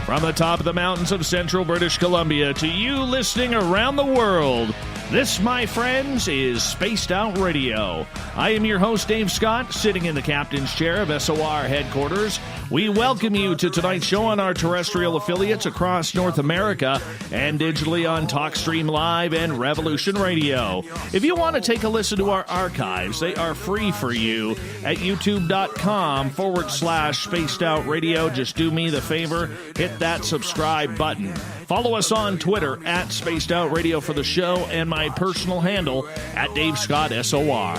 From the top of the mountains of central British Columbia to you listening around the world, this, my friends, is Spaced Out Radio. I am your host, Dave Scott, sitting in the captain's chair of SOR headquarters. We welcome you to tonight's show on our terrestrial affiliates across North America and digitally on TalkStream Live and Revolution Radio. If you want to take a listen to our archives, they are free for you at youtube.com/Spaced Out Radio. Just do me the favor, hit that subscribe button. Follow us on Twitter at Spaced Out Radio for the show and my personal handle at Dave Scott SOR.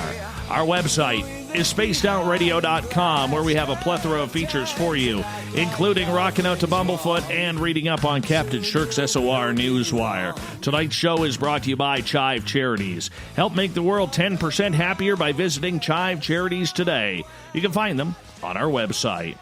Our website is spacedoutradio.com, where we have a plethora of features for you, including rocking out to Bumblefoot and reading up on Captain Shirk's SOR Newswire. Tonight's show is brought to you by Chive Charities. Help make the world 10% happier by visiting Chive Charities today. You can find them on our website.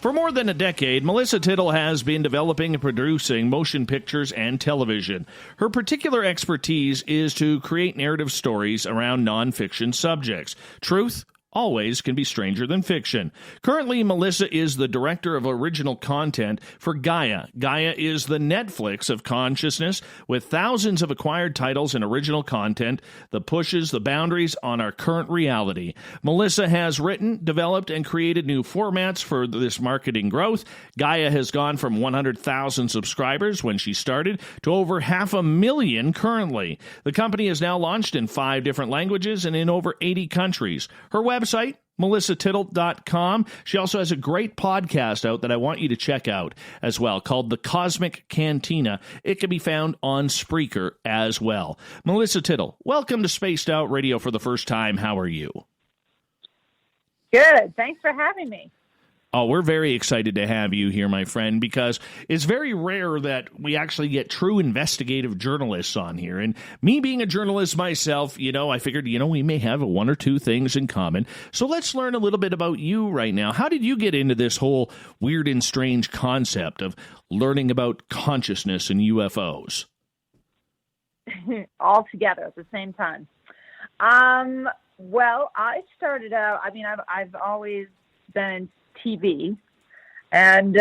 For more than a decade, Melissa Tittle has been developing and producing motion pictures and television. Her particular expertise is to create narrative stories around nonfiction subjects. Truth always can be stranger than fiction. Currently, Melissa is the director of original content for Gaia. Gaia is the Netflix of consciousness, with thousands of acquired titles and original content that pushes the boundaries on our current reality. Melissa has written, developed, and created new formats for this marketing growth. Gaia has gone from 100,000 subscribers when she started to over 500,000 currently. The company is now launched in 5 different languages and in over 80 countries. Her website, MelissaTittle.com. She also has a great podcast out that I want you to check out as well, called The Cosmic Cantina. It can be found on Spreaker as well. Melissa Tittle, welcome to Spaced Out Radio for the first time. How are you? Good. Thanks for having me. Oh, we're very excited to have you here, my friend, because it's very rare that we actually get true investigative journalists on here. And me being a journalist myself, I figured, we may have 1 or 2 things in common. So let's learn a little bit about you right now. How did you get into this whole weird and strange concept of learning about consciousness and UFOs? All together at the same time. Well, I started out, I've always been in TV. And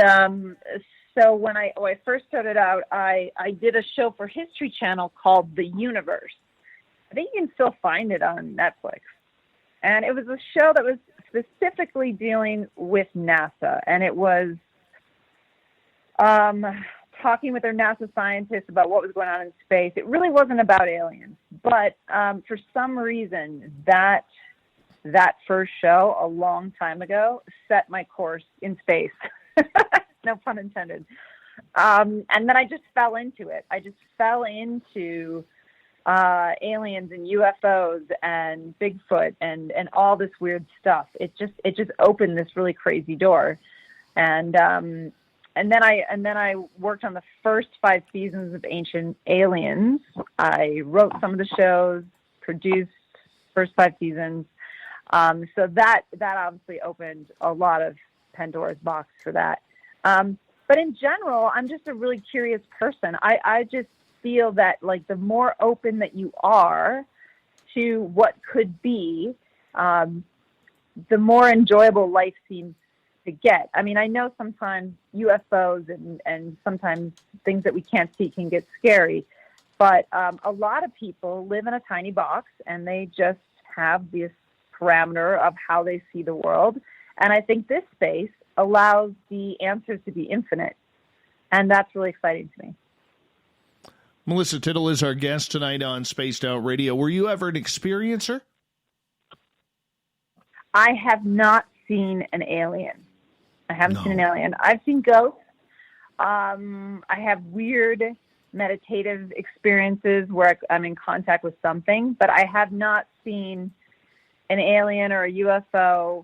so when I first started out, I did a show for History Channel called The Universe. I think you can still find it on Netflix. And it was a show that was specifically dealing with NASA. And it was talking with their NASA scientists about what was going on in space. It really wasn't about aliens. But for some reason, that first show a long time ago set my course in space. No pun intended. And then I just fell into it. I just fell into aliens and UFOs and Bigfoot and all this weird stuff. It just opened this really crazy door. And then I worked on the first 5 seasons of Ancient Aliens. I wrote some of the shows, produced first 5 seasons. So that obviously opened a lot of Pandora's box for that. But in general, I'm just a really curious person. I just feel that, like, the more open that you are to what could be, the more enjoyable life seems to get. I mean, I know sometimes UFOs and sometimes things that we can't see can get scary, but a lot of people live in a tiny box and they just have this parameter of how they see the world. And I think this space allows the answers to be infinite. And that's really exciting to me. Melissa Tittle is our guest tonight on Spaced Out Radio. Were you ever an experiencer? I have not seen an alien. Seen an alien. I've seen ghosts. I have weird meditative experiences where I'm in contact with something, but I have not seen an alien or a UFO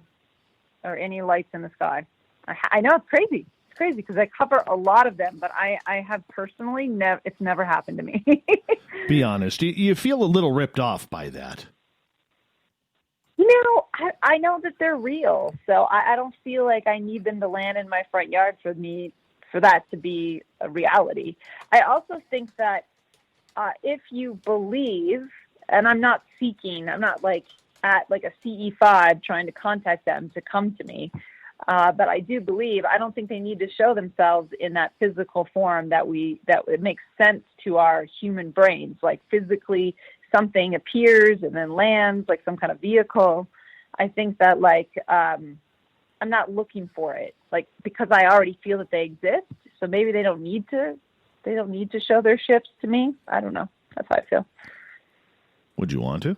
or any lights in the sky. I know it's crazy. It's crazy because I cover a lot of them, but I have personally it's never happened to me. Be honest. You feel a little ripped off by that. I know that they're real, so I don't feel like I need them to land in my front yard for that to be a reality. I also think that if you believe, and I'm not seeking, I'm not like at like a CE5 trying to contact them to come to me. But I do believe, I don't think they need to show themselves in that physical form that it makes sense to our human brains. Like physically something appears and then lands like some kind of vehicle. I think that I'm not looking for it, like, because I already feel that they exist. So maybe they don't need to show their ships to me. I don't know. That's how I feel. Would you want to?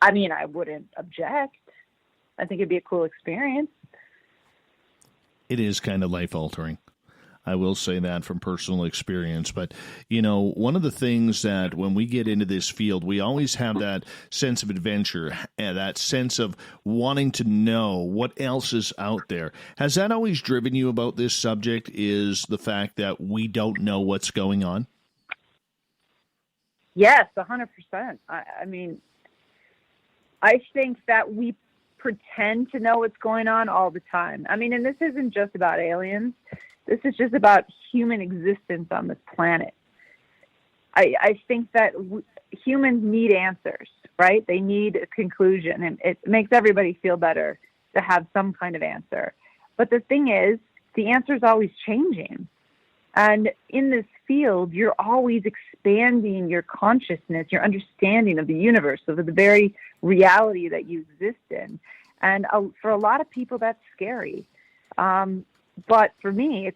I mean, I wouldn't object. I think it'd be a cool experience. It is kind of life-altering. I will say that from personal experience. But, you know, one of the things that when we get into this field, we always have that sense of adventure, and that sense of wanting to know what else is out there. Has that always driven you about this subject, is the fact that we don't know what's going on? Yes, 100%. I mean, I think that we pretend to know what's going on all the time. I mean, and this isn't just about aliens. This is just about human existence on this planet. I think that humans need answers, right? They need a conclusion, and it makes everybody feel better to have some kind of answer. But the thing is, the answer is always changing. And in this field, you're always expanding your consciousness, your understanding of the universe, of the very reality that you exist in. And for a lot of people, that's scary. But for me,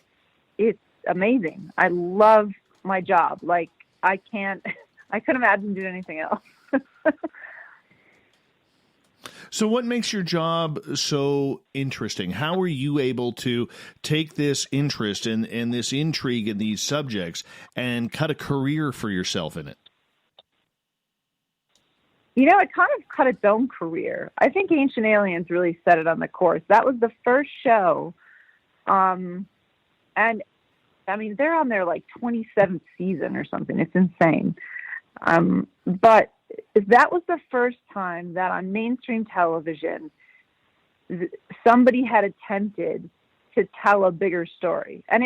it's amazing. I love my job. Like, I couldn't imagine doing anything else. So what makes your job so interesting? How are you able to take this interest and this intrigue in these subjects and cut a career for yourself in it? You know, it kind of cut its own career. I think Ancient Aliens really set it on the course. That was the first show. And I mean, they're on their 27th season or something. It's insane. But that was the first time that on mainstream television, somebody had attempted to tell a bigger story. And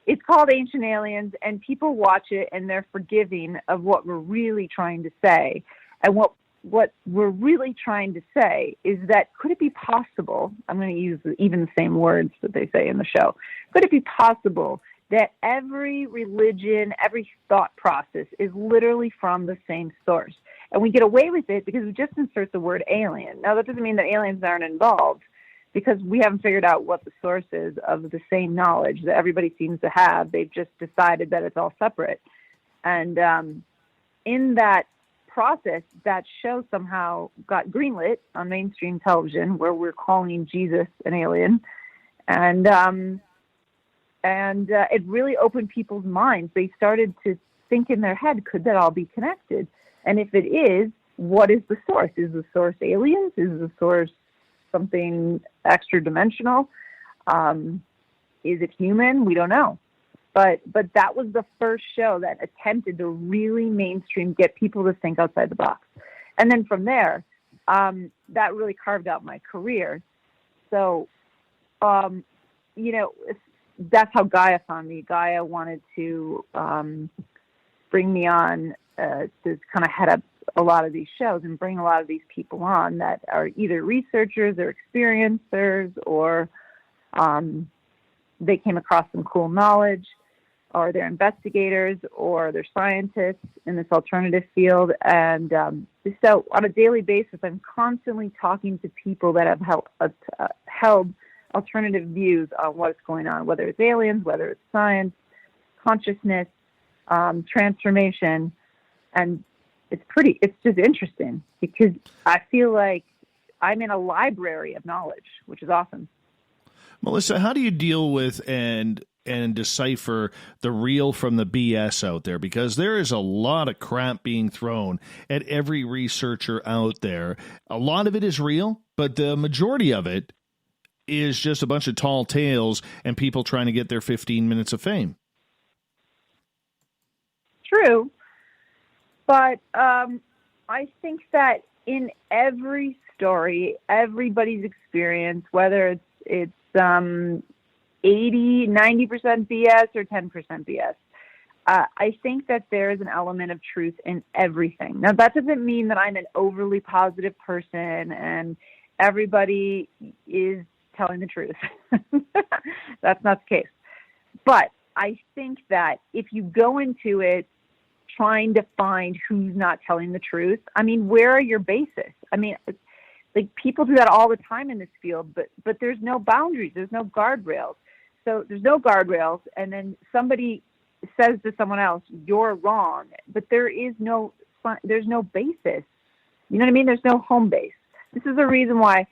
it's called Ancient Aliens, and people watch it and they're forgiving of what we're really trying to say. And what we're really trying to say is that, could it be possible, I'm going to use even the same words that they say in the show, could it be possible that every religion, every thought process is literally from the same source? And we get away with it because we just insert the word alien. Now, that doesn't mean that aliens aren't involved, because we haven't figured out what the source is of the same knowledge that everybody seems to have. They've just decided that it's all separate. And in that process, that show somehow got greenlit on mainstream television, where we're calling Jesus an alien. And it really opened people's minds. They started to think in their head, could that all be connected? And if it is, what is the source? Is the source aliens? Is the source something extra dimensional? Is it human? We don't know. But that was the first show that attempted to really mainstream, get people to think outside the box. And then from there, that really carved out my career. So, you know, that's how Gaia found me. Gaia wanted to bring me on to kind of head up a lot of these shows and bring a lot of these people on that are either researchers or experiencers, or they came across some cool knowledge, or they're investigators, or they're scientists in this alternative field. And so on a daily basis, I'm constantly talking to people that have held alternative views on what's going on, whether it's aliens, whether it's science, consciousness, transformation. And it's just interesting, because I feel like I'm in a library of knowledge, which is awesome. Melissa, how do you deal with and decipher the real from the BS out there? Because there is a lot of crap being thrown at every researcher out there. A lot of it is real, but the majority of it is just a bunch of tall tales and people trying to get their 15 minutes of fame. True. But I think that in every story, everybody's experience, whether it's 80, 90% BS or 10% BS, I think that there is an element of truth in everything. Now, that doesn't mean that I'm an overly positive person and everybody is telling the truth. That's not the case. But I think that if you go into it trying to find who's not telling the truth, I mean, where are your bases? I mean, like, people do that all the time in this field, but there's no boundaries. There's no guardrails. So there's no guardrails, and then somebody says to someone else, "You're wrong," but there's no basis. You know what I mean? There's no home base. This is the reason why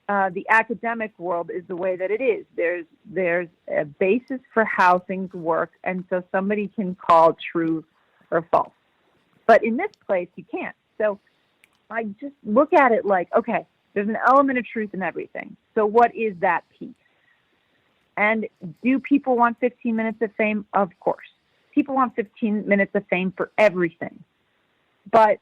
the academic world is the way that it is. There's a basis for how things work, and so somebody can call true or false. But in this place, you can't. So I just look at it like, okay, there's an element of truth in everything. So what is that piece? And do people want 15 minutes of fame? Of course. People want 15 minutes of fame for everything. But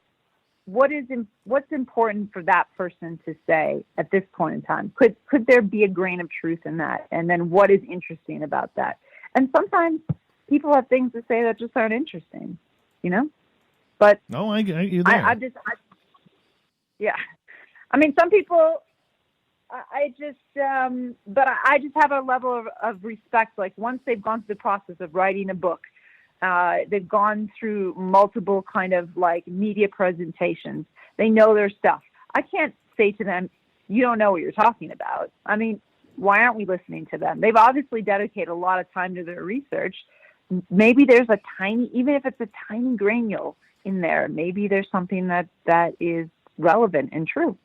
what's important for that person to say at this point in time? Could there be a grain of truth in that? And then what is interesting about that? And sometimes people have things to say that just aren't interesting, you know? But no, I get you there. Yeah. I mean, some people, but I just have a level of respect. Like, once they've gone through the process of writing a book, they've gone through multiple kind of like media presentations. They know their stuff. I can't say to them, "You don't know what you're talking about." I mean, why aren't we listening to them? They've obviously dedicated a lot of time to their research. Maybe there's even if it's a tiny granule in there, maybe there's something that is relevant and true.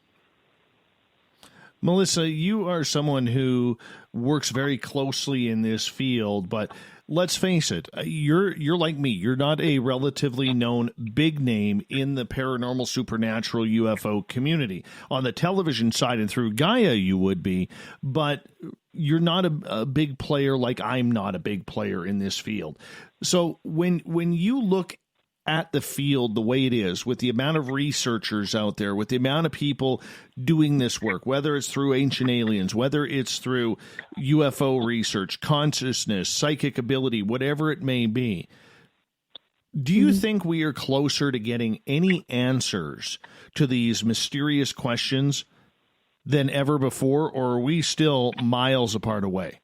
Melissa, you are someone who works very closely in this field, but let's face it, you're like me. You're not a relatively known big name in the paranormal, supernatural, UFO community. On the television side and through Gaia, you would be, but you're not a big player like I'm not a big player in this field. So when you look at the field the way it is, with the amount of researchers out there, with the amount of people doing this work, whether it's through ancient aliens, whether it's through UFO research, consciousness, psychic ability, whatever it may be, do you think we are closer to getting any answers to these mysterious questions than ever before, or are we still miles apart away?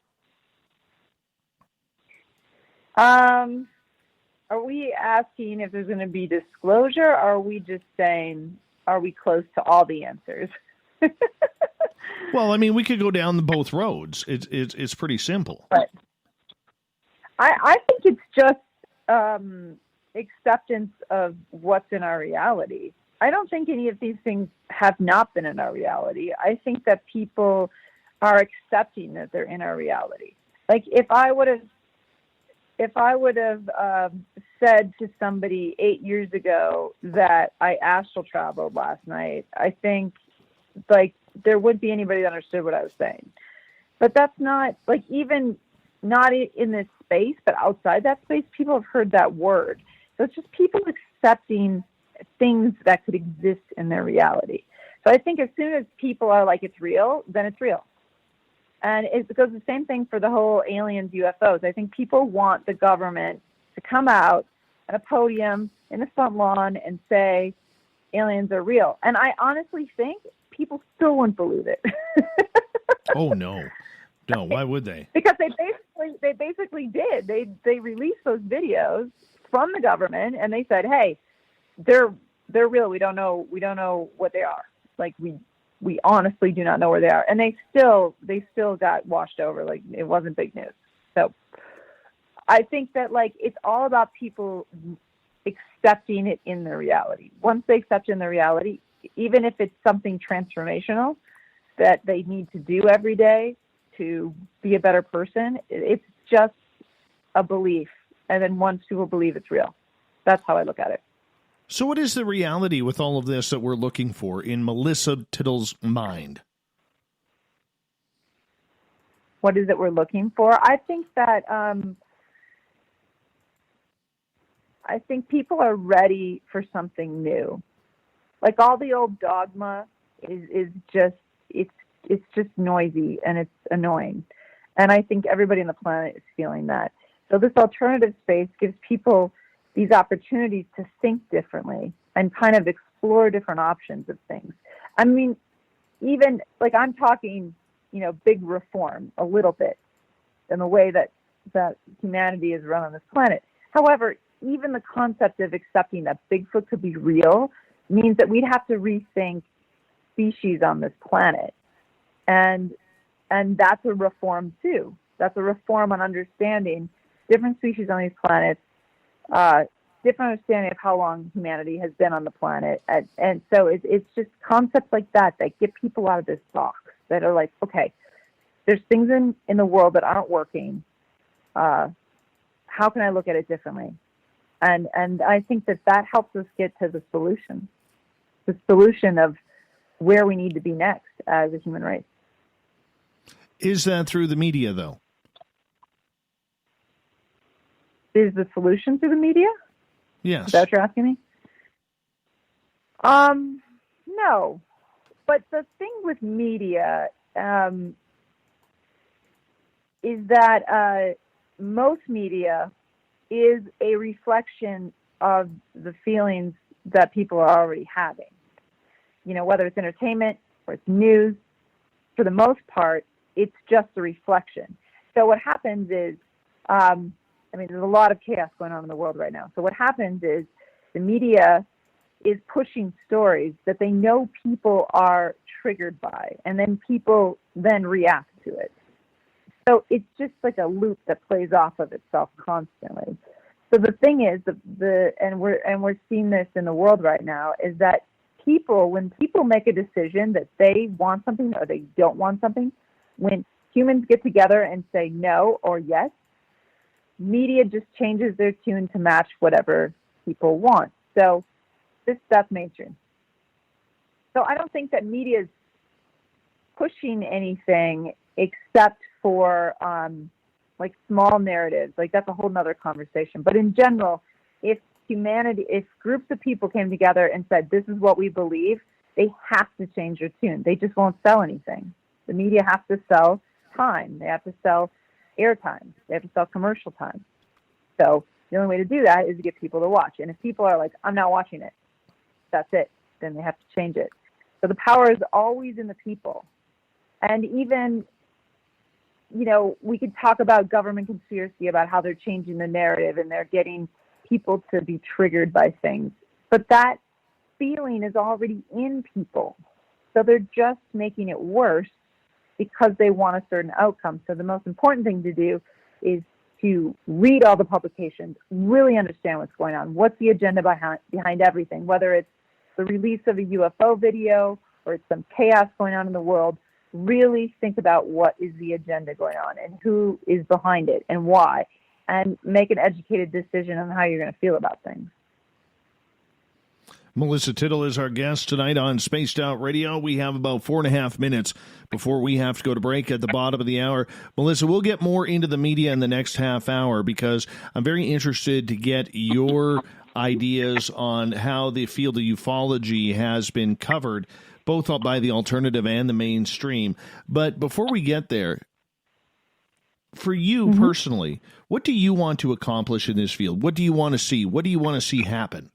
Are we asking if there's going to be disclosure, or are we just saying, are we close to all the answers? Well, I mean, we could go down both roads. It's pretty simple. But I think it's just acceptance of what's in our reality. I don't think any of these things have not been in our reality. I think that people are accepting that they're in our reality. Like, if I would have said to somebody 8 years ago that I astral traveled last night, I think, like, there wouldn't be anybody that understood what I was saying. But that's not, like, even not in this space, but outside that space, people have heard that word. So it's just people accepting things that could exist in their reality. So I think as soon as people are like, it's real, then it's real. And it goes the same thing for the whole aliens, UFOs. I think people want the government to come out at a podium in the front lawn and say aliens are real. And I honestly think people still wouldn't believe it. Oh, no. No, why would they? Because they basically did. They released those videos from the government, and they said, "Hey, they're real. We don't know what they are. Like, we honestly do not know where they are." And they still got washed over. Like, it wasn't big news. So I think that, like, it's all about people accepting it in their reality. Once they accept in their reality, even if it's something transformational that they need to do every day to be a better person, it's just a belief. And then once people believe, it's real. That's how I look at it. So what is the reality with all of this that we're looking for in Melissa Tittle's mind? What is it we're looking for? I think that I think people are ready for something new. Like, all the old dogma is just it's just noisy and it's annoying. And I think everybody on the planet is feeling that. So this alternative space gives people these opportunities to think differently and kind of explore different options of things. I mean, even like I'm talking, big reform a little bit in the way that humanity is run on this planet. However, even the concept of accepting that Bigfoot could be real means that we'd have to rethink species on this planet. And that's a reform too. That's a reform on understanding different species on these planets, different understanding of how long humanity has been on the planet. And so it's just concepts like that get people out of this box, that are like, okay, there's things in the world that aren't working. How can I look at it differently? And I think that helps us get to the solution of where we need to be next as a human race. Is that through the media, though? Is the solution through the media? Yes. Is that what you're asking me? No. But the thing with media is that most media is a reflection of the feelings that people are already having. Whether it's entertainment or it's news, for the most part, it's just a reflection. So what happens is, there's a lot of chaos going on in the world right now. So what happens is the media is pushing stories that they know people are triggered by, and then people then react to it. So it's just like a loop that plays off of itself constantly. So the thing is, and we're seeing this in the world right now, is that when people make a decision that they want something or they don't want something, when humans get together and say no or yes, media just changes their tune to match whatever people want. So that's mainstream. So I don't think that media is pushing anything except for small narratives. Like, that's a whole nother conversation. But in general, if groups of people came together and said, this is what we believe, they have to change their tune. They just won't sell anything. The media has to sell time. They have to sell airtime. They have to sell commercial time. So the only way to do that is to get people to watch. And if people are like, I'm not watching it, that's it, then they have to change it. So the power is always in the people. And even, we could talk about government conspiracy, about how they're changing the narrative and they're getting people to be triggered by things. But that feeling is already in people. So they're just making it worse because they want a certain outcome. So the most important thing to do is to read all the publications, really understand what's going on. What's the agenda behind everything, whether it's the release of a UFO video or it's some chaos going on in the world. Really think about what is the agenda going on and who is behind it and why, and make an educated decision on how you're going to feel about things. Melissa Tittle is our guest tonight on Spaced Out Radio. We have about 4.5 minutes before we have to go to break at the bottom of the hour. Melissa, we'll get more into the media in the next half hour because I'm very interested to get your ideas on how the field of ufology has been covered, both by the alternative and the mainstream. But before we get there, for you personally, what do you want to accomplish in this field? What do you want to see? What do you want to see happen?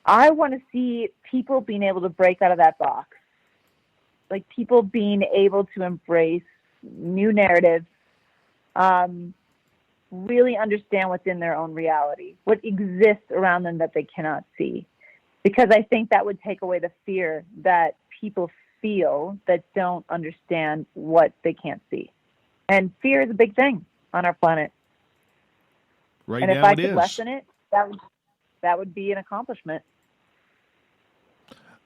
I want to see people being able to break out of that box. Like, people being able to embrace new narratives, really understand what's in their own reality, what exists around them that they cannot see. Because I think that would take away the fear that people feel that don't understand what they can't see. And fear is a big thing on our planet. Right and if now I it could is. lessen it, that would be an accomplishment.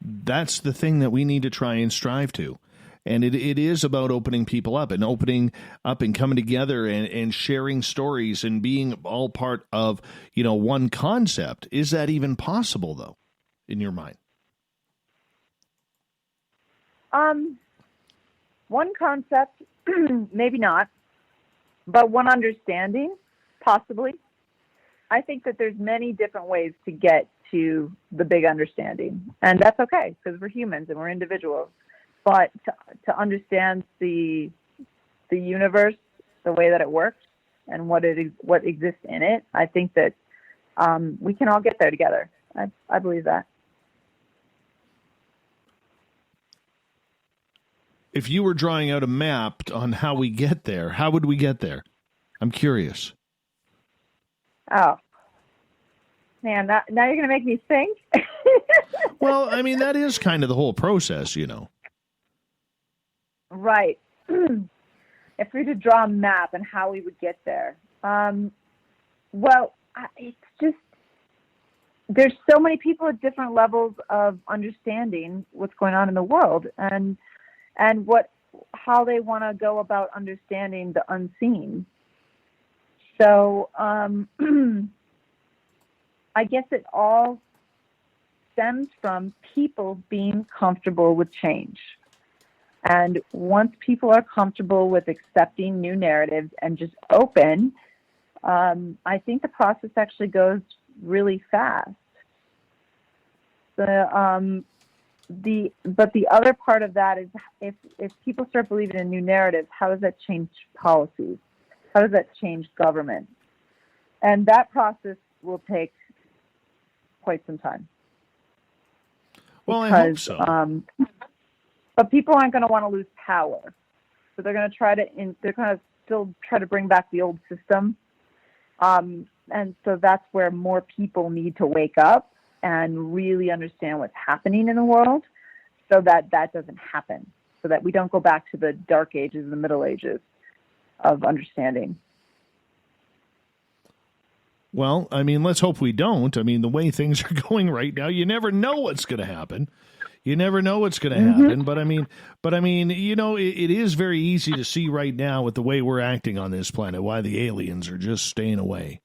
That's the thing that we need to try and strive to. And it is about opening people up and opening up and coming together and sharing stories and being all part of, one concept. Is that even possible, though, in your mind? One concept, maybe not, but one understanding, possibly. I think that there's many different ways to get to the big understanding, and that's okay because we're humans and we're individuals. But to understand the universe, the way that it works, and what exists in it, I think that we can all get there together. I believe that. if you were drawing out a map on how we get there, how would we get there? I'm curious. Oh, man, now you're going to make me think. Well, I mean, that is kind of the whole process, you know. Right. If we were to draw a map and how we would get there. Well, it's just, there's so many people at different levels of understanding what's going on in the world and how they want to go about understanding the unseen. So I guess it all stems from people being comfortable with change. And once people are comfortable with accepting new narratives and just open, I think the process actually goes really fast. But the other part of that is if people start believing in new narratives, how does that change policies? How does that change government? And that process will take quite some time. Well, I hope so. But people aren't going to want to lose power, so they're going to still try to bring back the old system. And so that's where more people need to wake up and really understand what's happening in the world, so that doesn't happen, so that we don't go back to the dark ages and the middle ages of understanding. Well, I mean, let's hope we don't. I mean, the way things are going right now, you never know what's going to happen. You never know what's going to happen. But I mean, you know, it is very easy to see right now with the way we're acting on this planet why the aliens are just staying away.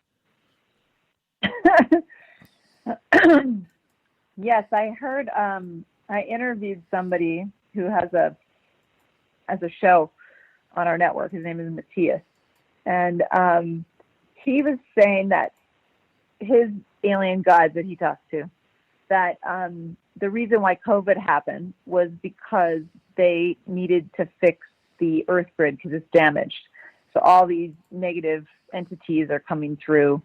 Yes, I heard. I interviewed somebody who has a show on our network. His name is Matthias, and he was saying that his alien guides that he talks to, that the reason why COVID happened was because they needed to fix the Earth grid because it's damaged. So all these negative entities are coming through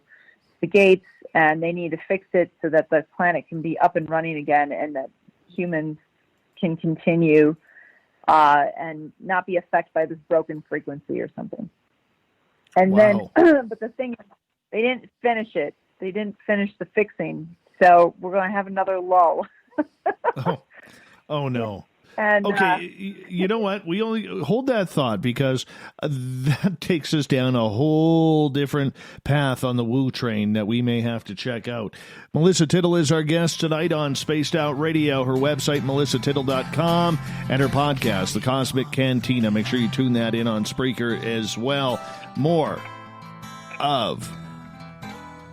the gates, and they need to fix it so that the planet can be up and running again, and that humans can continue and not be affected by this broken frequency or something. And then, but the thing is, they didn't finish it. They didn't finish the fixing. So we're going to have another lull. Oh no. And, okay, you know what? We only hold that thought because that takes us down a whole different path on the woo train that we may have to check out. Melissa Tittle is our guest tonight on Spaced Out Radio. Her website, melissatittle.com, and her podcast, The Cosmic Cantina. Make sure you tune that in on Spreaker as well. More of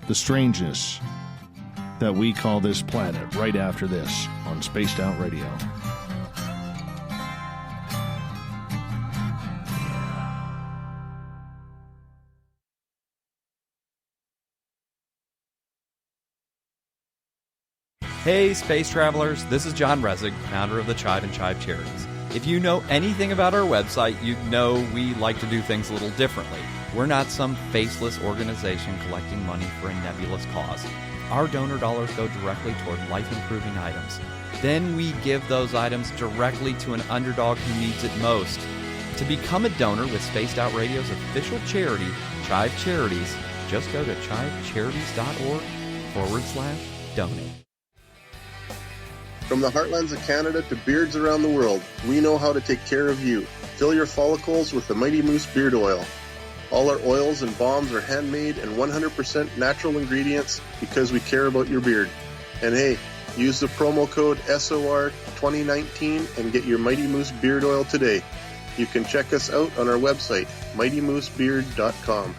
the strangeness that we call this planet right after this on Spaced Out Radio. Hey, space travelers, this is John Resig, founder of the Chive and Chive Charities. If you know anything about our website, you know we like to do things a little differently. We're not some faceless organization collecting money for a nebulous cause. Our donor dollars go directly toward life-improving items. Then we give those items directly to an underdog who needs it most. To become a donor with Spaced Out Radio's official charity, Chive Charities, just go to chivecharities.org/donate. From the heartlands of Canada to beards around the world, we know how to take care of you. Fill your follicles with the Mighty Moose Beard Oil. All our oils and balms are handmade and 100% natural ingredients because we care about your beard. And hey, use the promo code SOR2019 and get your Mighty Moose Beard Oil today. You can check us out on our website, mightymoosebeard.com.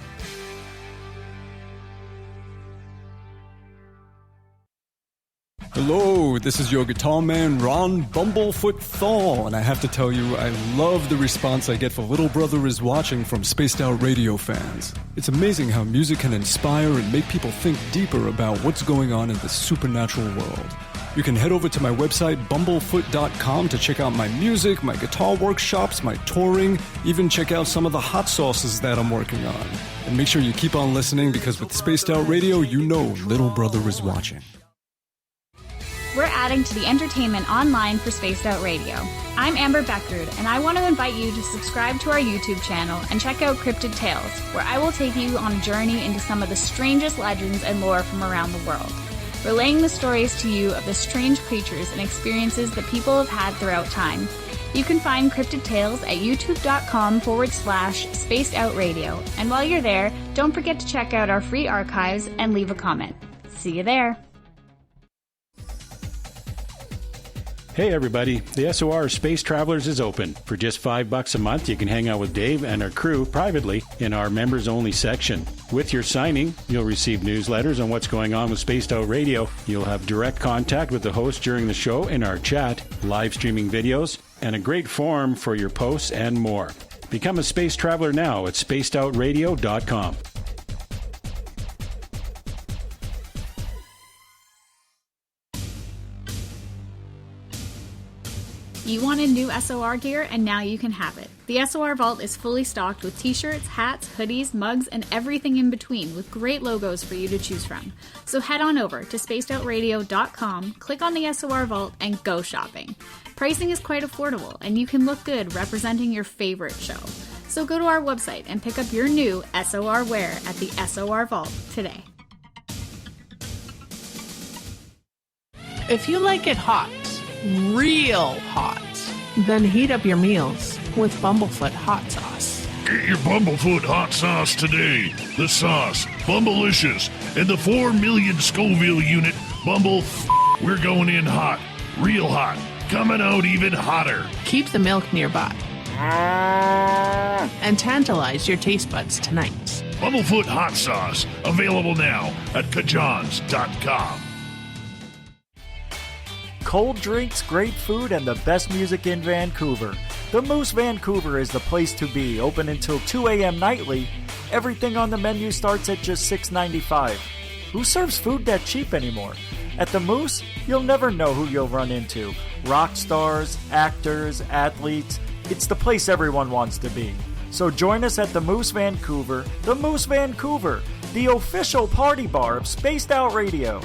Hello, this is your guitar man, Ron Bumblefoot Thaw, and I have to tell you, I love the response I get for Little Brother is Watching from Spaced Out Radio fans. It's amazing how music can inspire and make people think deeper about what's going on in the supernatural world. You can head over to my website, bumblefoot.com, to check out my music, my guitar workshops, my touring, even check out some of the hot sauces that I'm working on. And make sure you keep on listening, because with Spaced Out Radio, you know Little Brother is watching. We're adding to the entertainment online for Spaced Out Radio. I'm Amber Beckrud, and I want to invite you to subscribe to our YouTube channel and check out Cryptid Tales, where I will take you on a journey into some of the strangest legends and lore from around the world, relaying the stories to you of the strange creatures and experiences that people have had throughout time. You can find Cryptid Tales at youtube.com/Spaced Out Radio. And while you're there, don't forget to check out our free archives and leave a comment. See you there. Hey everybody, the SOR Space Travelers is open. For just $5 a month, you can hang out with Dave and our crew privately in our members-only section. With your signing, you'll receive newsletters on what's going on with Spaced Out Radio. You'll have direct contact with the host during the show in our chat, live streaming videos, and a great forum for your posts and more. Become a space traveler now at spacedoutradio.com. You wanted new SOR gear, and now you can have it. The SOR Vault is fully stocked with t-shirts, hats, hoodies, mugs, and everything in between, with great logos for you to choose from. So head on over to spacedoutradio.com, click on the SOR Vault, and go shopping. Pricing is quite affordable, and you can look good representing your favorite show. So go to our website and pick up your new SOR wear at the SOR Vault today. If you like it hot, real hot, then heat up your meals with Bumblefoot hot sauce. Get your Bumblefoot hot sauce today. The sauce, Bumblicious, and the 4 million Scoville unit Bumble. We're going in hot, real hot, coming out even hotter. Keep the milk nearby and tantalize your taste buds tonight. Bumblefoot hot sauce, available now at kajans.com. Cold drinks, great food, and the best music in Vancouver. The Moose Vancouver is the place to be, open until 2 a.m. nightly. Everything on the menu starts at just $6.95. Who serves food that cheap anymore? At the Moose, you'll never know who you'll run into. Rock stars, actors, athletes. It's the place everyone wants to be. So join us at the Moose Vancouver, the official party bar of Spaced Out Radio.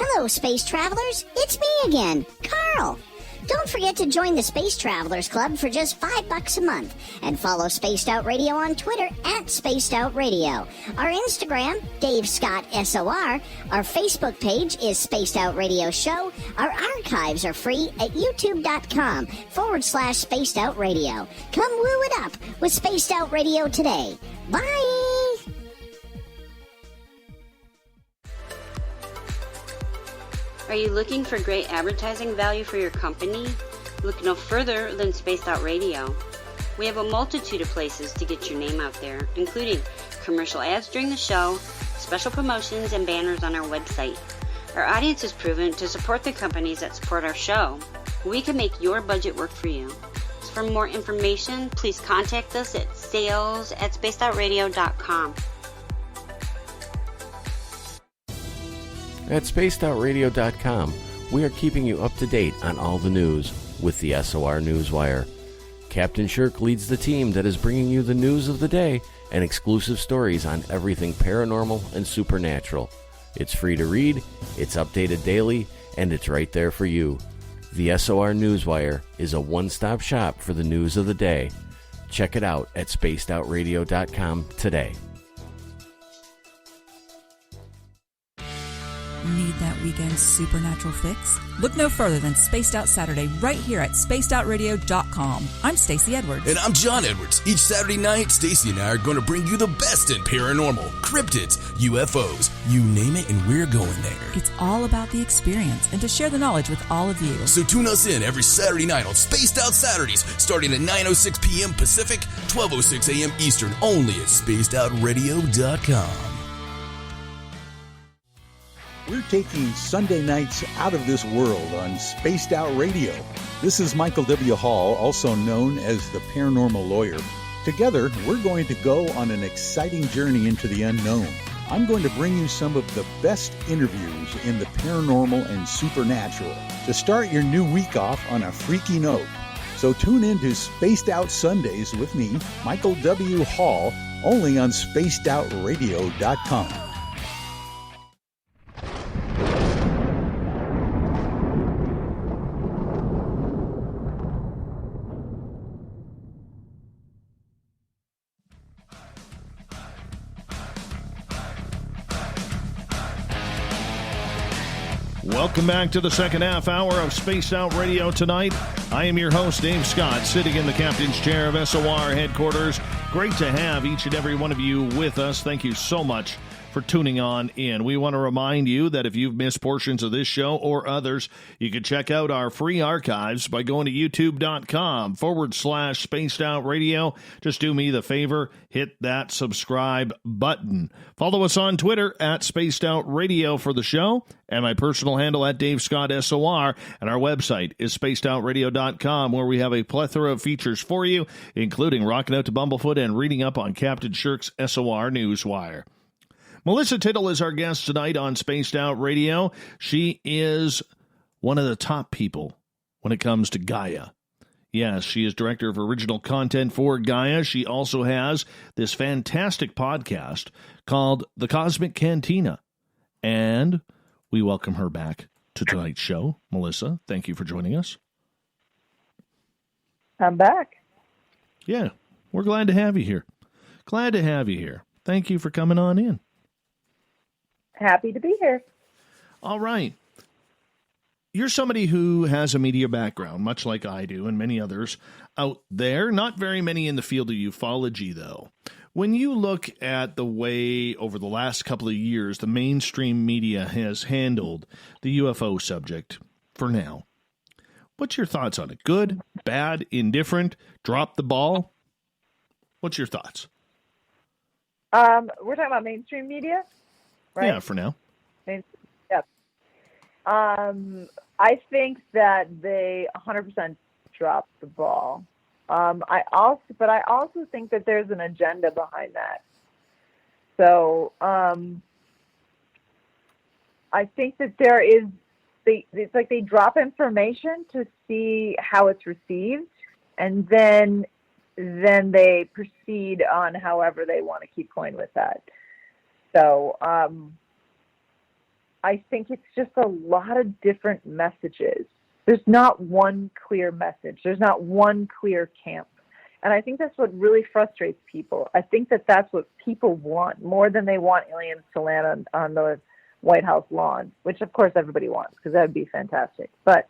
Hello, Space Travelers. It's me again, Carl. Don't forget to join the Space Travelers Club for just $5 a month and follow Spaced Out Radio on Twitter at Spaced Out Radio. Our Instagram, Dave Scott SOR. Our Facebook page is Spaced Out Radio Show. Our archives are free at youtube.com/Spaced Out Radio. Come woo it up with Spaced Out Radio today. Bye! Are you looking for great advertising value for your company? Look no further than Spaced Out Radio. We have a multitude of places to get your name out there, including commercial ads during the show, special promotions, and banners on our website. Our audience is proven to support the companies that support our show. We can make your budget work for you. So for more information, please contact us at sales@spacedoutradio.com. At spacedoutradio.com, we are keeping you up to date on all the news with the SOR Newswire. Captain Shirk leads the team that is bringing you the news of the day and exclusive stories on everything paranormal and supernatural. It's free to read, it's updated daily, and it's right there for you. The SOR Newswire is a one-stop shop for the news of the day. Check it out at spacedoutradio.com today. Need that weekend's supernatural fix? Look no further than Spaced Out Saturday right here at spacedoutradio.com. I'm Stacey Edwards. And I'm John Edwards. Each Saturday night, Stacey and I are going to bring you the best in paranormal, cryptids, UFOs, you name it, and we're going there. It's all about the experience and to share the knowledge with all of you. So tune us in every Saturday night on Spaced Out Saturdays, starting at 9:06 p.m. Pacific, 12:06 a.m. Eastern, only at spacedoutradio.com. We're taking Sunday nights out of this world on Spaced Out Radio. This is Michael W. Hall, also known as the Paranormal Lawyer. Together, we're going to go on an exciting journey into the unknown. I'm going to bring you some of the best interviews in the paranormal and supernatural to start your new week off on a freaky note. So tune in to Spaced Out Sundays with me, Michael W. Hall, only on spacedoutradio.com. Welcome back to the second half hour of Spaced Out Radio tonight. I am your host, Dave Scott, sitting in the captain's chair of SOR headquarters. Great to have each and every one of you with us. Thank you so much for tuning on in. We want to remind you that if you've missed portions of this show or others, you can check out our free archives by going to youtube.com/Spaced Out Radio. Just do me the favor, hit that subscribe button. Follow us on Twitter at Spaced Out Radio for the show, and my personal handle at Dave Scott SOR. And our website is spacedoutradio.com, where we have a plethora of features for you, including rocking out to Bumblefoot and reading up on Captain Shirk's SOR Newswire. Melissa Tittle is our guest tonight on Spaced Out Radio. She is one of the top people when it comes to Gaia. Yes, she is director of original content for Gaia. She also has this fantastic podcast called The Cosmic Cantina. And we welcome her back to tonight's show. Melissa, thank you for joining us. I'm back. Yeah, we're glad to have you here. Glad to have you here. Thank you for coming on in. Happy to be here. All right. You're somebody who has a media background, much like I do and many others out there. Not very many in the field of ufology, though. When you look at the way over the last couple of years the mainstream media has handled the UFO subject for now, what's your thoughts on it? Good, bad, indifferent, drop the ball? What's your thoughts? We're talking about mainstream media? Right? Yeah, for now. Yep. I think that they 100% dropped the ball. I also think that there's an agenda behind that. So I think that there is. It's like they drop information to see how it's received, and then they proceed on however they want to keep going with that. So I think it's just a lot of different messages. There's not one clear message. There's not one clear camp. And I think that's what really frustrates people. I think that that's what people want more than they want aliens to land on the White House lawn, which of course everybody wants because that would be fantastic. But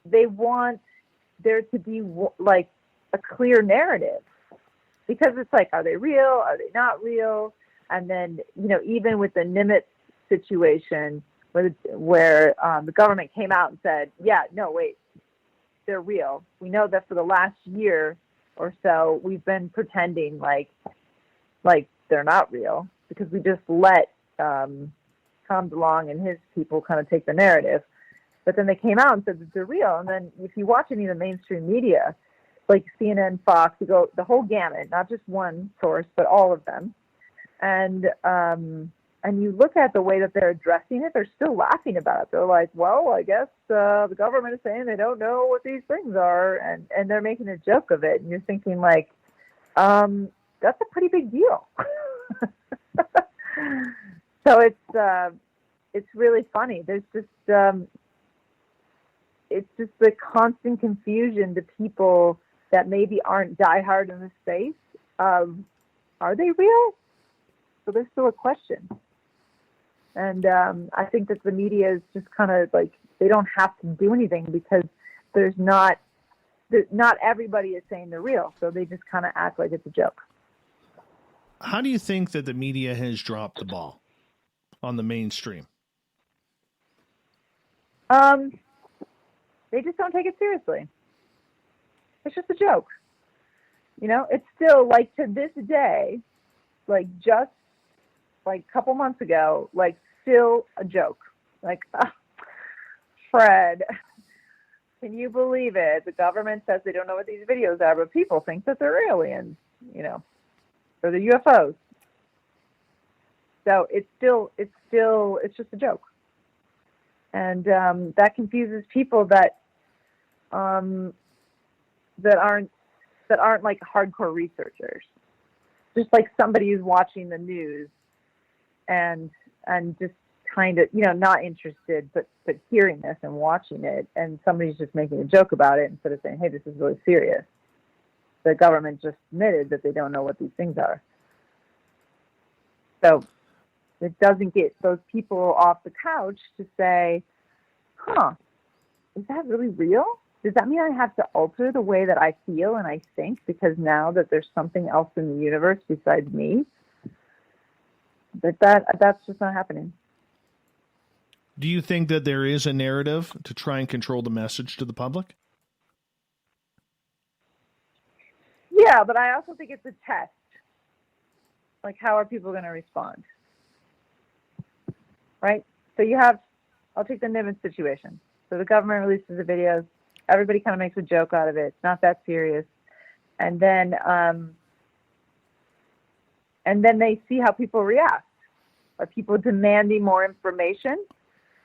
they want there to be like a clear narrative. Because it's like, are they real? Are they not real? And then, even with the Nimitz situation where the government came out and said, yeah, no, wait, they're real. We know that for the last year or so, we've been pretending like they're not real because we just let Tom DeLonge and his people kind of take the narrative. But then they came out and said that they're real. And then if you watch any of the mainstream media, like CNN, Fox, you go the whole gamut, not just one source, but all of them. And you look at the way that they're addressing it, they're still laughing about it. They're like, well, I guess the government is saying they don't know what these things are, and they're making a joke of it. And you're thinking like, that's a pretty big deal. So it's really funny. There's just it's just the constant confusion to people that maybe aren't diehard in the space of, are they real? So there's still a question. And I think that the media is just kind of like, they don't have to do anything because not everybody is saying they're real. So they just kind of act like it's a joke. How do you think that the media has dropped the ball on the mainstream? They just don't take it seriously. It's just a joke. It's still like to this day, like just like a couple months ago, like still a joke. Like, Fred, can you believe it? The government says they don't know what these videos are, but people think that they're aliens, or the UFOs. So it's just a joke. And that confuses people that aren't like hardcore researchers. Just like somebody who's watching the news and just kind of, not interested, but hearing this and watching it, and somebody's just making a joke about it instead of saying, hey, this is really serious. The government just admitted that they don't know what these things are. So It doesn't get those people off the couch to say, is that really real? Does that mean I have to alter the way that I feel and I think because now that there's something else in the universe besides me? But that's just not happening. Do you think that there is a narrative to try and control the message to the public? Yeah, but I also think it's a test. Like, how are people going to respond? Right? So I'll take the Niven situation. So the government releases the videos. Everybody kind of makes a joke out of it. It's not that serious. And then they see how people react. Are people demanding more information?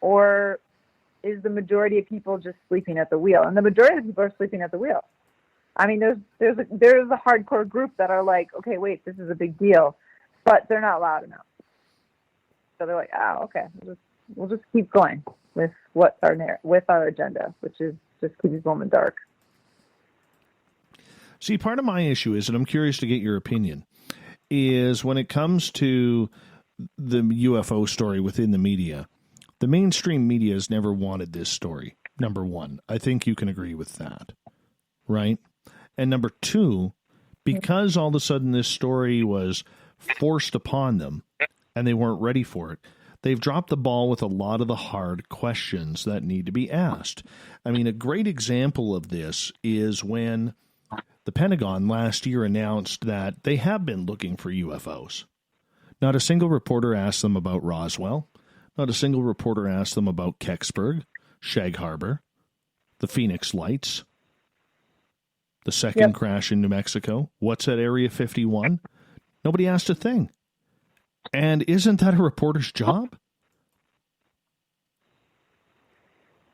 Or is the majority of people just sleeping at the wheel? And the majority of people are sleeping at the wheel. I mean, there's a hardcore group that are like, okay, wait, this is a big deal, but they're not loud enough. So they're like, oh, okay, we'll just keep going with our agenda, which is just keep people in the dark. See, part of my issue is, and I'm curious to get your opinion, is when it comes to the UFO story within the media, the mainstream media has never wanted this story, number one. I think you can agree with that, right? And number two, because all of a sudden this story was forced upon them and they weren't ready for it, they've dropped the ball with a lot of the hard questions that need to be asked. I mean, a great example of this is when the Pentagon last year announced that they have been looking for UFOs. Not a single reporter asked them about Roswell. Not a single reporter asked them about Kecksburg, Shag Harbor, the Phoenix Lights, the second crash in New Mexico. What's at Area 51? Nobody asked a thing. And isn't that a reporter's job?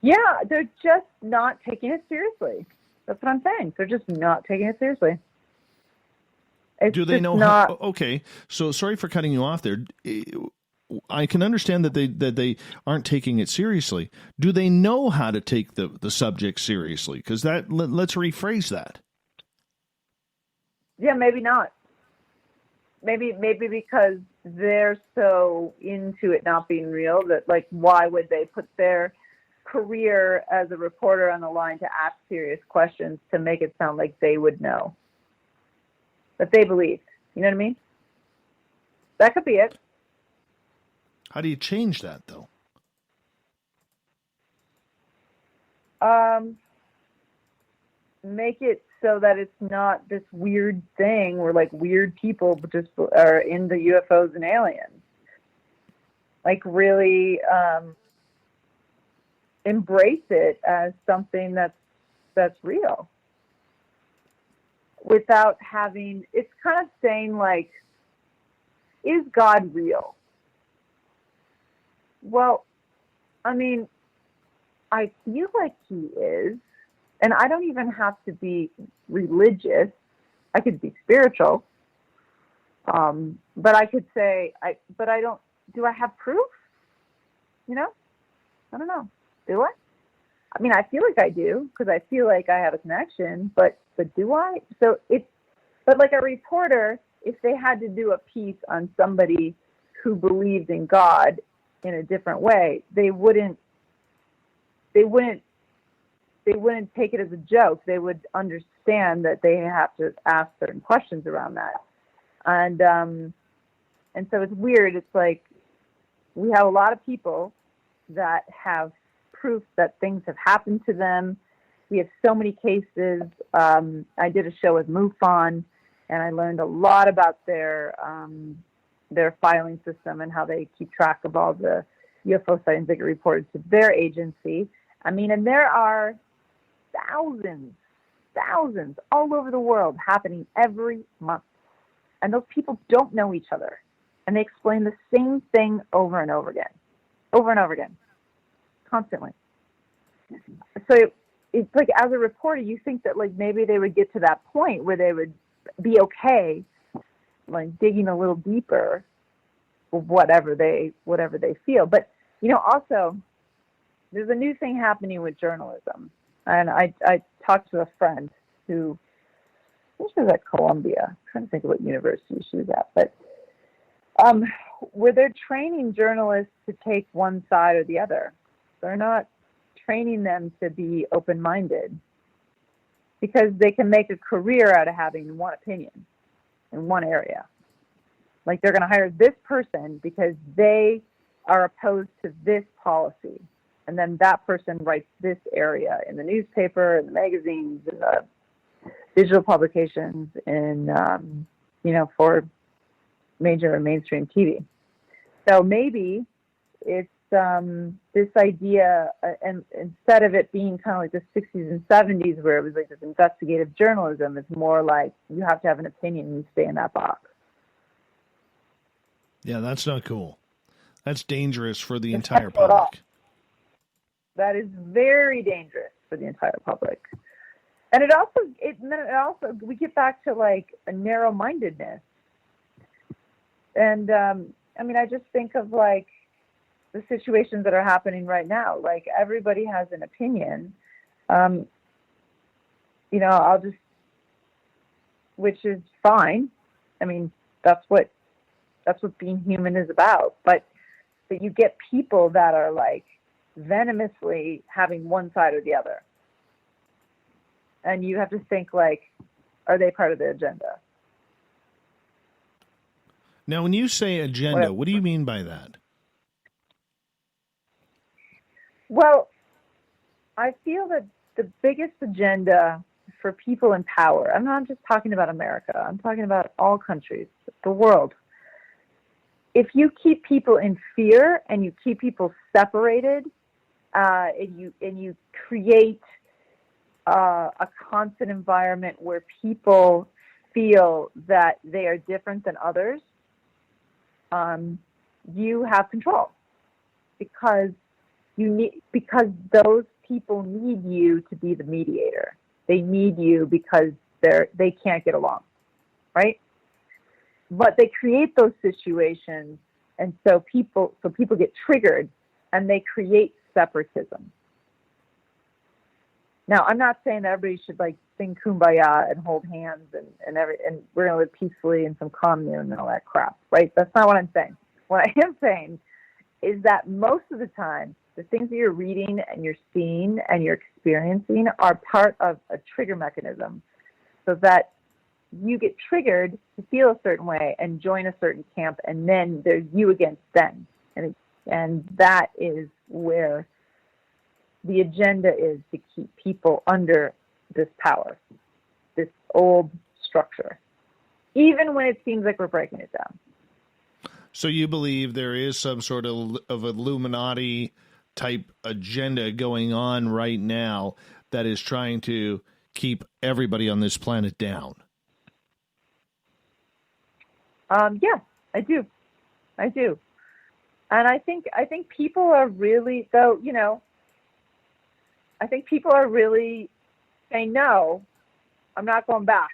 Yeah, they're just not taking it seriously. That's what I'm saying. They're just not taking it seriously. Do they know how? Okay, so sorry for cutting you off there. I can understand that they aren't taking it seriously. Do they know how to take the subject seriously? Because let's rephrase that. Yeah, maybe not. Maybe because they're so into it not being real that, like, why would they put their career as a reporter on the line to ask serious questions to make it sound like they would know, that they believe? You know what I mean? That could be it. How do you change that, though? Make it so that it's not this weird thing where, like, weird people just are into UFOs and aliens. Like, really embrace it as something that's real. Without having, it's kind of saying, like, is God real? Well, I mean, I feel like he is, and I don't even have to be religious. I could be spiritual, but I could say, but I don't. Do I have proof? You know, I don't know. Do I? I mean, I feel like I do because I feel like I have a connection, but do I? So but like a reporter, if they had to do a piece on somebody who believed in God in a different way, they wouldn't take it as a joke. They would understand that they have to ask certain questions around that. And so it's weird. It's like we have a lot of people that have proof that things have happened to them. We have so many cases. I did a show with MUFON, and I learned a lot about their filing system and how they keep track of all the UFO sightings that get reported to their agency. I mean, and there are thousands all over the world happening every month. And those people don't know each other. And they explain the same thing over and over again, constantly. So it's like, as a reporter, you think that, like, maybe they would get to that point where they would be okay, like, digging a little deeper, whatever they feel. But, you know, also, there's a new thing happening with journalism. And I talked to a friend who, I think she was at Columbia. I'm trying to think of what university she was at. But where they're training journalists to take one side or the other. They're not training them to be open-minded, because they can make a career out of having one opinion in one area. Like, they're going to hire this person because they are opposed to this policy. And then that person writes this area in the newspaper, in the magazines, in the digital publications, in, for major and mainstream TV. So maybe it's this idea, and instead of it being kind of like the 60s and 70s where it was like this investigative journalism, it's more like you have to have an opinion and you stay in that box. Yeah, that's not cool. That's dangerous for the entire public. That is very dangerous for the entire public. And it also, we get back to like a narrow-mindedness. And, I just think of like the situations that are happening right now. Like, everybody has an opinion. Which is fine. I mean, that's what being human is about. But you get people that are like venomously having one side or the other. And you have to think, like, are they part of the agenda? Now, when you say agenda, what do you mean by that? Well, I feel that the biggest agenda for people in power, I'm not just talking about America, I'm talking about all countries, the world. If you keep people in fear and you keep people separated, and you create a constant environment where people feel that they are different than others, you have control, because those people need you to be the mediator. They need you because they can't get along, right? But they create those situations, and so people get triggered, and they create separatism. Now, I'm not saying that everybody should like sing Kumbaya and hold hands and we're gonna live peacefully in some commune and all that crap, right? That's not what I'm saying. What I am saying is that most of the time, the things that you're reading and you're seeing and you're experiencing are part of a trigger mechanism, so that you get triggered to feel a certain way and join a certain camp, and then there's you against them. And that is where the agenda is, to keep people under this power, this old structure, even when it seems like we're breaking it down. So you believe there is some sort of Illuminati type agenda going on right now that is trying to keep everybody on this planet down? Yeah, I do. And I think people are really, though, I think people are really saying, no, I'm not going back.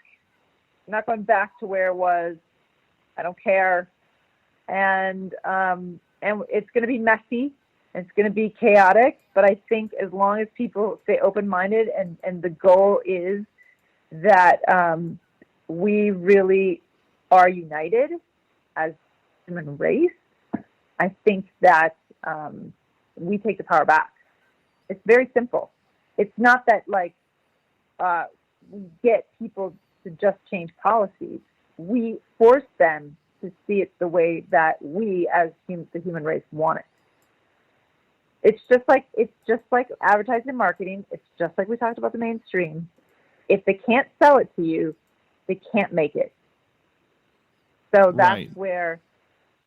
I'm not going back to where it was. I don't care. And it's going to be messy. It's going to be chaotic. But I think as long as people stay open-minded and the goal is that we really are united as human race, I think that we take the power back. It's very simple. It's not that we get people to just change policies. We force them to see it the way that we, as the human race, want it. It's just like advertising and marketing. It's just like we talked about the mainstream. If they can't sell it to you, they can't make it. So that's where,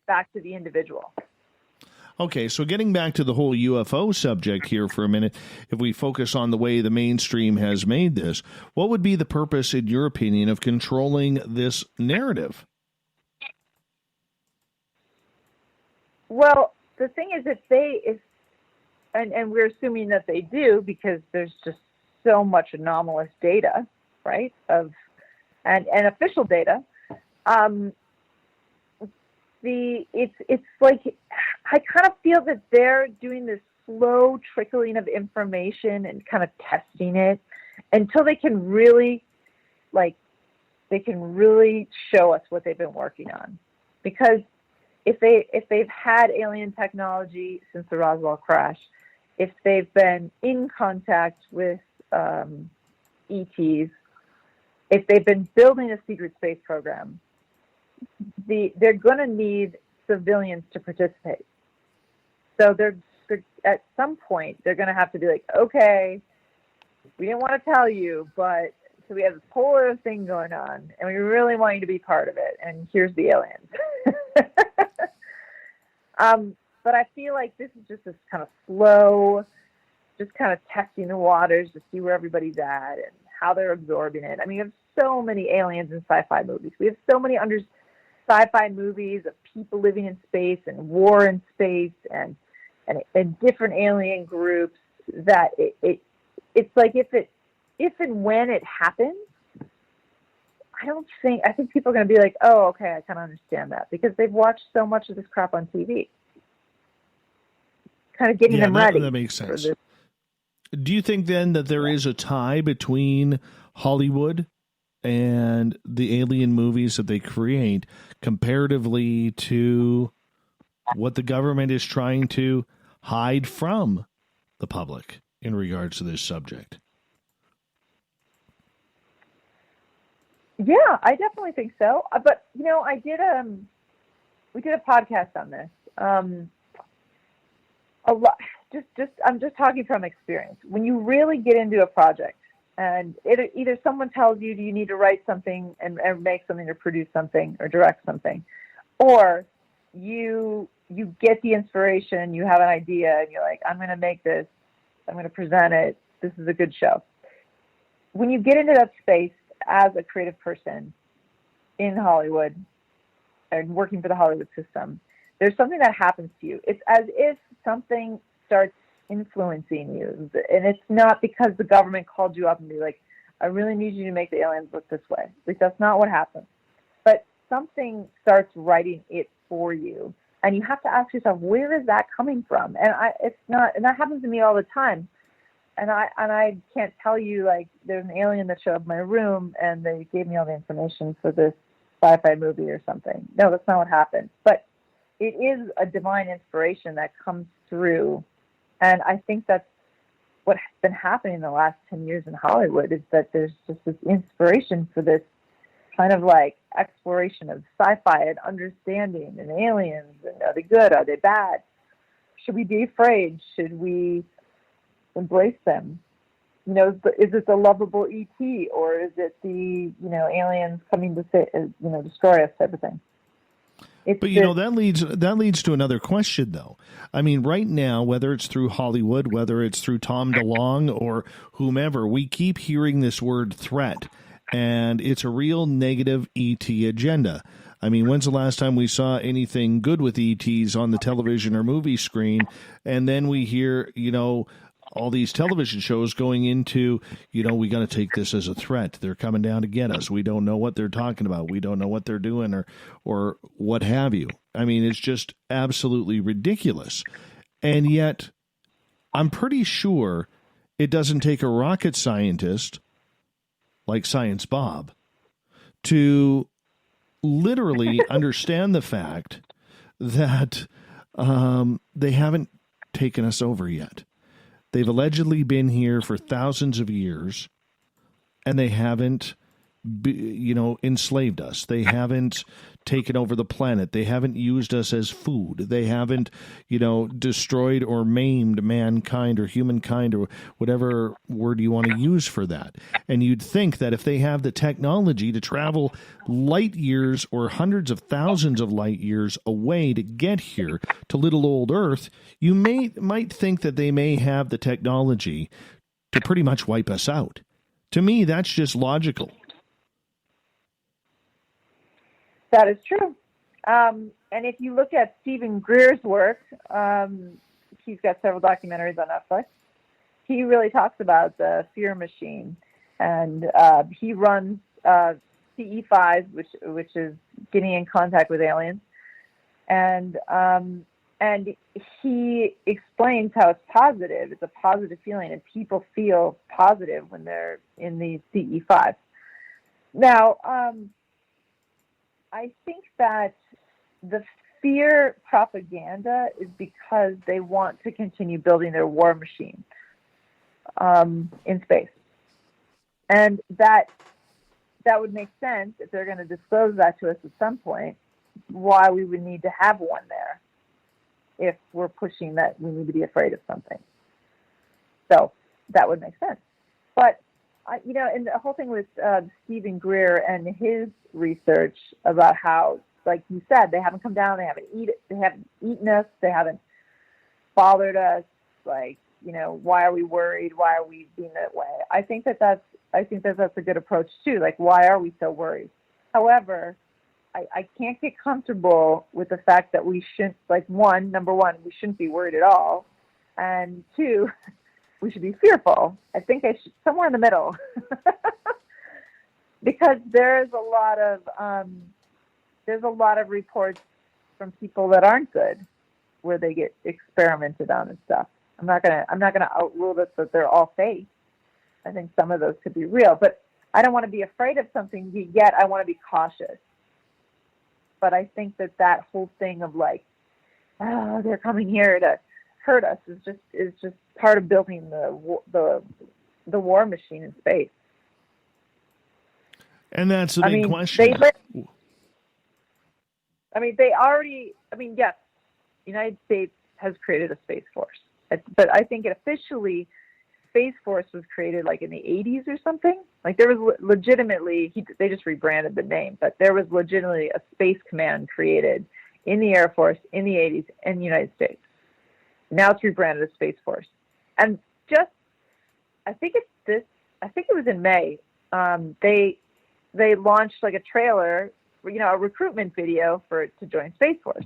back to the individual. Okay, so getting back to the whole UFO subject here for a minute, if we focus on the way the mainstream has made this, what would be the purpose, in your opinion, of controlling this narrative? Well, the thing is, and we're assuming that they do, because there's just so much anomalous data, right, and official data. It's like, I kind of feel that they're doing this slow trickling of information and kind of testing it until they can really show us what they've been working on. Because if they've had alien technology since the Roswell crash, if they've been in contact with ETs, if they've been building a secret space program, they're going to need civilians to participate. So they're at some point they're going to have to be like, okay, we didn't want to tell you, but so we have this whole other thing going on, and we really want you to be part of it. And here's the aliens. But I feel like this is just this kind of slow, just kind of testing the waters to see where everybody's at and how they're absorbing it. I mean, we have so many aliens in sci-fi movies. We have so many sci-fi movies of people living in space and war in space and different alien groups that it's like if and when it happens, I think people are going to be like, oh, okay, I kind of understand that, because they've watched so much of this crap on TV. Kind of getting them ready. That makes sense. Do you think then that there is a tie between Hollywood and the alien movies that they create comparatively to what the government is trying to hide from the public in regards to this subject? Yeah, I definitely think so. But we did a podcast on this. A lot. I'm just talking from experience. When you really get into a project, and either someone tells you, do you need to write something and make something or produce something or direct something, or you get the inspiration, you have an idea, and you're like, I'm going to make this, I'm going to present it, this is a good show. When you get into that space as a creative person in Hollywood and working for the Hollywood system, there's something that happens to you. It's as if something starts influencing you. And it's not because the government called you up and be like, I really need you to make the aliens look this way. Like, that's not what happens. But something starts writing it for you. And you have to ask yourself, where is that coming from? And that happens to me all the time. And I can't tell you, like, there's an alien that showed up in my room and they gave me all the information for this sci-fi movie or something. No, that's not what happened. But it is a divine inspiration that comes through. And I think that's what has been happening in the last 10 years in Hollywood, is that there's just this inspiration for this kind of like exploration of sci-fi and understanding and aliens. And are they good? Are they bad? Should we be afraid? Should we embrace them? Is it the lovable ET, or is it the, aliens coming to destroy us type of thing? But that leads to another question, though. I mean, right now, whether it's through Hollywood, whether it's through Tom DeLonge or whomever, we keep hearing this word threat, and it's a real negative ET agenda. I mean, when's the last time we saw anything good with ETs on the television or movie screen? And then we hear, all these television shows going into, we got to take this as a threat. They're coming down to get us. We don't know what they're talking about. We don't know what they're doing or what have you. I mean, it's just absolutely ridiculous. And yet, I'm pretty sure it doesn't take a rocket scientist like Science Bob to literally understand the fact that they haven't taken us over yet. They've allegedly been here for thousands of years, and they haven't, enslaved us. They haven't taken over the planet. They haven't used us as food. They haven't, destroyed or maimed mankind or humankind or whatever word you want to use for that. And you'd think that if they have the technology to travel light years or hundreds of thousands of light years away to get here to little old Earth, you might think that they may have the technology to pretty much wipe us out. To me, that's just logical. That is true. And if you look at Stephen Greer's work, he's got several documentaries on Netflix. He really talks about the fear machine, and he runs CE5, which is getting in contact with aliens, and he explains how it's positive. It's a positive feeling, and people feel positive when they're in these CE5. Now, I think that the fear propaganda is because they want to continue building their war machine in space. And that would make sense if they're going to disclose that to us at some point, why we would need to have one there if we're pushing that we need to be afraid of something. So that would make sense. But, and the whole thing with Stephen Greer and his research about how, like you said, they haven't come down, they haven't eaten us, they haven't bothered us, like, why are we worried? Why are we being that way? I think that's a good approach too. Like, why are we so worried? However, I can't get comfortable with the fact that we shouldn't, like, number one, we shouldn't be worried at all. And two, we should be fearful. I think I should, somewhere in the middle. Because there's a lot of reports from people that aren't good where they get experimented on and stuff. I'm not gonna outrule that they're all fake. I think some of those could be real, but I don't want to be afraid of something, yet I want to be cautious. But I think that whole thing of like, oh, they're coming here to hurt us is just part of building the war machine in space. And that's the big question. Yes, the United States has created a Space Force. But I think officially, Space Force was created like in the 80s or something. Like there was legitimately, they just rebranded the name, but there was legitimately a Space Command created in the Air Force in the 80s in the United States. Now it's rebranded as Space Force. And I think it was in May, they launched like a trailer, a recruitment video to join Space Force.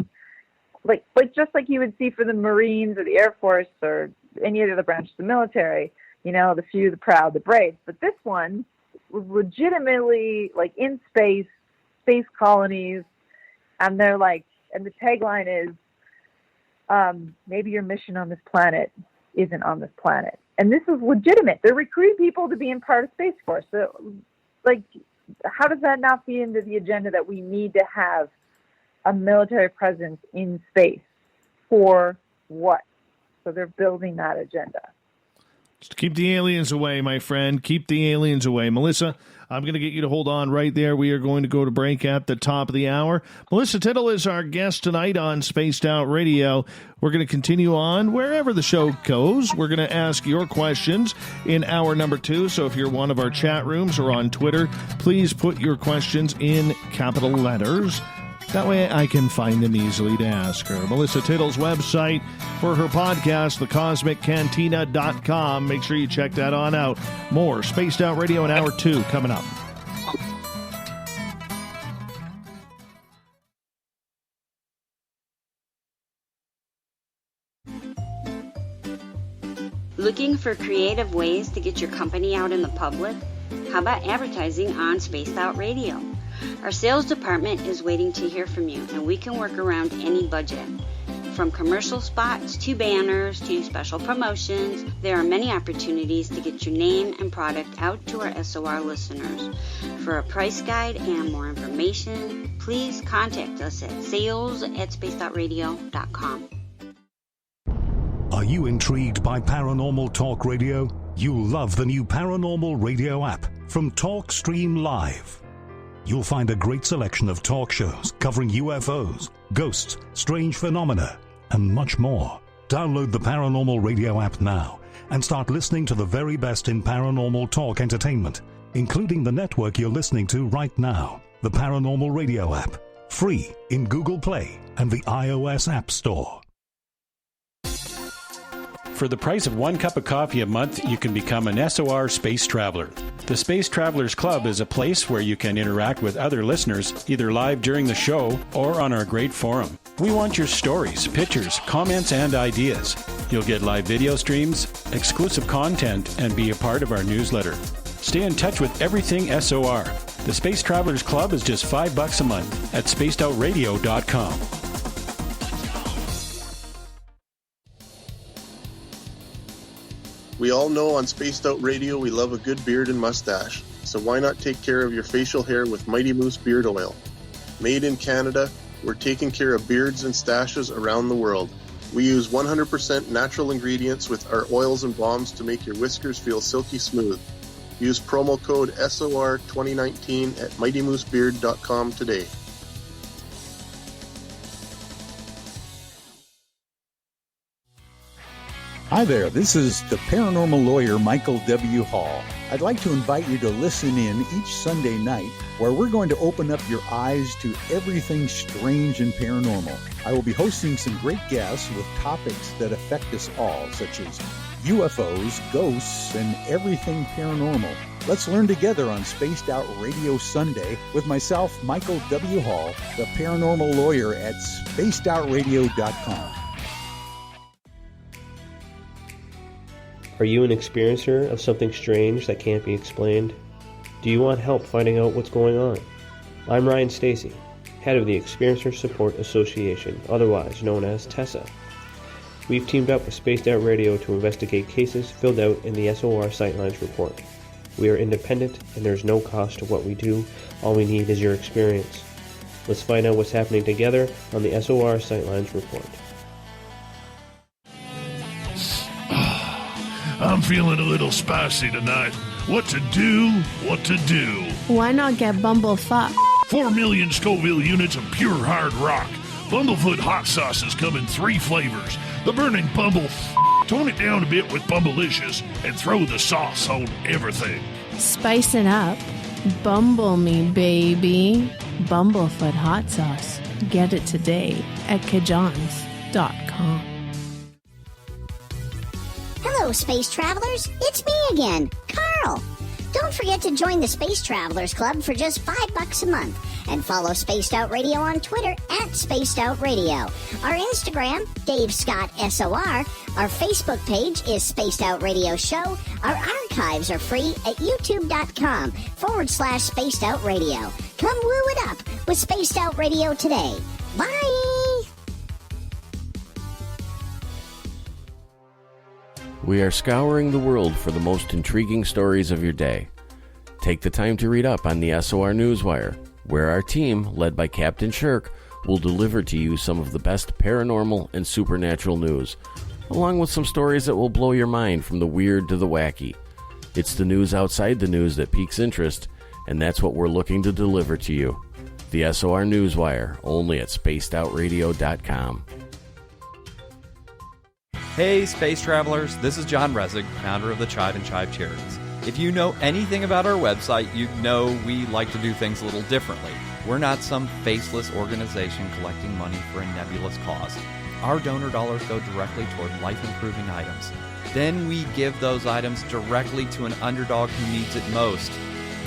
Like just like you would see for the Marines or the Air Force or any other branch of the military, the few, the proud, the brave. But this one was legitimately like in space colonies, and they're like, and the tagline is, maybe your mission on this planet isn't on this planet. And this is legitimate. They're recruiting people to be in part of Space Force. So, like, how does that not feed into the agenda that we need to have a military presence in space? For what? So they're building that agenda. Just keep the aliens away, my friend. Keep the aliens away. Melissa, I'm going to get you to hold on right there. We are going to go to break at the top of the hour. Melissa Tittle is our guest tonight on Spaced Out Radio. We're going to continue on wherever the show goes. We're going to ask your questions in hour number 2. So if you're one of our chat rooms or on Twitter, please put your questions in capital letters. That way I can find them easily to ask her. Melissa Tittle's website for her podcast, thecosmiccantina.com. Make sure you check that on out. More Spaced Out Radio in hour 2 coming up. Looking for creative ways to get your company out in the public? How about advertising on Spaced Out Radio? Our sales department is waiting to hear from you, and we can work around any budget. From commercial spots to banners to special promotions, there are many opportunities to get your name and product out to our SOR listeners. For a price guide and more information, please contact us at sales@spacedoutradio.com. Are you intrigued by Paranormal Talk Radio? You'll love the new Paranormal Radio app from TalkStream Live. You'll find a great selection of talk shows covering UFOs, ghosts, strange phenomena, and much more. Download the Paranormal Radio app now and start listening to the very best in paranormal talk entertainment, including the network you're listening to right now, the Paranormal Radio app, free in Google Play and the iOS App Store. For the price of 1 cup of coffee a month, you can become an SOR Space Traveler. The Space Travelers Club is a place where you can interact with other listeners, either live during the show or on our great forum. We want your stories, pictures, comments, and ideas. You'll get live video streams, exclusive content, and be a part of our newsletter. Stay in touch with everything SOR. The Space Travelers Club is just $5 a month at spacedoutradio.com. We all know on Spaced Out Radio we love a good beard and mustache, so why not take care of your facial hair with Mighty Moose Beard Oil? Made in Canada, We're taking care of beards and stashes around the world. We use 100% natural ingredients with our oils and balms to make your whiskers feel silky smooth. Use promo code SOR2019 at MightyMooseBeard.com today. Hi there, this is the paranormal lawyer Michael W. Hall. I'd like to invite you to listen in each Sunday night where we're going to open up your eyes to everything strange and paranormal. I will be hosting some great guests with topics that affect us all, such as UFOs, ghosts, and everything paranormal. Let's learn together on Spaced Out Radio Sunday with myself, Michael W. Hall, the paranormal lawyer at spacedoutradio.com. Are you an experiencer of something strange that can't be explained? Do you want help finding out what's going on? I'm Ryan Stacy, head of the Experiencer Support Association, otherwise known as TESA. We've teamed up with Spaced Out Radio to investigate cases filled out in the SOR Sightlines report. We are independent and there's no cost to what we do. All we need is your experience. Let's find out what's happening together on the SOR Sightlines report. I'm feeling a little spicy tonight. What to do? What to do? Why not get Bumblefuck? 4 million Scoville units of pure hard rock. Bumblefoot hot sauces come in 3 flavors. The burning tone it down a bit with Bumblicious and throw the sauce on everything. Spice it up. Bumble me, baby. Bumblefoot hot sauce. Get it today at kajans.com. Hello, space travelers. It's me again, Carl. Don't forget to join the Space Travelers Club for just $5 a month and follow Spaced Out Radio on Twitter at Spaced Out Radio. Our Instagram, Dave Scott SOR. Our Facebook page is Spaced Out Radio Show. Our archives are free at youtube.com/Spaced Out Radio. Come woo it up with Spaced Out Radio today. Bye! We are scouring the world for the most intriguing stories of your day. Take the time to read up on the SOR Newswire, where our team, led by Captain Shirk, will deliver to you some of the best paranormal and supernatural news, along with some stories that will blow your mind from the weird to the wacky. It's the news outside the news that piques interest, and that's what we're looking to deliver to you. The SOR Newswire, only at spacedoutradio.com. Hey, space travelers, this is John Resig, founder of the Chive and Chive Charities. If you know anything about our website, you know we like to do things a little differently. We're not some faceless organization collecting money for a nebulous cause. Our donor dollars go directly toward life-improving items. Then we give those items directly to an underdog who needs it most.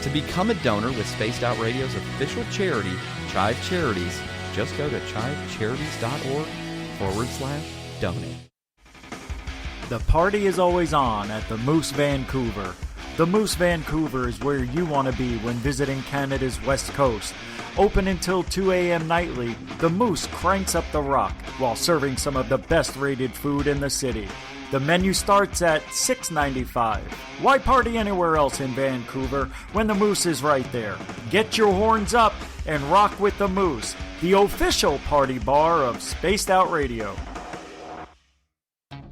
To become a donor with Spaced Out Radio's official charity, Chive Charities, just go to chivecharities.org/donate. The party is always on at the Moose Vancouver. The Moose Vancouver is where you want to be when visiting Canada's West Coast. Open until 2 a.m. nightly, the Moose cranks up the rock while serving some of the best rated food in the city. The menu starts at $6.95. Why party anywhere else in Vancouver when the Moose is right there? Get your horns up and rock with the Moose, the official party bar of Spaced Out Radio.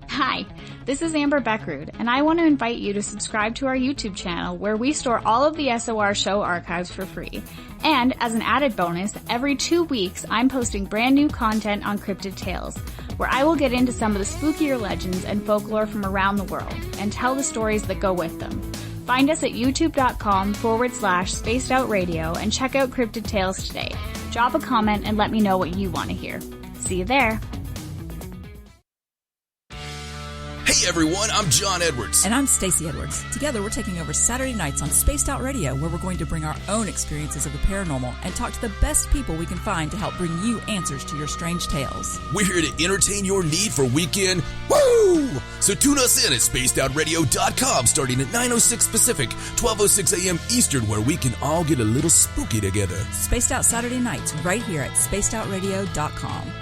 Hi, this is Amber Beckrud, and I want to invite you to subscribe to our YouTube channel where we store all of the SOR show archives for free. And as an added bonus, every 2 weeks I'm posting brand new content on Cryptid Tales, where I will get into some of the spookier legends and folklore from around the world and tell the stories that go with them. Find us at youtube.com/Spaced Out Radio and check out Cryptid Tales today. Drop a comment and let me know what you want to hear. See you there. Hey everyone, I'm John Edwards. And I'm Stacey Edwards. Together we're taking over Saturday nights on Spaced Out Radio, where we're going to bring our own experiences of the paranormal and talk to the best people we can find to help bring you answers to your strange tales. We're here to entertain your need for weekend woo! So tune us in at spacedoutradio.com starting at 9:06 Pacific, 12:06 a.m. Eastern, where we can all get a little spooky together. Spaced Out Saturday nights right here at spacedoutradio.com.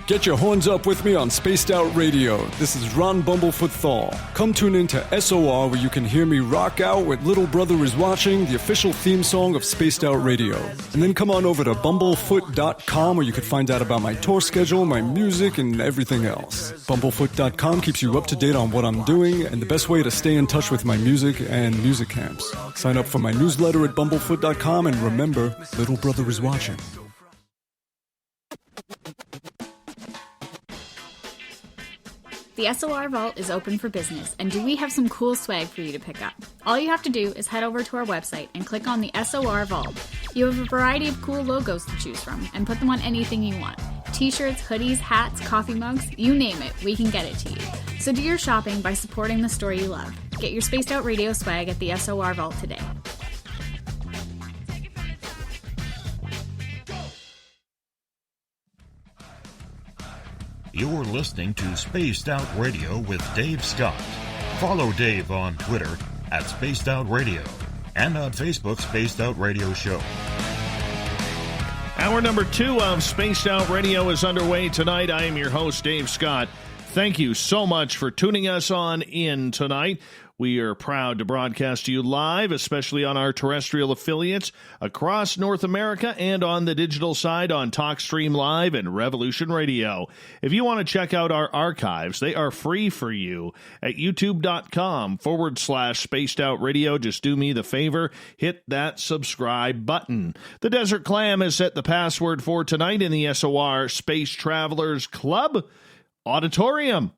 Get your horns up with me on Spaced Out Radio. This is Ron Bumblefoot Thal. Come tune in to SOR where you can hear me rock out with Little Brother is Watching, the official theme song of Spaced Out Radio. And then come on over to bumblefoot.com where you can find out about my tour schedule, my music, and everything else. Bumblefoot.com keeps you up to date on what I'm doing and the best way to stay in touch with my music and music camps. Sign up for my newsletter at bumblefoot.com and remember, Little Brother is Watching. The SOR Vault is open for business, and do we have some cool swag for you to pick up? All you have to do is head over to our website and click on the SOR Vault. You have a variety of cool logos to choose from, and put them on anything you want. T-shirts, hoodies, hats, coffee mugs, you name it, we can get it to you. So do your shopping by supporting the store you love. Get your Spaced Out Radio swag at the SOR Vault today. You're listening to Spaced Out Radio with Dave Scott. Follow Dave on Twitter at Spaced Out Radio and on Facebook, Spaced Out Radio Show. Hour number 2 of Spaced Out Radio is underway tonight. I am your host, Dave Scott. Thank you so much for tuning us on in tonight. We are proud to broadcast to you live, especially on our terrestrial affiliates across North America and on the digital side on TalkStream Live and Revolution Radio. If you want to check out our archives, they are free for you at youtube.com/Spaced Out Radio. Just do me the favor, hit that subscribe button. The Desert Clam has set the password for tonight in the SOR Space Travelers Club. Auditorium.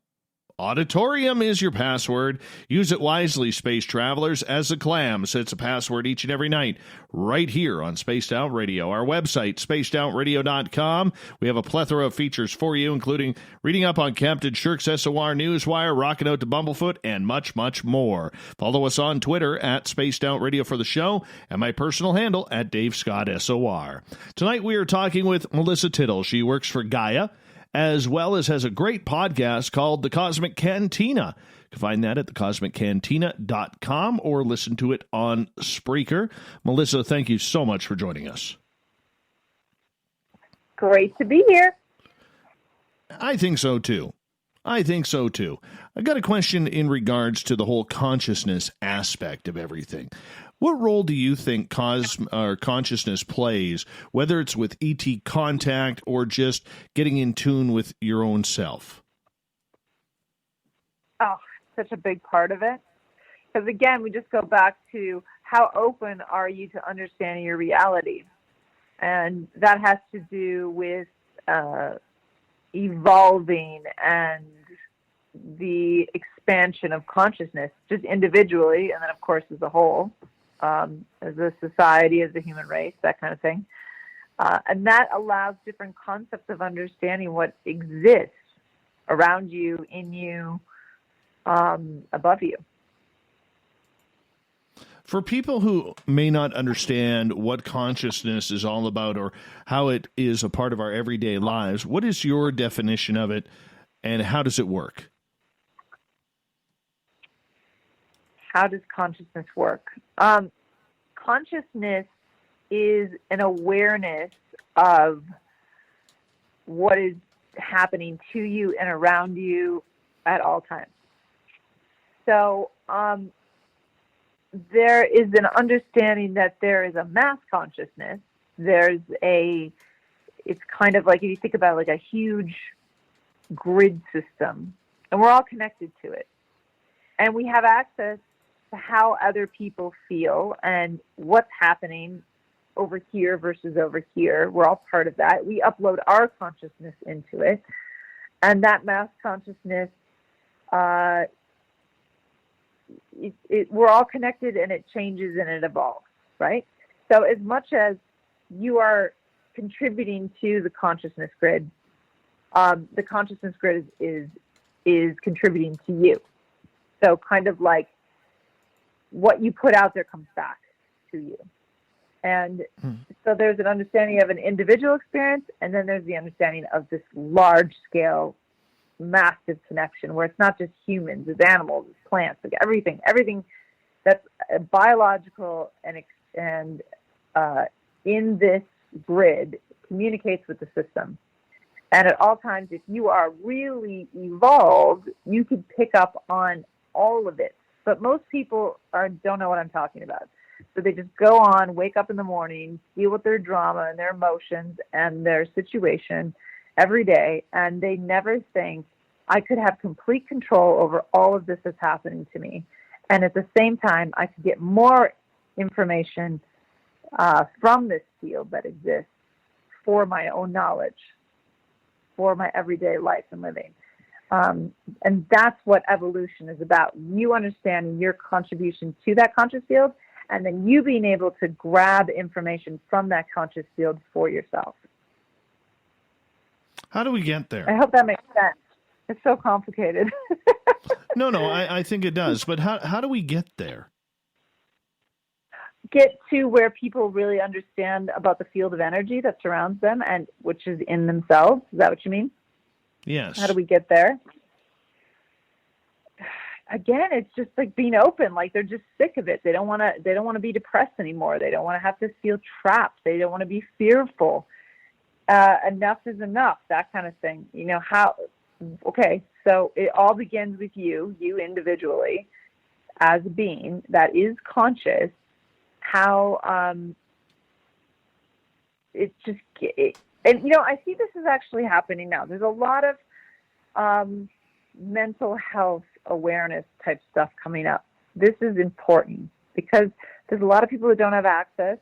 Auditorium is your password. Use it wisely, space travelers, as the Clam sets a password each and every night right here on Spaced Out Radio. Our website, spacedoutradio.com. We have a plethora of features for you, including reading up on Captain Shirk's SOR Newswire, rocking out to Bumblefoot, and much, much more. Follow us on Twitter at Spaced Out Radio for the show, and my personal handle at Dave Scott SOR. Tonight we are talking with Melissa Tittle. She works for Gaia, as well as has a great podcast called The Cosmic Cantina. You can find that at thecosmiccantina.com or listen to it on Spreaker. Melissa, thank you so much for joining us. Great to be here. I think so, too. I got a question in regards to the whole consciousness aspect of everything. What role do you think consciousness plays, whether it's with ET contact or just getting in tune with your own self? Oh, such a big part of it. Because again, we just go back to how open are you to understanding your reality? And that has to do with evolving and the expansion of consciousness, just individually, and then of course as a whole. As a society, as a human race, that kind of thing. And that allows different concepts of understanding what exists around you, in you, above you. For people who may not understand what consciousness is all about or how it is a part of our everyday lives, what is your definition of it and how does it work? How does consciousness work? Consciousness is an awareness of what is happening to you and around you at all times. So there is an understanding that there is a mass consciousness. It's kind of like, if you think about like a huge grid system, and we're all connected to it. And we have access to how other people feel and what's happening over here versus over here. We're all part of that. We upload our consciousness into it. And that mass consciousness, we're all connected, and it changes and it evolves, right? So as much as you are contributing to the consciousness grid, the consciousness grid is contributing to you. So kind of like what you put out there comes back to you. And so there's an understanding of an individual experience, and then there's the understanding of this large-scale, massive connection where it's not just humans, it's animals, it's plants, like everything that's biological and in this grid communicates with the system. And at all times, if you are really evolved, you could pick up on all of it. But most people don't know what I'm talking about. So they just go on, wake up in the morning, deal with their drama and their emotions and their situation every day, and they never think, I could have complete control over all of this that's happening to me. And at the same time, I could get more information from this field that exists for my own knowledge, for my everyday life and living. And that's what evolution is about. You understanding your contribution to that conscious field, and then you being able to grab information from that conscious field for yourself. How do we get there? I hope that makes sense. It's so complicated. No, I think it does. But how do we get there? Get to where people really understand about the field of energy that surrounds them, and which is in themselves. Is that what you mean? Yes. How do we get there? Again, it's just like being open. Like they're just sick of it. They don't want to be depressed anymore. They don't want to have to feel trapped. They don't want to be fearful. Enough is enough. That kind of thing. You know how? Okay, so it all begins with you individually, as a being that is conscious. How it's just, and you know, I see this is actually happening now. There's a lot of mental health awareness type stuff coming up. This is important because there's a lot of people that don't have access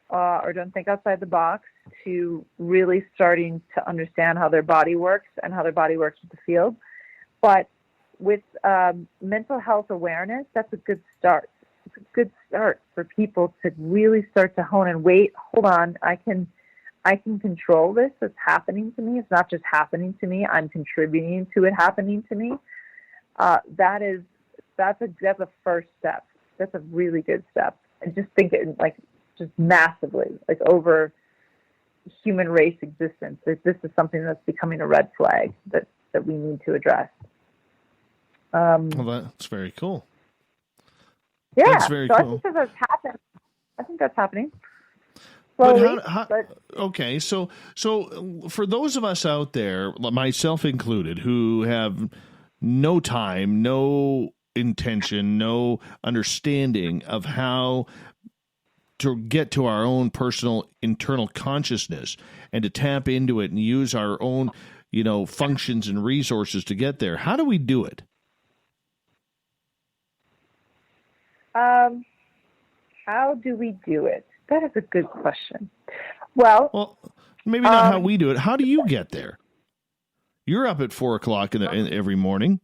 or don't think outside the box to really starting to understand how their body works and how their body works with the field. But with mental health awareness, that's a good start. It's a good start for people to really start to hone and wait, hold on, I can control this. It's happening to me. It's not just happening to me. I'm contributing to it happening to me. That's a first step. That's a really good step. And just think it like just massively, like over human race existence. This is something that's becoming a red flag that we need to address. Well, that's very cool. Yeah, that's very so cool. I think that's happening. Slowly, okay, so for those of us out there, myself included, who have no time, no intention, no understanding of how to get to our own personal internal consciousness and to tap into it and use our own, functions and resources to get there, how do we do it? How do we do it? That is a good question. Well, maybe not how we do it. How do you get there? You're up at 4:00 every morning.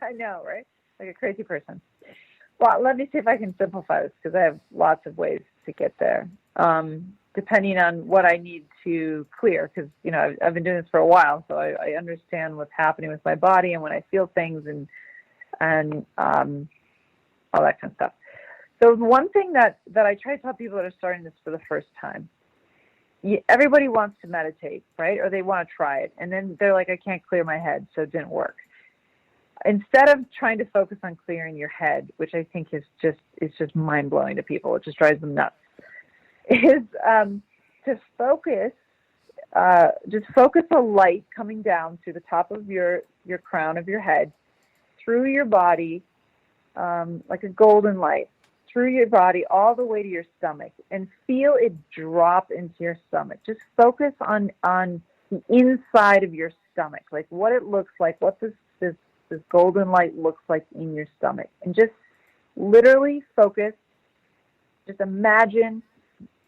I know, right? Like a crazy person. Well, let me see if I can simplify this because I have lots of ways to get there, depending on what I need to clear. Because I've been doing this for a while, so I understand what's happening with my body and when I feel things and all that kind of stuff. So the one thing that I try to tell people that are starting this for the first time, everybody wants to meditate, right? Or they want to try it. And then they're like, I can't clear my head, so it didn't work. Instead of trying to focus on clearing your head, which I think is just mind-blowing to people, it just drives them nuts, is to focus a light coming down through the top of your crown of your head, through your body, like a golden light, through your body all the way to your stomach, and feel it drop into your stomach. Just focus on the inside of your stomach, like what it looks like, what this golden light looks like in your stomach. And just literally focus, just imagine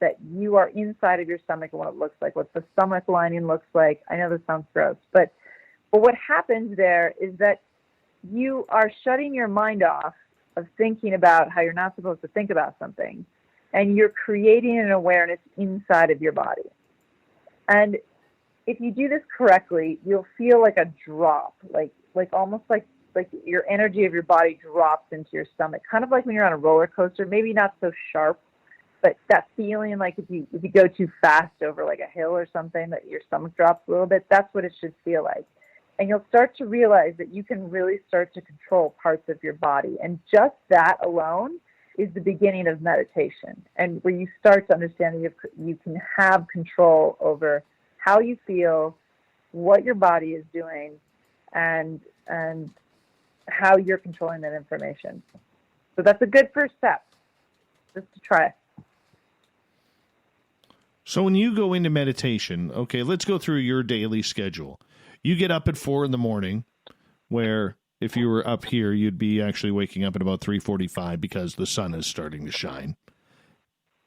that you are inside of your stomach and what it looks like, what the stomach lining looks like. I know this sounds gross, but what happens there is that you are shutting your mind off of thinking about how you're not supposed to think about something, and you're creating an awareness inside of your body. And if you do this correctly, you'll feel like a drop, like almost like your energy of your body drops into your stomach, kind of like when you're on a roller coaster, maybe not so sharp, but that feeling like if you go too fast over like a hill or something, that your stomach drops a little bit. That's what it should feel like. And you'll start to realize that you can really start to control parts of your body. And just that alone is the beginning of meditation, and where you start to understand that you can have control over how you feel, what your body is doing, and how you're controlling that information. So that's a good first step, just to try. So when you go into meditation, okay, let's go through your daily schedule. You get up at 4 a.m, where if you were up here, you'd be actually waking up at about 3:45 because the sun is starting to shine.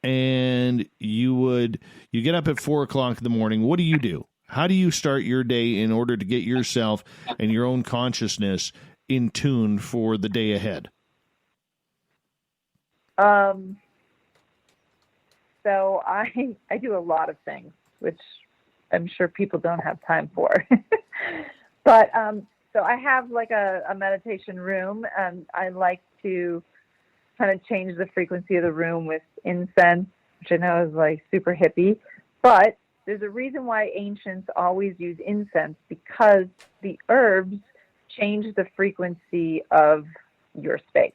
And you get up at 4 o'clock in the morning. What do? How do you start your day in order to get yourself and your own consciousness in tune for the day ahead? So I do a lot of things, which I'm sure people don't have time for. But so I have like a meditation room, and I like to kind of change the frequency of the room with incense, which I know is like super hippie. But there's a reason why ancients always use incense, because the herbs change the frequency of your space.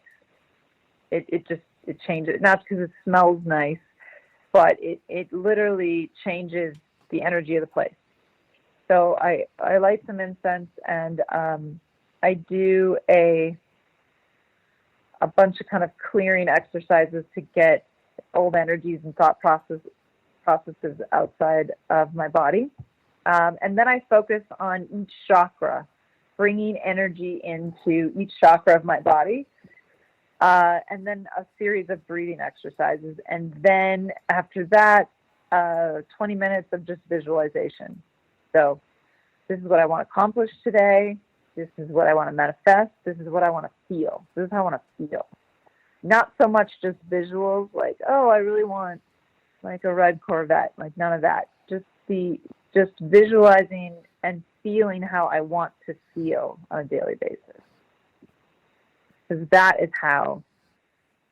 It changes, not because it smells nice, but it literally changes the energy of the place. So I light some incense, and I do a bunch of kind of clearing exercises to get old energies and thought processes outside of my body. And then I focus on each chakra, bringing energy into each chakra of my body. And then a series of breathing exercises. And then after that, 20 minutes of just visualization. So this is what I want to accomplish today. This is what I want to manifest. This is what I want to feel. This is how I want to feel. Not so much just visuals like, oh, I really want like a red Corvette. Like none of that. Just visualizing and feeling how I want to feel on a daily basis. Because that is how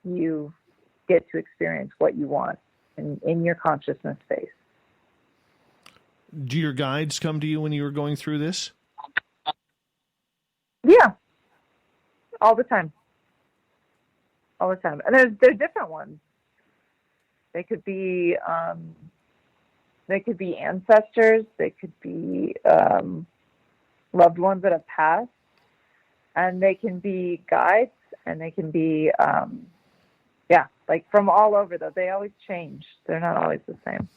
you get to experience what you want in your consciousness space. Do your guides come to you when you were going through this? Yeah. All the time. All the time. And there's different ones. They could be ancestors. They could be loved ones that have passed. And they can be guides, and they can be, like from all over, though. They always change. They're not always the same.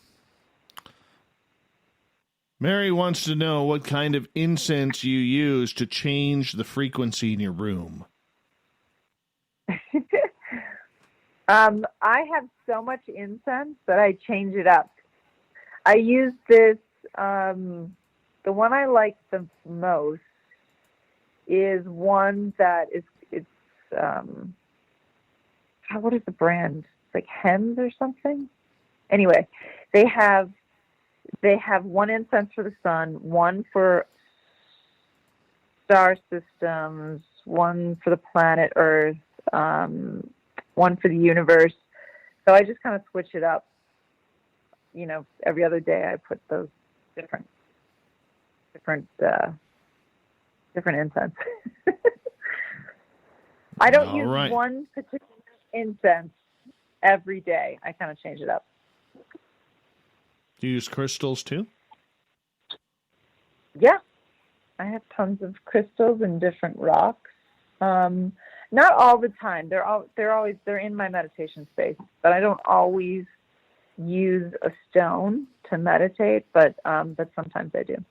Mary wants to know what kind of incense you use to change the frequency in your room. I have so much incense that I change it up. I use this, the one I like the most is one that it's what is the brand? It's like Hems or something. Anyway, they have one incense for the sun, one for star systems, one for the planet Earth, one for the universe. So I just kind of switch it up. Every other day I put those different incense. I don't use one particular incense every day. I kind of change it up. Do you use crystals too? Yeah. I have tons of crystals and different rocks. Not all the time. They're in my meditation space, but I don't always use a stone to meditate, but sometimes I do.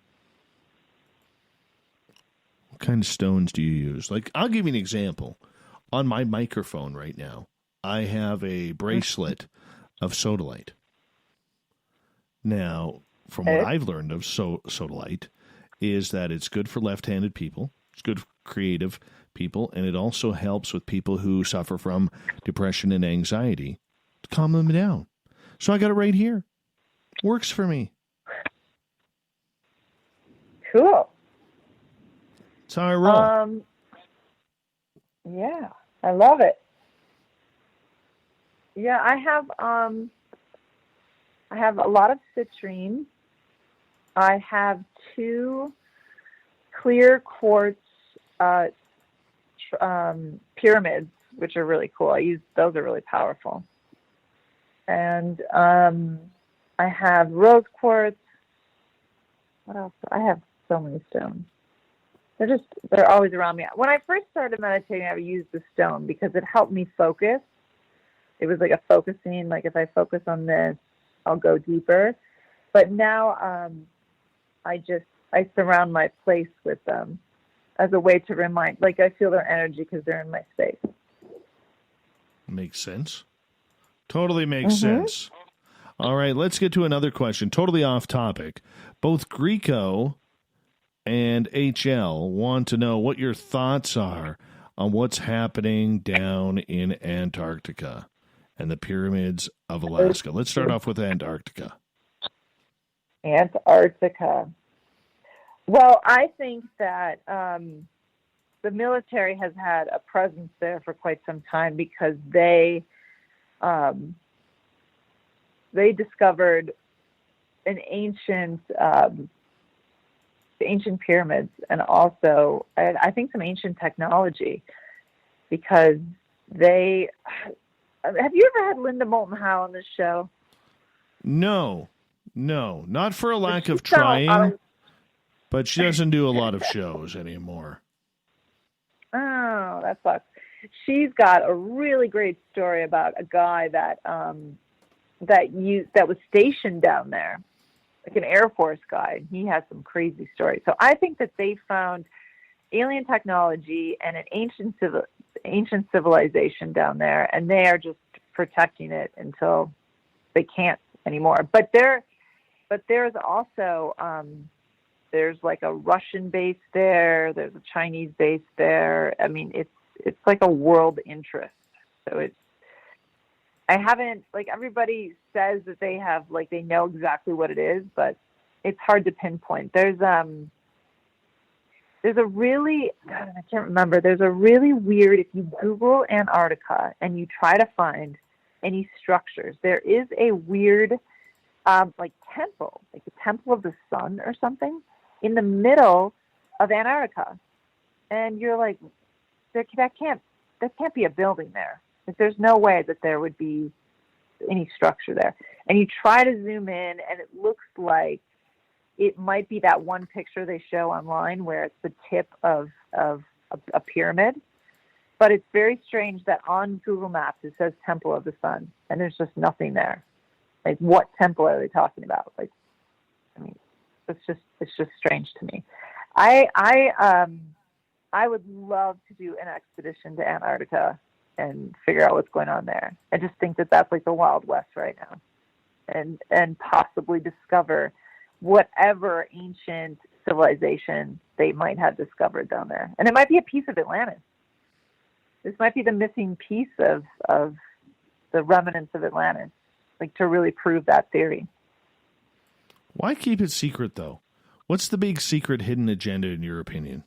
What kind of stones do you use? Like, I'll give you an example. On my microphone right now, I have a bracelet of sodalite. Now, from what I've learned of sodalite, is that it's good for left-handed people, it's good for creative people, and it also helps with people who suffer from depression and anxiety to calm them down. So I got it right here. Works for me. Cool. That's how I roll. Yeah, I love it. Yeah, I have a lot of citrine. I have 2 clear quartz pyramids, which are really cool. Those are really powerful. And I have rose quartz, What else? I have so many stones. They're always around me. When I first started meditating, I would use the stone because it helped me focus. It was like a focusing, like if I focus on this, I'll go deeper. But now I surround my place with them as a way to remind, like I feel their energy because they're in my space. Makes sense. Totally makes sense. All right, let's get to another question. Totally off topic. Both Greco and HL want to know what your thoughts are on what's happening down in Antarctica and the pyramids of Alaska. Let's start off with Antarctica. Antarctica. Well, I think that the military has had a presence there for quite some time because they discovered an ancient pyramids and also I think some ancient technology because they have you ever had Linda Moulton Howe on this show? No, not for a lack of trying, but she doesn't do a lot of shows anymore. Oh, that sucks. She's got a really great story about a guy that was stationed down there, like an Air Force guy. He has some crazy stories. So I think that they found alien technology and an ancient civilization down there, and they are just protecting it until they can't anymore. But there's also there's like a Russian base there. There's a Chinese base there. I mean, it's like a world interest. So I haven't, like, everybody says that they have, like, they know exactly what it is, but it's hard to pinpoint. There's a really, God, I can't remember. There's a really weird, if you Google Antarctica and you try to find any structures, there is a weird, like, temple, like the Temple of the Sun or something, in the middle of Antarctica. And you're like, that can't be a building there. Like, there's no way that there would be any structure there. And you try to zoom in, and it looks like it might be that one picture they show online where it's the tip of a pyramid. But it's very strange that on Google Maps it says Temple of the Sun, and there's just nothing there. Like, what temple are they talking about? Like, I mean, it's just strange to me. I would love to do an expedition to Antarctica and figure out what's going on there. I just think that that's like the Wild West right now, and possibly discover whatever ancient civilization they might have discovered down there. And it might be a piece of Atlantis. This might be the missing piece of the remnants of Atlantis, like, to really prove that theory. Why keep it secret, though? What's the big secret hidden agenda, in your opinion?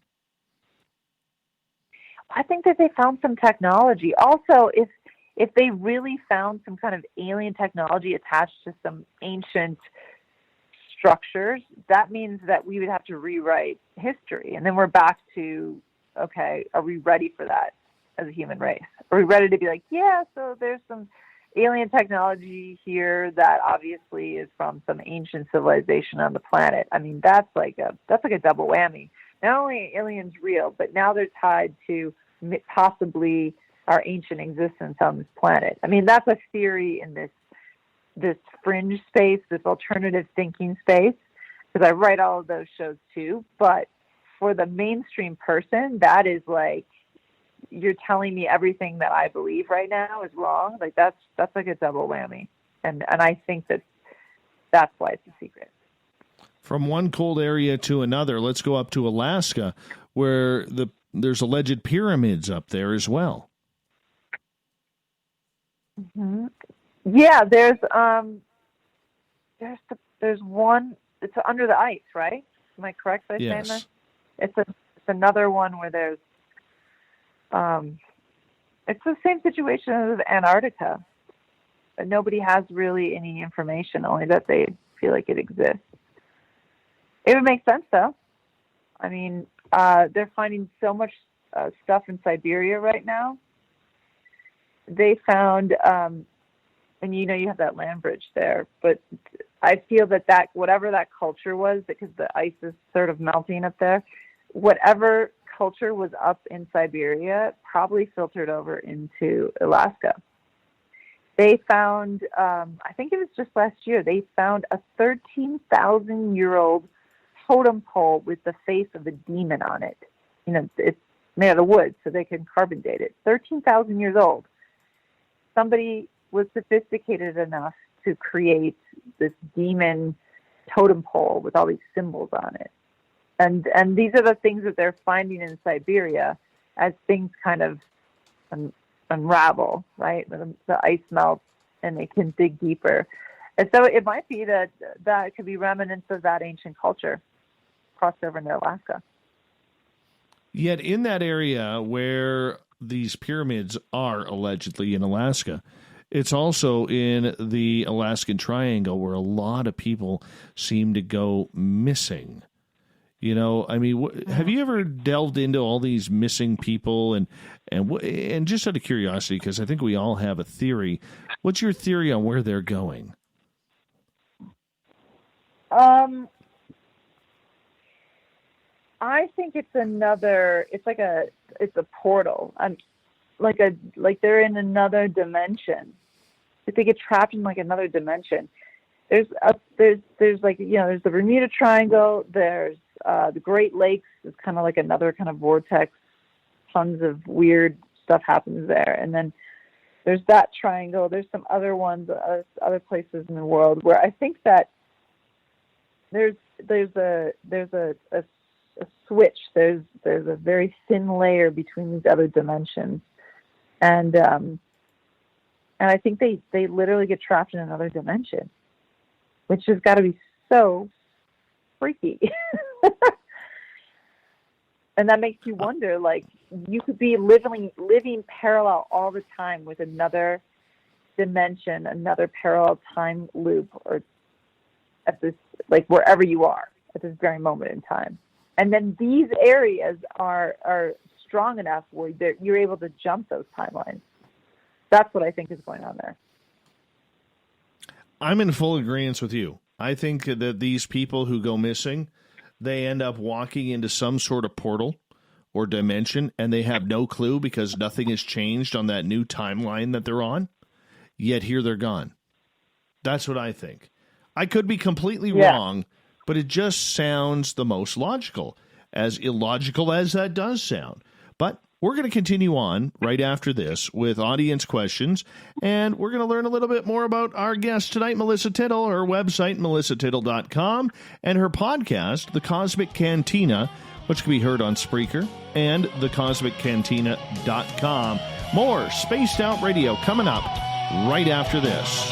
I think that they found some technology. Also, if they really found some kind of alien technology attached to some ancient structures, that means that we would have to rewrite history. And then we're back to, okay, are we ready for that as a human race? Are we ready to be like, yeah, so there's some alien technology here that obviously is from some ancient civilization on the planet? I mean, that's like a double whammy. Not only are aliens real, but now they're tied to possibly our ancient existence on this planet. I mean, that's a theory in this fringe space, this alternative thinking space, because I write all of those shows too. But for the mainstream person, that is like, you're telling me everything that I believe right now is wrong. Like, that's like a double whammy. And I think that's why it's a secret. From one cold area to another, let's go up to Alaska, where there's alleged pyramids up there as well. Mm-hmm. Yeah, there's one. It's under the ice, right? Am I correct by saying that? It's another one where there's. It's the same situation as Antarctica, but nobody has really any information, only that they feel like it exists. It would make sense, though. I mean, they're finding so much stuff in Siberia right now. They found, and you have that land bridge there, but I feel that whatever that culture was, because the ice is sort of melting up there, whatever culture was up in Siberia probably filtered over into Alaska. They found, I think it was just last year, they found a 13,000-year-old totem pole with the face of a demon on it. You know, it's made out of wood, so they can carbon date it. 13,000 years old. Somebody was sophisticated enough to create this demon totem pole with all these symbols on it. And these are the things that they're finding in Siberia as things kind of unravel, right? When the ice melts and they can dig deeper. And so it might be that it could be remnants of that ancient culture crossed over into Alaska. Yet in that area where these pyramids are allegedly in Alaska, it's also in the Alaskan Triangle where a lot of people seem to go missing. You know, I mean, have you ever delved into all these missing people and just out of curiosity, because I think we all have a theory. What's your theory on where they're going? I think it's a portal. Like they're in another dimension. If they get trapped in like another dimension, there's like, you know, there's the Bermuda Triangle. There's the Great Lakes is kind of like another kind of vortex. Tons of weird stuff happens there, and then there's that triangle. There's some other ones, other places in the world where I think that there's a switch. There's a very thin layer between these other dimensions, and I think they literally get trapped in another dimension, which has got to be so freaky. And that makes you wonder, like, you could be living parallel all the time with another dimension, another parallel time loop, or at this, like, wherever you are at this very moment in time. And then these areas are strong enough where you're able to jump those timelines. That's what I think is going on there. I'm in full agreement with you. I think that these people who go missing, they end up walking into some sort of portal or dimension, and they have no clue because nothing has changed on that new timeline that they're on, yet here they're gone. That's what I think. I could be completely wrong, but it just sounds the most logical, as illogical as that does sound. But we're going to continue on right after this with audience questions, and we're going to learn a little bit more about our guest tonight, Melissa Tittle, her website, melissatittle.com, and her podcast, The Cosmic Cantina, which can be heard on Spreaker and thecosmiccantina.com. More Spaced Out Radio coming up right after this.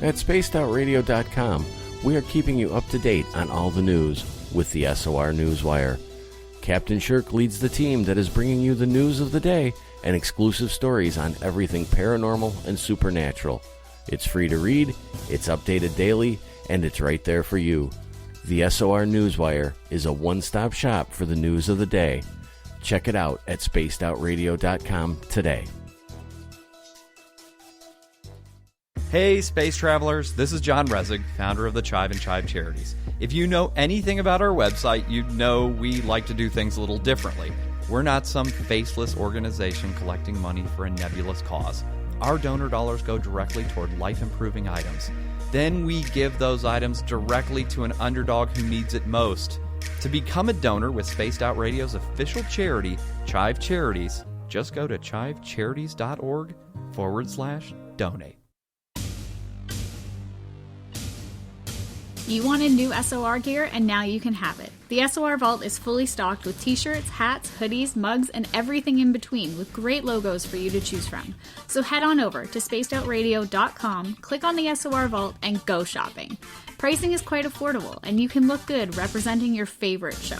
At spacedoutradio.com, we are keeping you up to date on all the news with the SOR Newswire. Captain Shirk leads the team that is bringing you the news of the day and exclusive stories on everything paranormal and supernatural. It's free to read, it's updated daily, and it's right there for you. The SOR Newswire is a one-stop shop for the news of the day. Check it out at spacedoutradio.com today. Hey, space travelers, this is John Resig, founder of the Chive and Chive Charities. If you know anything about our website, you know we like to do things a little differently. We're not some faceless organization collecting money for a nebulous cause. Our donor dollars go directly toward life-improving items. Then we give those items directly to an underdog who needs it most. To become a donor with Spaced Out Radio's official charity, Chive Charities, just go to chivecharities.org/donate. You wanted new SOR gear, and now you can have it. The SOR Vault is fully stocked with t-shirts, hats, hoodies, mugs, and everything in between with great logos for you to choose from. So head on over to spacedoutradio.com, click on the SOR Vault, and go shopping. Pricing is quite affordable, and you can look good representing your favorite show.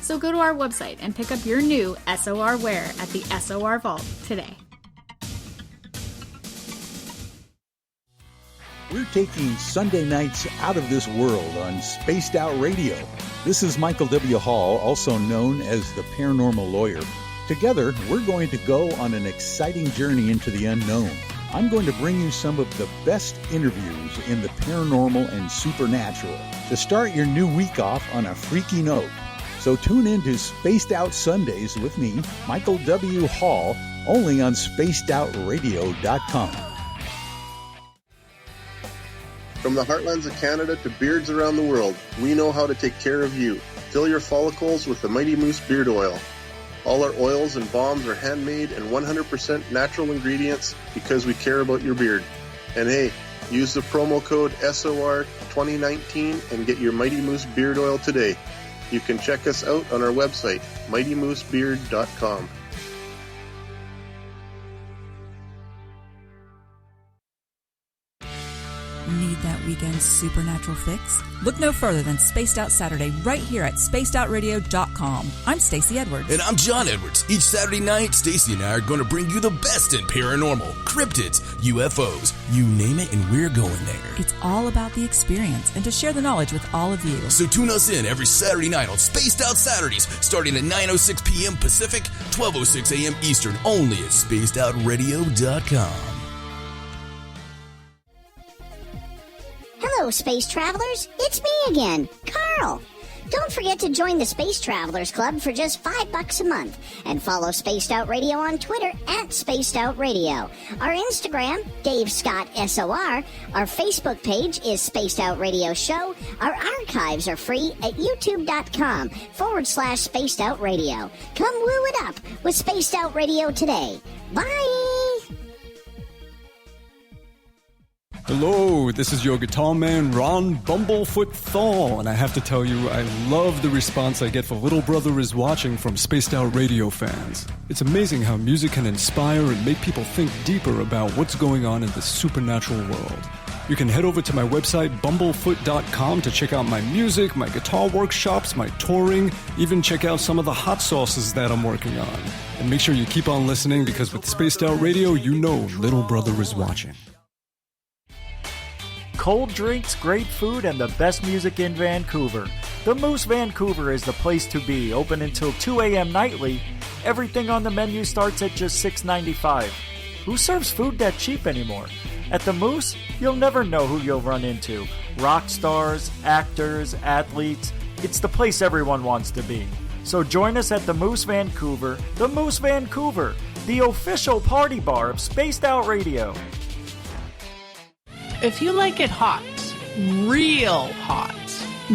So go to our website and pick up your new SOR wear at the SOR Vault today. taking Sunday nights out of this world on Spaced Out Radio. This is Michael W. Hall, also known as the Paranormal Lawyer. Together, we're going to go on an exciting journey into the unknown. I'm going to bring you some of the best interviews in the paranormal and supernatural to start your new week off on a freaky note. So tune in to Spaced Out Sundays with me, Michael W. Hall, only on spacedoutradio.com. From the heartlands of Canada to beards around the world, we know how to take care of you. Fill your follicles with the Mighty Moose Beard Oil. All our oils and balms are handmade and 100% natural ingredients because we care about your beard. And hey, use the promo code SOR2019 and get your Mighty Moose Beard Oil today. You can check us out on our website, mightymoosebeard.com. Need that weekend supernatural fix? Look no further than Spaced Out Saturday right here at spacedoutradio.com. I'm Stacey Edwards. And I'm John Edwards. Each Saturday night, Stacey and I are going to bring you the best in paranormal, cryptids, UFOs, you name it, and we're going there. It's all about the experience and to share the knowledge with all of you. So tune us in every Saturday night on Spaced Out Saturdays, starting at 9:06 p.m. Pacific, 12:06 a.m. Eastern, only at spacedoutradio.com. Hello, space travelers. It's me again, Carl. Don't forget to join the Space Travelers Club for just $5 a month and follow Spaced Out Radio on Twitter at Spaced Out Radio. Our Instagram, Dave Scott SOR. Our Facebook page is Spaced Out Radio Show. Our archives are free at youtube.com/Spaced Out Radio. Come woo it up with Spaced Out Radio today. Bye! Hello, this is your guitar man, Ron Bumblefoot Thor, and I have to tell you, I love the response I get for Little Brother is Watching from Spaced Out Radio fans. It's amazing how music can inspire and make people think deeper about what's going on in the supernatural world. You can head over to my website, bumblefoot.com, to check out my music, my guitar workshops, my touring, even check out some of the hot sauces that I'm working on. And make sure you keep on listening, because with Spaced Out Radio, you know Little Brother is watching. Cold drinks, great food, and the best music in Vancouver. The Moose Vancouver is the place to be, open until 2 a.m. nightly. Everything on the menu starts at just $6.95. Who serves food that cheap anymore? At the Moose, you'll never know who you'll run into. Rock stars, actors, athletes. It's the place everyone wants to be. So join us at the Moose Vancouver, the official party bar of Spaced Out Radio. If you like it hot, real hot,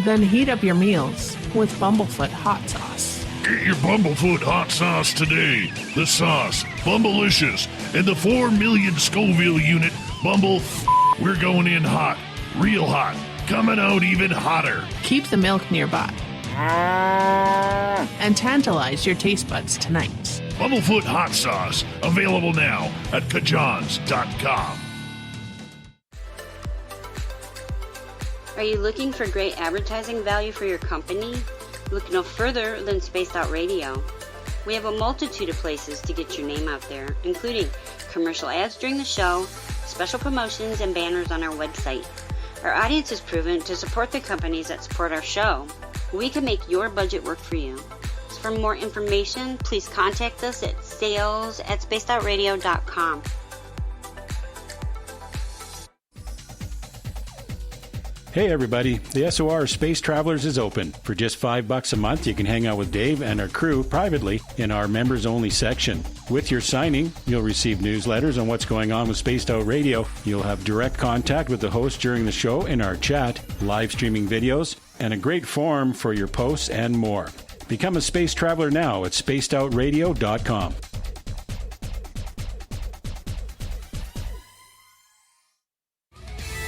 then heat up your meals with Bumblefoot hot sauce. Get your Bumblefoot hot sauce today. The sauce, Bumblicious, and the 4 million Scoville unit Bumble. We're going in hot, real hot, coming out even hotter. Keep the milk nearby and tantalize your taste buds tonight. Bumblefoot hot sauce, available now at kajans.com. Are you looking for great advertising value for your company? Look no further than Spaced Out Radio. We have a multitude of places to get your name out there, including commercial ads during the show, special promotions, and banners on our website. Our audience is proven to support the companies that support our show. We can make your budget work for you. So for more information, please contact us at sales@spacedoutradio.com. Hey everybody, the SOR Space Travelers is open. For just $5 a month, you can hang out with Dave and our crew privately in our members-only section. With your signing, you'll receive newsletters on what's going on with Spaced Out Radio. You'll have direct contact with the host during the show in our chat, live streaming videos, and a great forum for your posts and more. Become a space traveler now at spacedoutradio.com.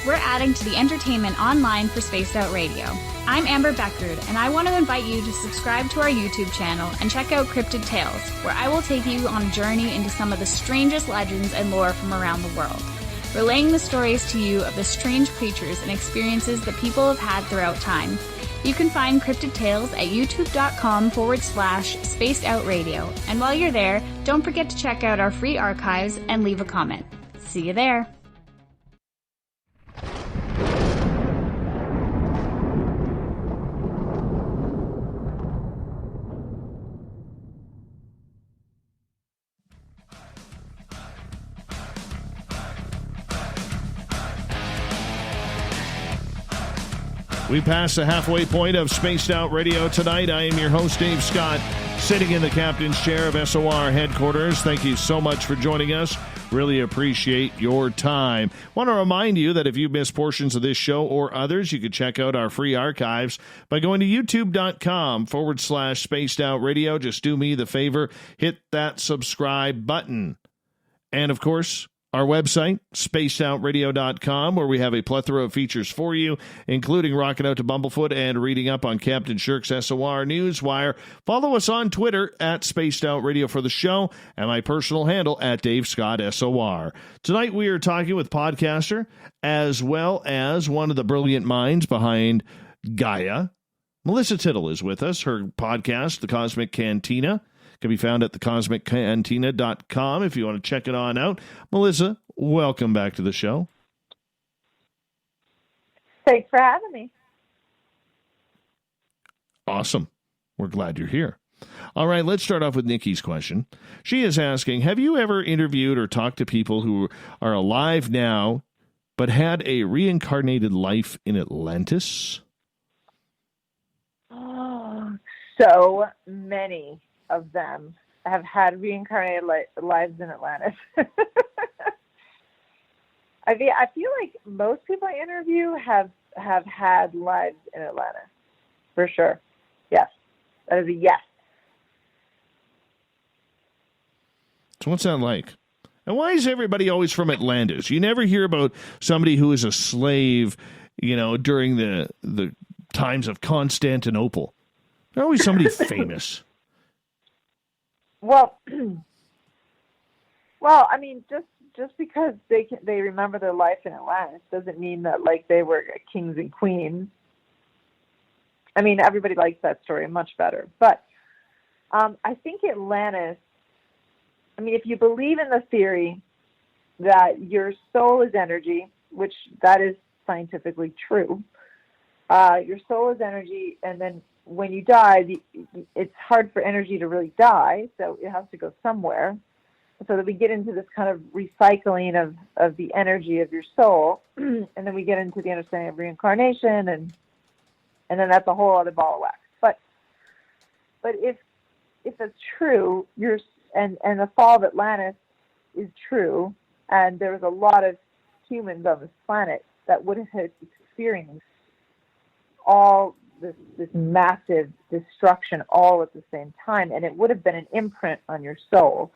We're adding to the entertainment online for Spaced Out Radio. I'm Amber Beckard, and I want to invite you to subscribe to our YouTube channel and check out Cryptid Tales, where I will take you on a journey into some of the strangest legends and lore from around the world, relaying the stories to you of the strange creatures and experiences that people have had throughout time. You can find Cryptid Tales at youtube.com/Spaced Out Radio. And while you're there, don't forget to check out our free archives and leave a comment. See you there. We passed the halfway point of Spaced Out Radio tonight. I am your host, Dave Scott, sitting in the captain's chair of SOR headquarters. Thank you so much for joining us. Really appreciate your time. Want to remind you that if you missed portions of this show or others, you can check out our free archives by going to youtube.com/Spaced Out Radio. Just do me the favor, hit that subscribe button. And of course, our website, spacedoutradio.com, where we have a plethora of features for you, including rocking out to Bumblefoot and reading up on Captain Shirk's SOR Newswire. Follow us on Twitter at Spaced Out Radio for the show, and my personal handle at Dave Scott SOR. Tonight we are talking with podcaster, as well as one of the brilliant minds behind Gaia. Melissa Tittle is with us. Her podcast, The Cosmic Cantina, can be found at thecosmiccantina.com if you want to check it on out. Melissa, welcome back to the show. Thanks for having me. Awesome. We're glad you're here. All right, let's start off with Nikki's question. She is asking, have you ever interviewed or talked to people who are alive now but had a reincarnated life in Atlantis? Oh, so many of them have had reincarnated lives in Atlantis. I feel like most people I interview have had lives in Atlantis, for sure. Yes, that is a yes. So what's that like? And why is everybody always from Atlantis? You never hear about somebody who is a slave, during the times of Constantinople. There's always somebody famous. Well, I mean, just because they remember their life in Atlantis doesn't mean that they were kings and queens. I mean, everybody likes that story much better. But I think Atlantis. I mean, if you believe in the theory that your soul is energy, which that is scientifically true, your soul is energy, and then when you die, it's hard for energy to really die, so it has to go somewhere. So that we get into this kind of recycling of the energy of your soul, and then we get into the understanding of reincarnation, and then that's a whole other ball of wax. But if it's true, and the fall of Atlantis is true, and there was a lot of humans on this planet that would have experienced all this massive destruction all at the same time, and it would have been an imprint on your soul.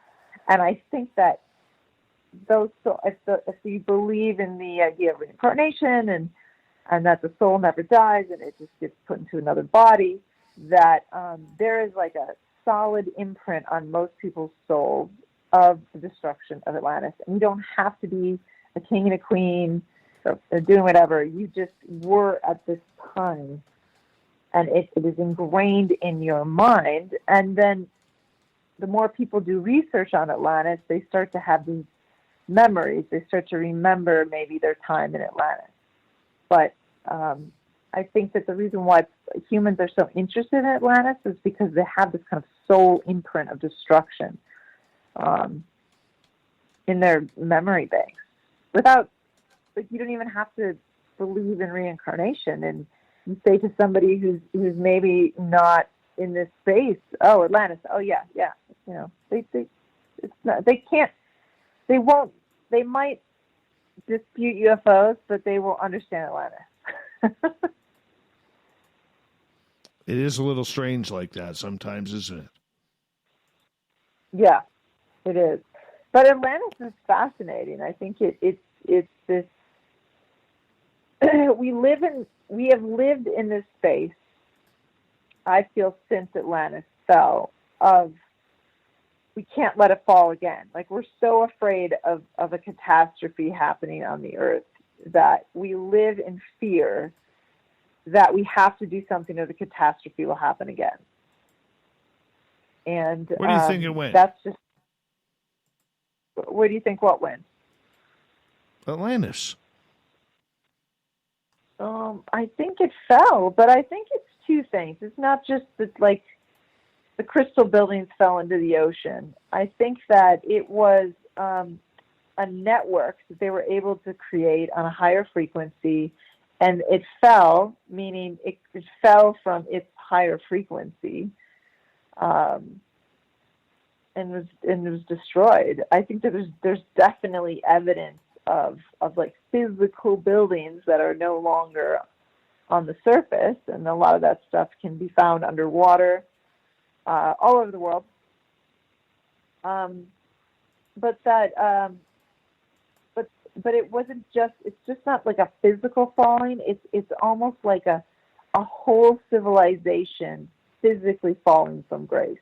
And I think that if you believe in the idea of reincarnation and that the soul never dies and it just gets put into another body, that there is like a solid imprint on most people's souls of the destruction of Atlantis. And you don't have to be a king and a queen or doing whatever. You just were at this time. And it is ingrained in your mind. And then the more people do research on Atlantis, they start to have these memories. They start to remember maybe their time in Atlantis. But I think that the reason why humans are so interested in Atlantis is because they have this kind of soul imprint of destruction in their memory banks. You don't even have to believe in reincarnation. And you say to somebody who's maybe not in this space, oh, Atlantis, oh yeah, they might dispute UFOs, but they will understand Atlantis. It is a little strange like that sometimes, isn't it? Yeah, it is. But Atlantis is fascinating. I think it's this. We have lived in this space, I feel, since Atlantis fell, of we can't let it fall again. We're so afraid of a catastrophe happening on the earth that we live in fear that we have to do something or the catastrophe will happen again. And where do you think it went? Where do you think what went? Atlantis. I think it fell, but I think it's two things. It's not just that, the crystal buildings fell into the ocean. I think that it was a network that they were able to create on a higher frequency and it fell, meaning it fell from its higher frequency, and was destroyed. I think that there's definitely evidence of like physical buildings that are no longer on the surface, and a lot of that stuff can be found underwater, all over the world. But it wasn't just, it's just not like a physical falling. It's almost like a whole civilization physically falling from grace.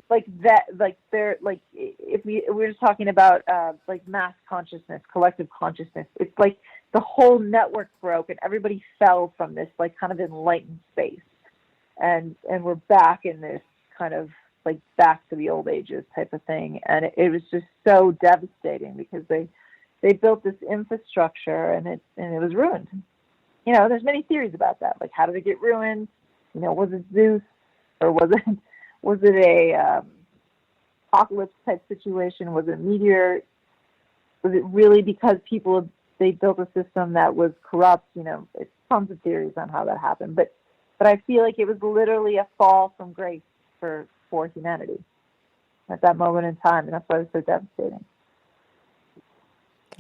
Like that, like they're like, if we're just talking about like mass consciousness, collective consciousness, it's like the whole network broke and everybody fell from this like kind of enlightened space, and we're back in this kind of like back to the old ages type of thing. And it was just so devastating because they built this infrastructure and it was ruined. You know, there's many theories about that. Like, how did it get ruined? You know, was it Zeus, or was it a apocalypse type situation? Was it a meteor? Was it really because they built a system that was corrupt? You know, it's tons of theories on how that happened. But I feel like it was literally a fall from grace for humanity at that moment in time, and that's why it was so devastating.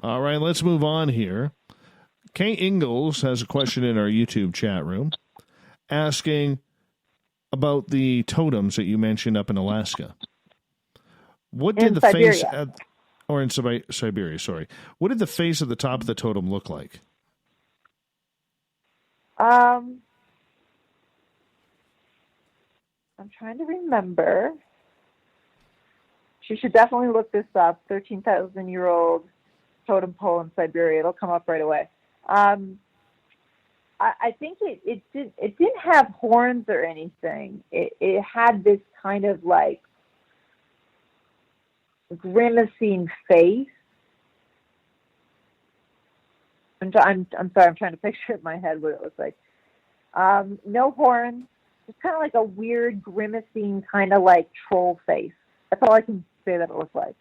All right, let's move on here. Kay Ingalls has a question in our YouTube chat room asking about the totems that you mentioned up in Alaska. What did the face or in Siberia, sorry. What did the face at the top of the totem look like? I'm trying to remember. She should definitely look this up. 13,000-year-old totem pole in Siberia. It'll come up right away. I think it didn't have horns or anything. It had this kind of like grimacing face. I'm sorry. I'm trying to picture in my head what it looks like. No horns. It's kind of like a weird, grimacing, kind of like troll face. That's all I can say that it looked like.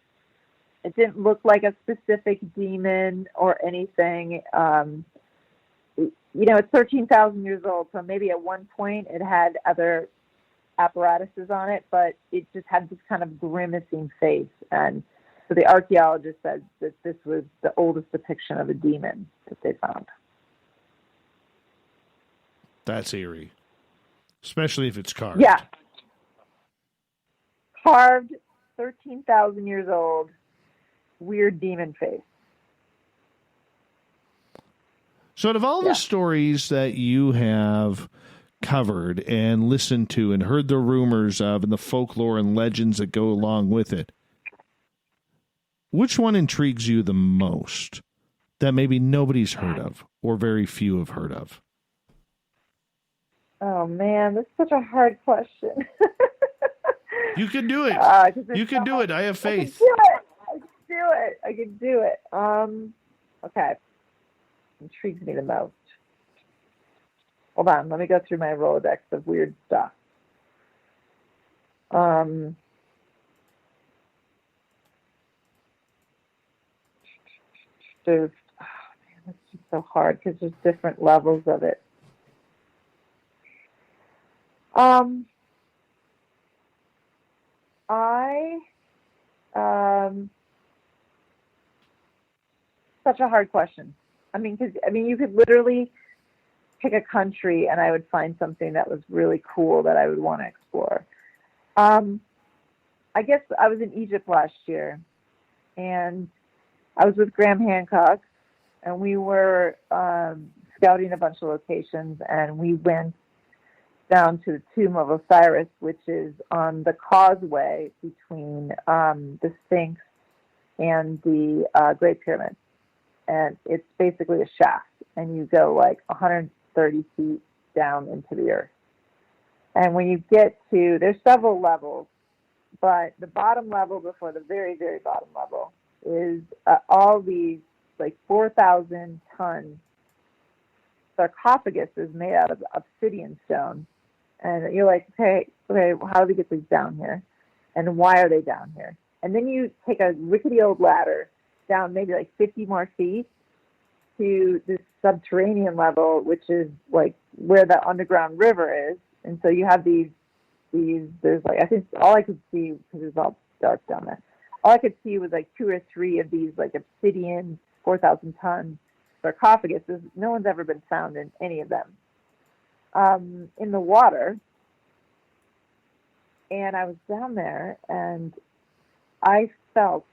It didn't look like a specific demon or anything. You know, it's 13,000 years old, so maybe at one point it had other apparatuses on it, but it just had this kind of grimacing face. And so the archaeologist said that this was the oldest depiction of a demon that they found. That's eerie. Especially if it's carved. Yeah. Carved, 13,000 years old, weird demon face. So out of all the stories that you have covered and listened to and heard the rumors of and the folklore and legends that go along with it, which one intrigues you the most that maybe nobody's heard of or very few have heard of? Oh, man, that's such a hard question. You can do it. You can do it. I have faith. I can do it. Okay. Intrigues me the most. Hold on. Let me go through my Rolodex of weird stuff. That's just so hard because there's different levels of it. Such a hard question. I mean, you could literally pick a country and I would find something that was really cool that I would want to explore. I guess I was in Egypt last year, and I was with Graham Hancock, and we were scouting a bunch of locations, and we went down to the Tomb of Osiris, which is on the causeway between the Sphinx and the Great Pyramid. And it's basically a shaft, and you go like 130 feet down into the earth. And when you get to, there's several levels, but the bottom level before the very, very bottom level is all these like 4,000-ton sarcophaguses made out of obsidian stone. And you're like, okay, how do we get these down here? And why are they down here? And then you take a rickety old ladder down maybe like 50 more feet to this subterranean level, which is like where the underground river is. And so you have these, there's like, I think all I could see, because it was all dark down there, all I could see was like 2 or 3 of these like obsidian 4,000 ton sarcophaguses. No one's ever been found in any of them. In the water. And I was down there and I felt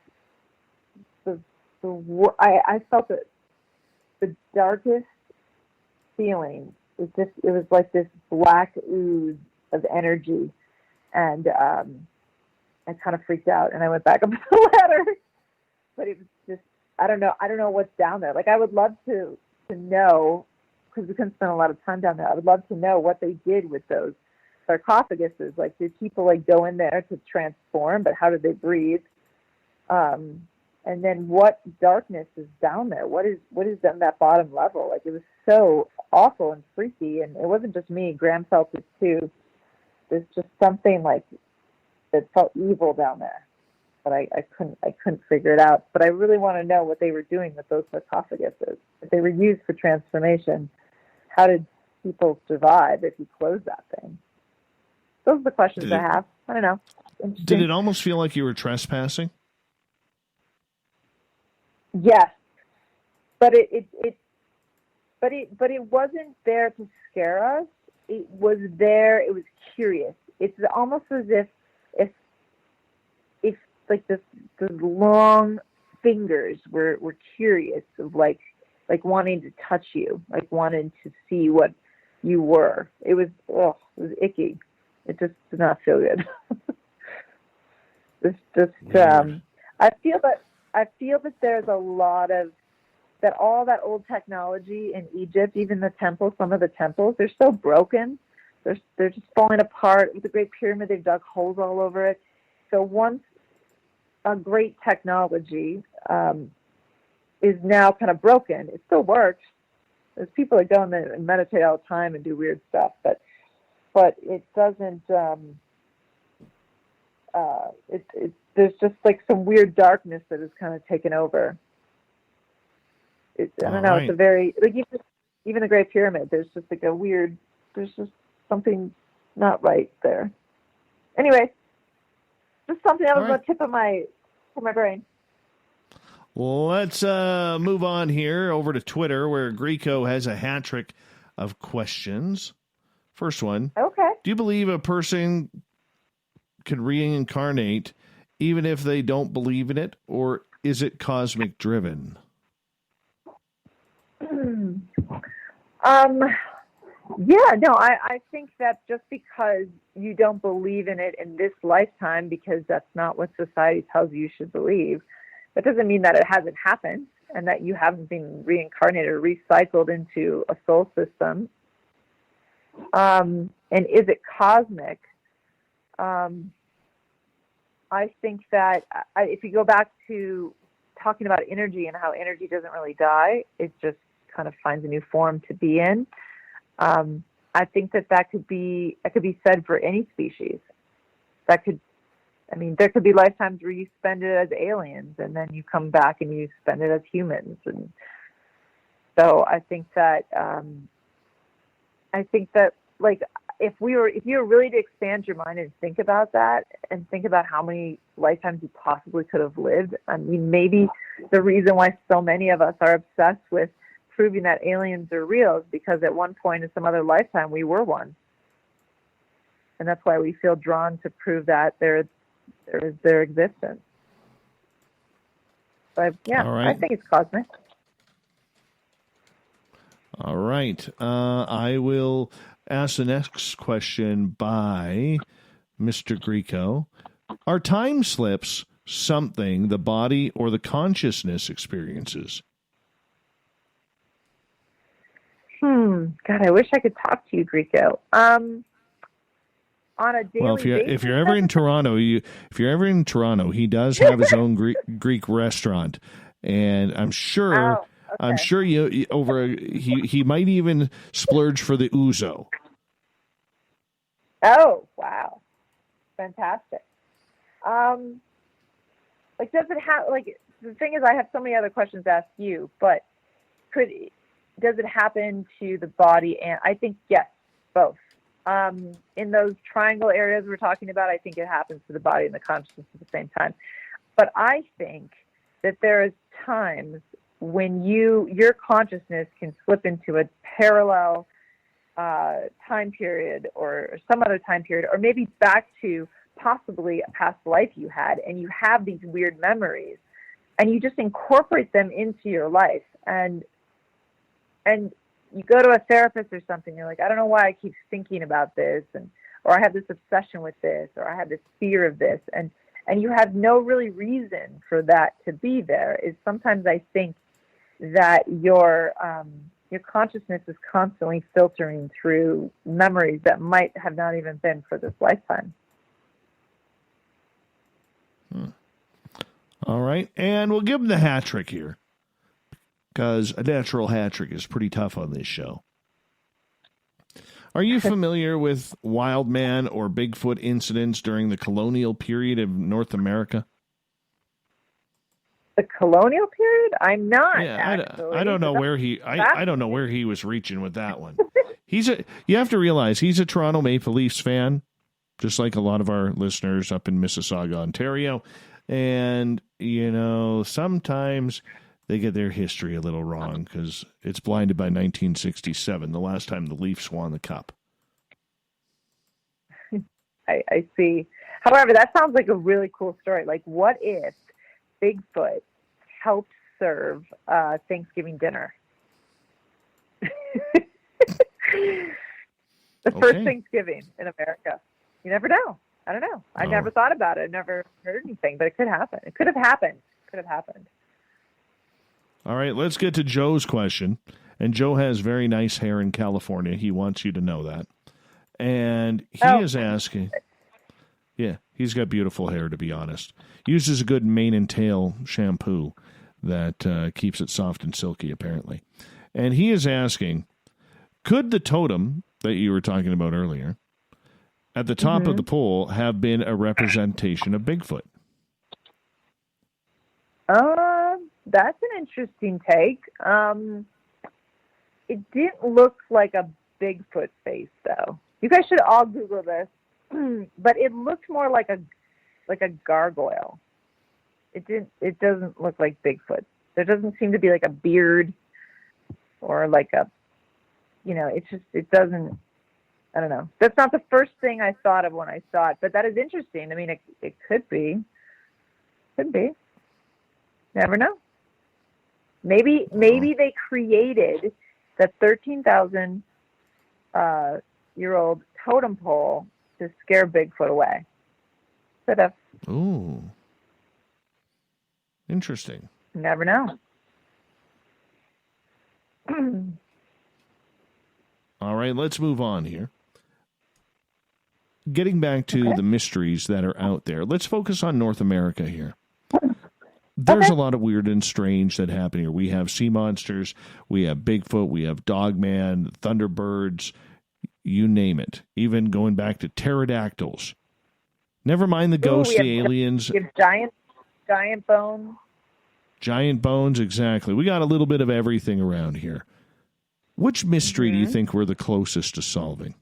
I felt the darkest feeling. It was like this black ooze of energy, and I kind of freaked out, and I went back up the ladder. But it was just, I don't know what's down there. Like, I would love to know, because we couldn't spend a lot of time down there. I would love to know what they did with those sarcophaguses. Like, did people like go in there to transform? But how did they breathe? And then what darkness is down there? What is on that bottom level? Like, it was so awful and freaky, and it wasn't just me. Graham felt it too. There's just something like that felt evil down there, but I couldn't figure it out. But I really want to know what they were doing with those sarcophaguses. If they were used for transformation, how did people survive if you closed that thing? Those are the questions I have. I don't know. Did it almost feel like you were trespassing? Yes, but it wasn't there to scare us. It was there. It was curious. It's almost as if like the long fingers were curious, of like wanting to touch you, like wanting to see what you were. It was icky. It just did not feel good. It's just I feel that there's a lot of that, all that old technology in Egypt, even the temples, some of the temples, they're so broken. They're just falling apart. With the Great Pyramid, they've dug holes all over it. So once a great technology is now kind of broken, it still works. There's people that go in there and meditate all the time and do weird stuff, but it doesn't. There's just like some weird darkness that has kind of taken over. I don't know. Right. It's a very, like, even the Great Pyramid, there's just like a weird, there's just something not right there. Anyway, just something that was on the tip of my brain. Let's move on here over to Twitter, where Greco has a hat trick of questions. First one. Okay. Do you believe a person can reincarnate even if they don't believe in it, or is it cosmic driven? I think that just because you don't believe in it in this lifetime, because that's not what society tells you should believe, that doesn't mean that it hasn't happened and that you haven't been reincarnated or recycled into a soul system. And is it cosmic? I think that if you go back to talking about energy and how energy doesn't really die, it just kind of finds a new form to be in. I think that could be said for any species. There could be lifetimes where you spend it as aliens, and then you come back and you spend it as humans. And so I think that like, if you were really to expand your mind and think about that, and think about how many lifetimes you possibly could have lived, I mean, maybe the reason why so many of us are obsessed with proving that aliens are real is because at one point in some other lifetime we were one. And that's why we feel drawn to prove that there is their existence. So I think it's cosmic. All right. I will ask the next question by Mr. Greco. Are time slips something the body or the consciousness experiences? God, I wish I could talk to you, Greco. On a daily basis, if you're ever in Toronto, he does have his own Greek restaurant, and I'm sure he might even splurge for the ouzo. Oh, wow. Fantastic. Does it have, the thing is, I have so many other questions to ask you, but does it happen to the body? And I think yes, both. In those triangle areas we're talking about, I think it happens to the body and the consciousness at the same time. But I think that there is times when your consciousness can slip into a parallel time period or some other time period, or maybe back to possibly a past life you had, and you have these weird memories, and you just incorporate them into your life. And you go to a therapist or something, you're like, I don't know why I keep thinking about this, or I have this obsession with this, or I have this fear of this, and you have no really reason for that to be there. Is sometimes I think that your consciousness is constantly filtering through memories that might have not even been for this lifetime. All right, and we'll give him the hat trick here, because a natural hat trick is pretty tough on this show. Are you familiar with wild man or Bigfoot incidents during the colonial period of North America? The colonial period? I'm not. Yeah, I don't know where he. I don't know where he was reaching with that one. You have to realize he's a Toronto Maple Leafs fan, just like a lot of our listeners up in Mississauga, Ontario, and sometimes they get their history a little wrong because it's blinded by 1967, the last time the Leafs won the cup. I see. However, that sounds like a really cool story. Like, what if Bigfoot helped serve Thanksgiving dinner? The first Thanksgiving in America. You never know. I don't know. I never thought about it. I never heard anything, but it could happen. It could have happened. Could have happened. All right, let's get to Joe's question. And Joe has very nice hair in California. He wants you to know that. And he is asking, he's got beautiful hair, to be honest. Uses a good mane and tail shampoo that keeps it soft and silky, apparently. And he is asking, could the totem that you were talking about earlier at the top of the pole have been a representation of Bigfoot? That's an interesting take. It didn't look like a Bigfoot face, though. You guys should all Google this, but it looked more like a gargoyle. It doesn't look like Bigfoot. There doesn't seem to be like a beard or like a, it doesn't. I don't know. That's not the first thing I thought of when I saw it, but that is interesting. I mean, it could be. Could be. Never know. Maybe they created the 13,000 year old totem pole to scare Bigfoot away. Could have. Ooh. Interesting. Never know. All right, let's move on here. Getting back to the mysteries that are out there, let's focus on North America here. There's a lot of weird and strange that happen here. We have sea monsters, we have Bigfoot, we have Dogman, Thunderbirds, you name it. Even going back to pterodactyls. Never mind the ghosts, the aliens. We have giant bones. Giant bones, exactly. We got a little bit of everything around here. Which mystery do you think we're the closest to solving?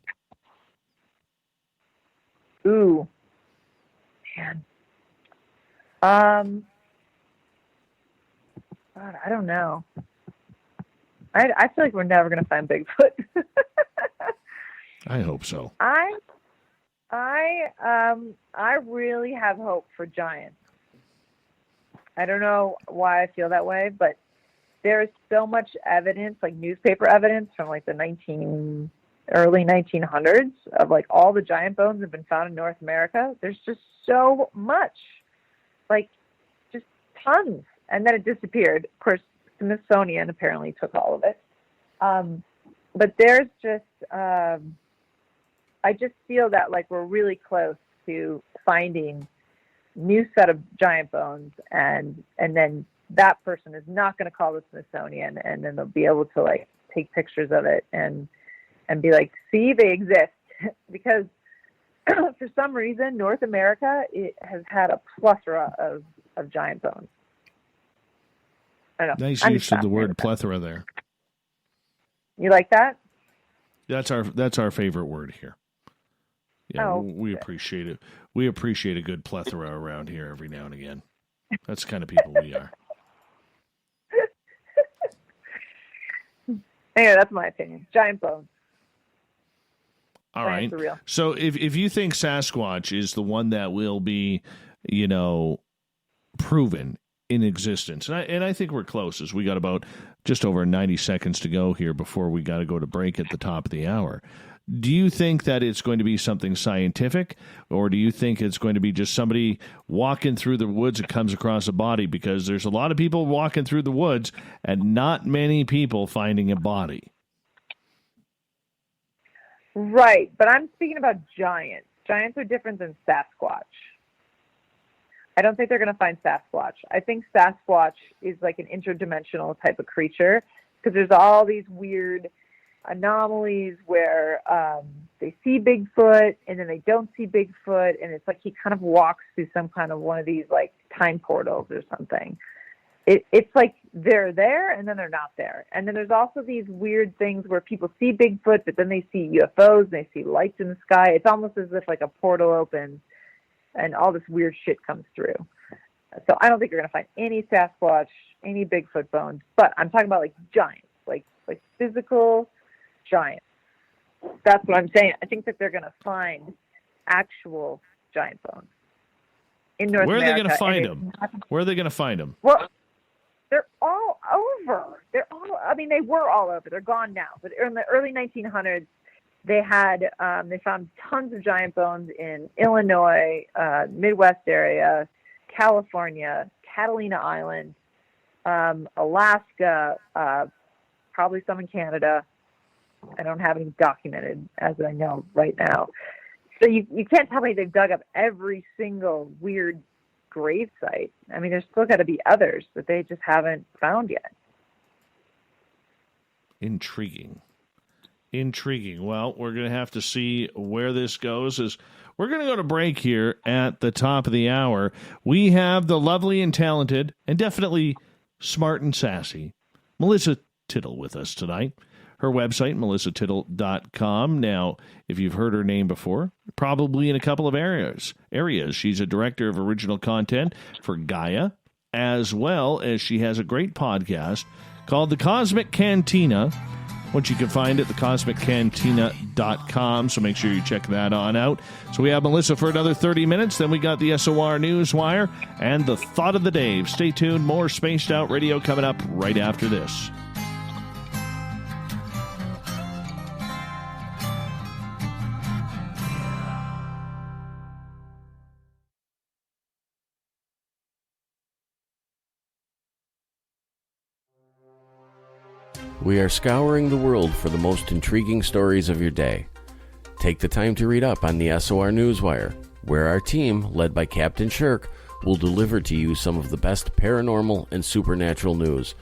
Ooh. Man. God, I don't know. I feel like we're never going to find Bigfoot. I hope so. I really have hope for giants. I don't know why I feel that way, but there is so much evidence, like newspaper evidence from like the early 1900s of like all the giant bones have been found in North America. There's just so much, like just tons. And then it disappeared. Of course, Smithsonian apparently took all of it. But there's just, I just feel that like we're really close to finding new set of giant bones, and then that person is not going to call the Smithsonian, and then they'll be able to like take pictures of it and be like, see, they exist. Because for some reason, North America, it has had a plethora of giant bones. I don't know. Nice I'm use just of the fascinated word with that. plethora there. You like that? That's our favorite word here. Yeah, we appreciate it. We appreciate a good plethora around here every now and again. That's the kind of people we are. Anyway, that's my opinion. Giant bones. All Giants right. are real. So if you think Sasquatch is the one that will be, proven in existence, and I think we're close, as we got about just over 90 seconds to go here before we got to go to break at the top of the hour. Do you think that it's going to be something scientific, or do you think it's going to be just somebody walking through the woods that comes across a body? Because there's a lot of people walking through the woods and not many people finding a body. Right, but I'm speaking about giants. Giants are different than Sasquatch. I don't think they're going to find Sasquatch. I think Sasquatch is like an interdimensional type of creature because there's all these weird anomalies where they see Bigfoot and then they don't see Bigfoot, and it's like he kind of walks through some kind of one of these like time portals or something. It's like they're there and then they're not there. And then there's also these weird things where people see Bigfoot, but then they see UFOs and they see lights in the sky. It's almost as if like a portal opens and all this weird shit comes through. So I don't think you're going to find any Sasquatch, any Bigfoot bones, but I'm talking about like giants, like physical giants. That's what I'm saying. I think that they're going to find actual giant bones in North America. Where are they going to find them? Where are they going to find them? Well, they're all over. They were all over. They're gone now. But in the early 1900s, they found tons of giant bones in Illinois, Midwest area, California, Catalina Island, Alaska, probably some in Canada. I don't have any documented as I know right now. So you can't tell me they've dug up every single weird grave site. I mean, there's still got to be others that they just haven't found yet. Intriguing. Well, we're going to have to see where this goes. We're going to go to break here at the top of the hour. We have the lovely and talented and definitely smart and sassy Melissa Tittle with us tonight. Her website, melissatittle.com. Now, if you've heard her name before, probably in a couple of areas. She's a director of original content for Gaia, as well as she has a great podcast called The Cosmic Cantina, which you can find at thecosmiccantina.com, so make sure you check that on out. So we have Melissa for another 30 minutes, then we got the SOR Newswire and the Thought of the Day. Stay tuned, more Spaced Out Radio coming up right after this. We are scouring the world for the most intriguing stories of your day. Take the time to read up on the SOR Newswire, where our team, led by Captain Shirk, will deliver to you some of the best paranormal and supernatural news,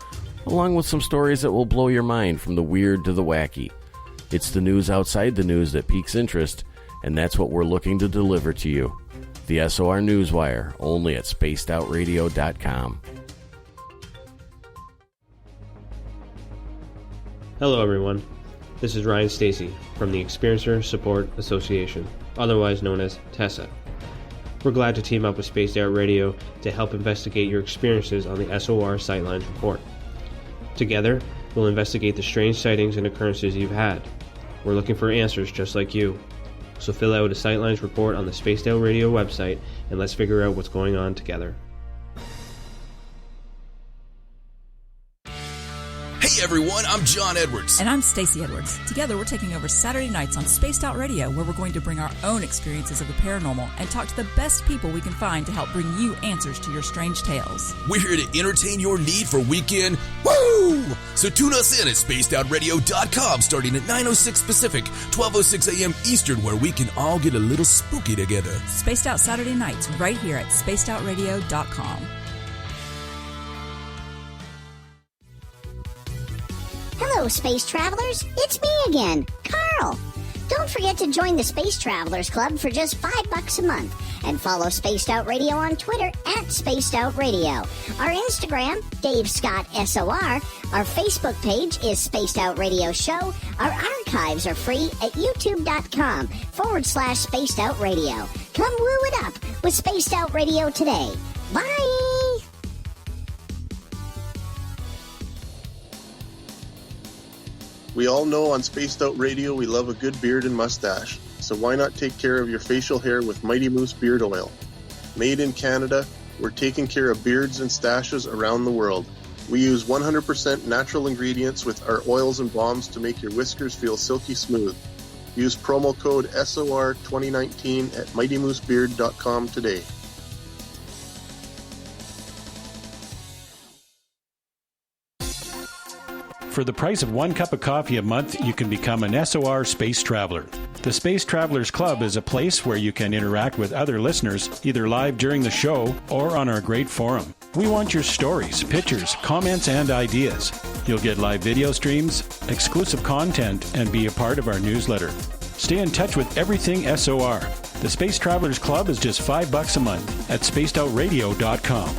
along with some stories that will blow your mind from the weird to the wacky. It's the news outside the news that piques interest, and that's what we're looking to deliver to you. The SOR Newswire, only at spacedoutradio.com. Hello everyone, this is Ryan Stacy from the Experiencer Support Association, otherwise known as TESSA. We're glad to team up with Spaced Out Radio to help investigate your experiences on the SOR Sightlines Report. Together, we'll investigate the strange sightings and occurrences you've had. We're looking for answers just like you. So fill out a Sightlines Report on the Spaced Out Radio website and let's figure out what's going on together. Hey everyone, I'm John Edwards. And I'm Stacey Edwards. Together we're taking over Saturday nights on Spaced Out Radio, where we're going to bring our own experiences of the paranormal and talk to the best people we can find to help bring you answers to your strange tales. We're here to entertain your need for weekend woo! So tune us in at spacedoutradio.com starting at 9:06 Pacific, 12:06 a.m. Eastern, where we can all get a little spooky together. Spaced Out Saturday nights right here at spacedoutradio.com. Hello, space travelers. It's me again, Carl. Don't forget to join the Space Travelers Club for just $5 a month and follow Spaced Out Radio on Twitter at Spaced Out Radio. Our Instagram, Dave Scott SOR. Our Facebook page is Spaced Out Radio Show. Our archives are free at youtube.com/Spaced Out Radio. Come woo it up with Spaced Out Radio today. Bye! We all know on Spaced Out Radio we love a good beard and mustache, so why not take care of your facial hair with Mighty Moose Beard Oil? Made in Canada, we're taking care of beards and stashes around the world. We use 100% natural ingredients with our oils and balms to make your whiskers feel silky smooth. Use promo code SOR2019 at MightyMooseBeard.com today. For the price of 1 cup of coffee a month, you can become an SOR Space Traveler. The Space Travelers Club is a place where you can interact with other listeners, either live during the show or on our great forum. We want your stories, pictures, comments, and ideas. You'll get live video streams, exclusive content, and be a part of our newsletter. Stay in touch with everything SOR. The Space Travelers Club is just $5 a month at spacedoutradio.com.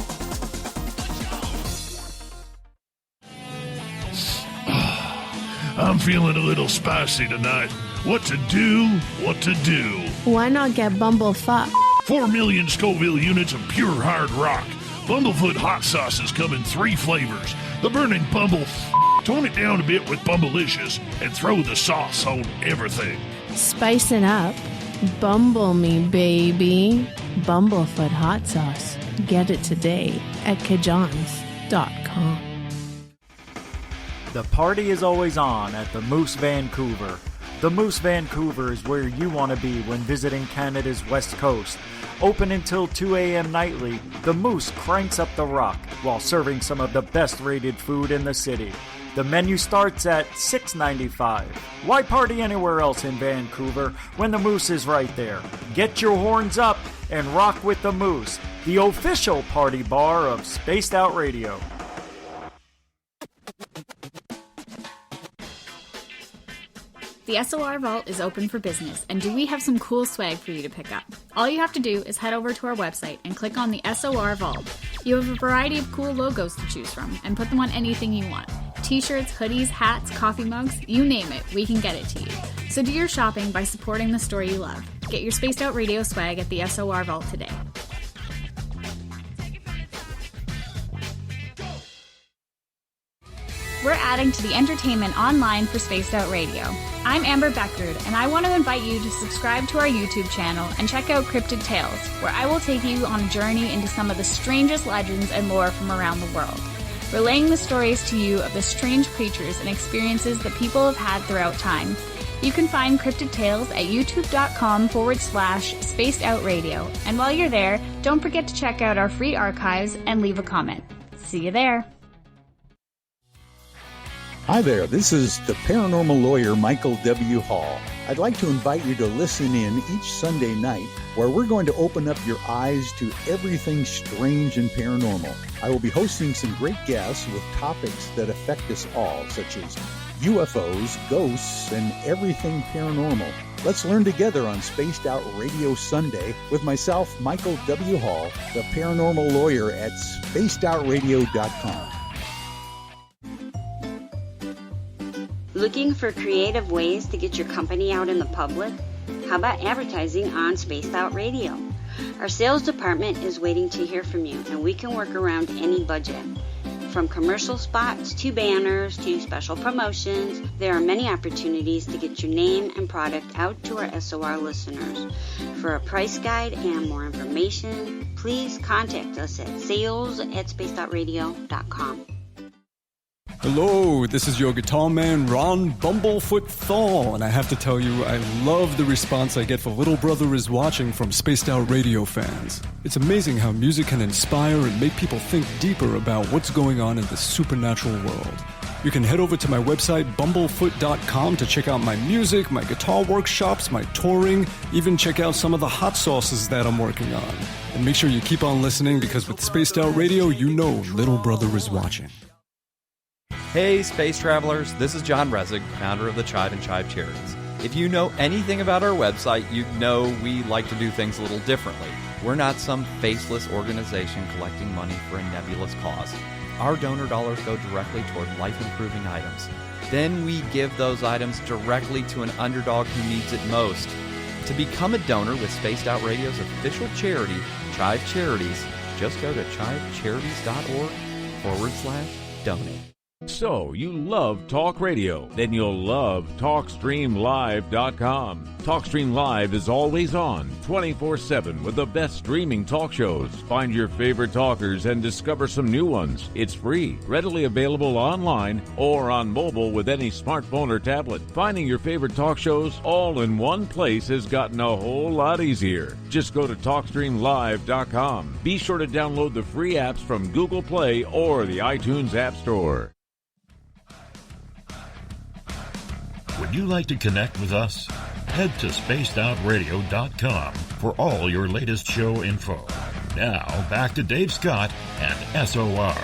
I'm feeling a little spicy tonight. What to do? What to do? Why not get Bumblefuck? 4 million Scoville units of pure hard rock. Bumblefoot hot sauces come in 3 flavors. The burning tone it down a bit with Bumblicious and throw the sauce on everything. Spice it up. Bumble me, baby. Bumblefoot hot sauce. Get it today at Kajans.com. The party is always on at the Moose Vancouver. The Moose Vancouver is where you want to be when visiting Canada's West Coast. Open until 2 a.m. nightly, the Moose cranks up the rock while serving some of the best rated food in the city. The menu starts at $6.95. Why party anywhere else in Vancouver when the Moose is right there? Get your horns up and rock with the Moose, the official party bar of Spaced Out Radio. The SOR Vault is open for business, and do we have some cool swag for you to pick up? All you have to do is head over to our website and click on the SOR Vault. You have a variety of cool logos to choose from, and put them on anything you want. T-shirts, hoodies, hats, coffee mugs, you name it, we can get it to you. So do your shopping by supporting the store you love. Get your Spaced Out Radio swag at the SOR Vault today. We're adding to the entertainment online for Spaced Out Radio. I'm Amber Beckard, and I want to invite you to subscribe to our YouTube channel and check out Cryptid Tales, where I will take you on a journey into some of the strangest legends and lore from around the world, relaying the stories to you of the strange creatures and experiences that people have had throughout time. You can find Cryptid Tales at youtube.com/Spaced Out Radio, and while you're there, don't forget to check out our free archives and leave a comment. See you there. Hi there, this is the paranormal lawyer Michael W. Hall. I'd like to invite you to listen in each Sunday night where we're going to open up your eyes to everything strange and paranormal. I will be hosting some great guests with topics that affect us all, such as UFOs, ghosts, and everything paranormal. Let's learn together on Spaced Out Radio Sunday with myself, Michael W. Hall, the paranormal lawyer at spacedoutradio.com. Looking for creative ways to get your company out in the public? How about advertising on Spaced Out Radio? Our sales department is waiting to hear from you, and we can work around any budget. From commercial spots to banners to special promotions, there are many opportunities to get your name and product out to our SOR listeners. For a price guide and more information, please contact us at sales@spacedoutradio.com. Hello, this is your guitar man, Ron Bumblefoot Thor, and I have to tell you, I love the response I get for Little Brother is Watching from Spaced Out Radio fans. It's amazing how music can inspire and make people think deeper about what's going on in the supernatural world. You can head over to my website, bumblefoot.com, to check out my music, my guitar workshops, my touring, even check out some of the hot sauces that I'm working on. And make sure you keep on listening, because with Spaced Out Radio, you know Little Brother is watching. Hey, Space Travelers, this is John Resig, founder of the Chive and Chive Charities. If you know anything about our website, you know we like to do things a little differently. We're not some faceless organization collecting money for a nebulous cause. Our donor dollars go directly toward life-improving items. Then we give those items directly to an underdog who needs it most. To become a donor with Spaced Out Radio's official charity, Chive Charities, just go to chivecharities.org/donate. So, you love talk radio? Then you'll love TalkStreamLive.com. TalkStream Live is always on, 24/7, with the best streaming talk shows. Find your favorite talkers and discover some new ones. It's free, readily available online or on mobile with any smartphone or tablet. Finding your favorite talk shows all in one place has gotten a whole lot easier. Just go to TalkStreamLive.com. Be sure to download the free apps from Google Play or the iTunes App Store. Would you like to connect with us? Head to spacedoutradio.com for all your latest show info. Now, back to Dave Scott and SOR.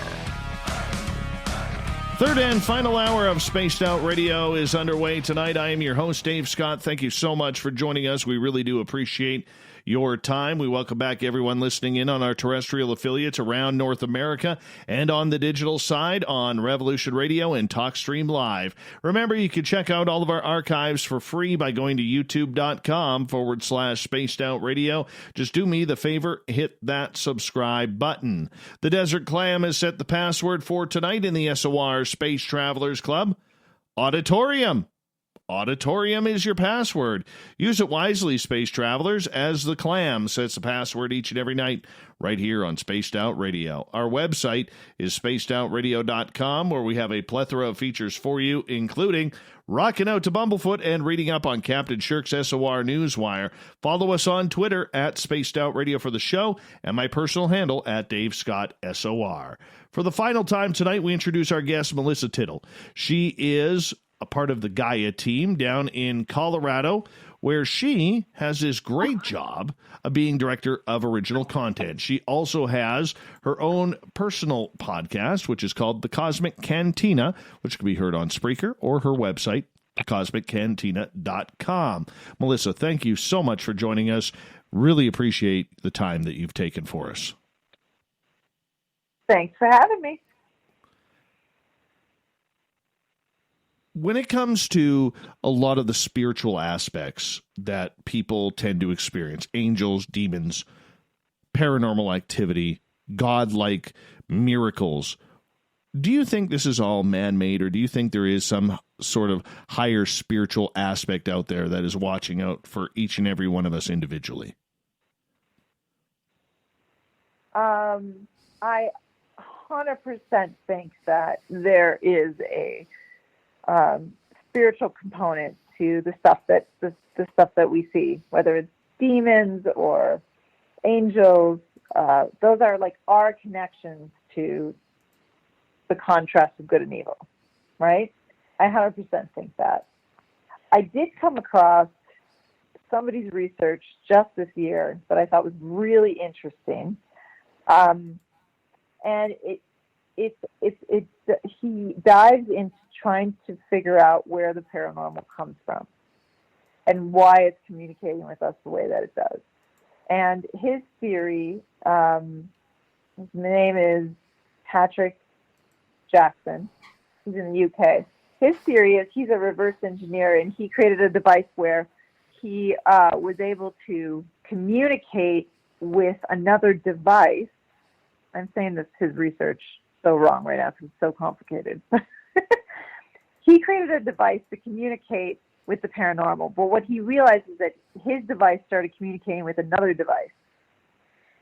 Third and final hour of Spaced Out Radio is underway tonight. I am your host, Dave Scott. Thank you so much for joining us. We really do appreciate your time. We welcome back everyone listening in on our terrestrial affiliates around North America and on the digital side on Revolution Radio and TalkStream Live. Remember, you can check out all of our archives for free by going to youtube.com/Spaced Out Radio. Just do me the favor, hit that subscribe button. The Desert Clam has set the password for tonight in the SOR Space Travelers Club. Auditorium. Auditorium is your password. Use it wisely, space travelers, as the Clam sets the password each and every night right here on Spaced Out Radio. Our website is spacedoutradio.com, where we have a plethora of features for you, including rocking out to Bumblefoot and reading up on Captain Shirk's SOR Newswire. Follow us on Twitter at Spaced Out Radio for the show, and my personal handle at Dave Scott SOR. For the final time tonight, we introduce our guest, Melissa Tittl. She is a part of the Gaia team down in Colorado, where she has this great job of being director of original content. She also has her own personal podcast, which is called The Cosmic Cantina, which can be heard on Spreaker or her website, thecosmiccantina.com. Melissa, thank you so much for joining us. Really appreciate the time that you've taken for us. Thanks for having me. When it comes to a lot of the spiritual aspects that people tend to experience, angels, demons, paranormal activity, godlike miracles, do you think this is all man-made, or do you think there is some sort of higher spiritual aspect out there that is watching out for each and every one of us individually? I 100% think that there is a spiritual component to the stuff that the stuff that we see, whether it's demons or angels. Those are like our connections to the contrast of good and evil, right? I 100% think that. I did come across somebody's research just this year that I thought was really interesting, and he dives into trying to figure out where the paranormal comes from and why it's communicating with us the way that it does. And his theory, his name is Patrick Jackson. He's in the UK. His theory is he's a reverse engineer, and he created a device where he was able to communicate with another device. I'm saying this, his research so wrong right now because it's so complicated. He created a device to communicate with the paranormal, but what he realized is that his device started communicating with another device.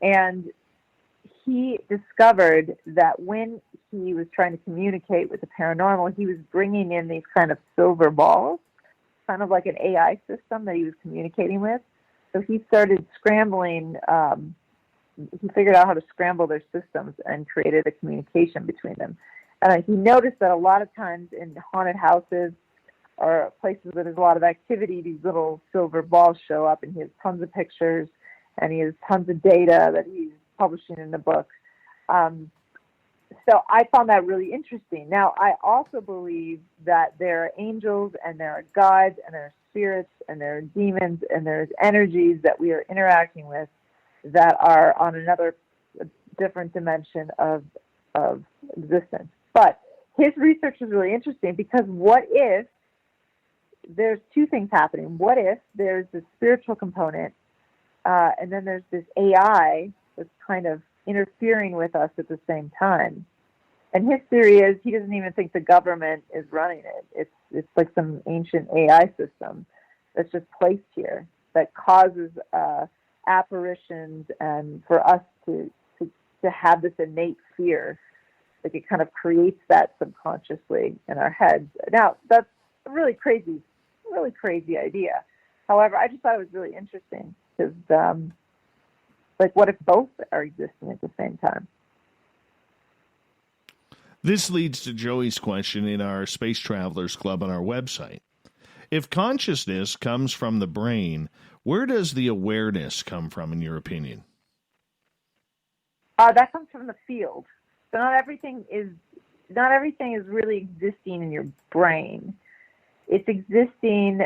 And he discovered that when he was trying to communicate with the paranormal, he was bringing in these kind of silver balls, kind of like an AI system that he was communicating with. So he started scrambling, he figured out how to scramble their systems and created a communication between them. He noticed that a lot of times in haunted houses or places where there's a lot of activity, these little silver balls show up, and he has tons of pictures, and he has tons of data that he's publishing in the book. So I found that really interesting. Now, I also believe that there are angels and there are gods and there are spirits and there are demons and there's energies that we are interacting with that are on another different dimension of existence. But his research is really interesting because what if there's two things happening? What if there's this spiritual component and then there's this AI that's kind of interfering with us at the same time? And his theory is he doesn't even think the government is running it. It's like some ancient AI system that's just placed here that causes apparitions and for us to have this innate fear. Like it kind of creates that subconsciously in our heads. Now, that's a really crazy idea. However, I just thought it was really interesting because, like, what if both are existing at the same time? This leads to Joey's question in our Space Travelers Club on our website. If consciousness comes from the brain, where does the awareness come from, in your opinion? That comes from the field. So not everything is really existing in your brain. It's existing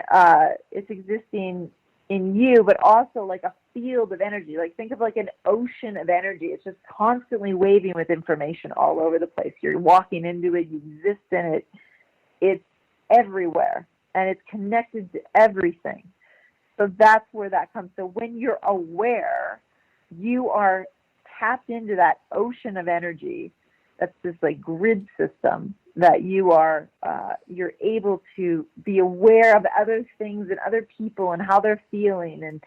in you, but also like a field of energy. Like think of like an ocean of energy. It's just constantly waving with information all over the place. You're walking into it, you exist in it. It's everywhere and it's connected to everything. So that's where that comes. So when you're aware, you are tapped into that ocean of energy. That's this like grid system that you are, you're able to be aware of other things and other people and how they're feeling.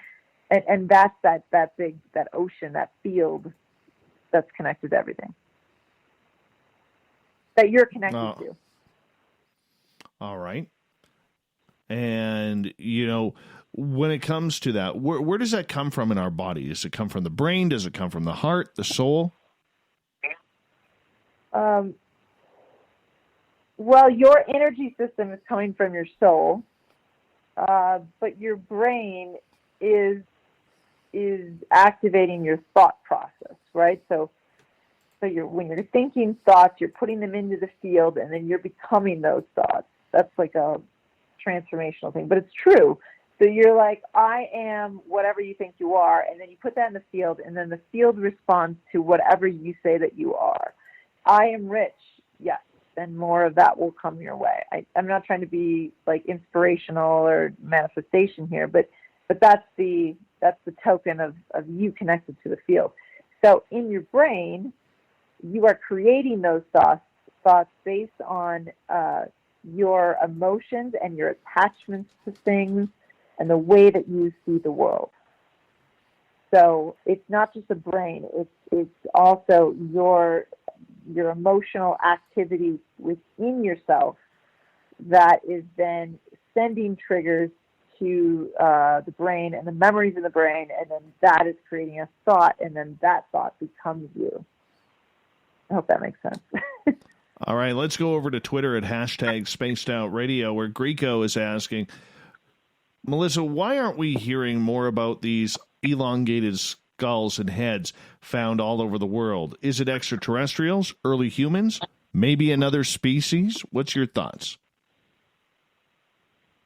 And that's that ocean, that field that's connected to everything that you're connected to. All right. And, you know, when it comes to that, where does that come from in our body? Does it come from the brain? Does it come from the heart, the soul? Well, your energy system is coming from your soul, but your brain is activating your thought process, right? So when you're thinking thoughts, you're putting them into the field, and then you're becoming those thoughts. That's like a transformational thing, but it's true. So you're like, I am whatever you think you are, and then you put that in the field, and then the field responds to whatever you say that you are. I am rich, yes, and more of that will come your way. I'm not trying to be like inspirational or manifestation here, but that's the token of you connected to the field. So in your brain, you are creating those thoughts based on your emotions and your attachments to things and the way that you see the world. So it's not just the brain, it's also your emotional activity within yourself that is then sending triggers to the brain and the memories in the brain, and then that is creating a thought, and then that thought becomes you. I hope that makes sense. All right, let's go over to Twitter at #SpacedOutRadio, where Greco is asking, Melissa, why aren't we hearing more about these elongated skulls and heads found all over the world? Is it extraterrestrials, early humans, maybe another species? What's your thoughts?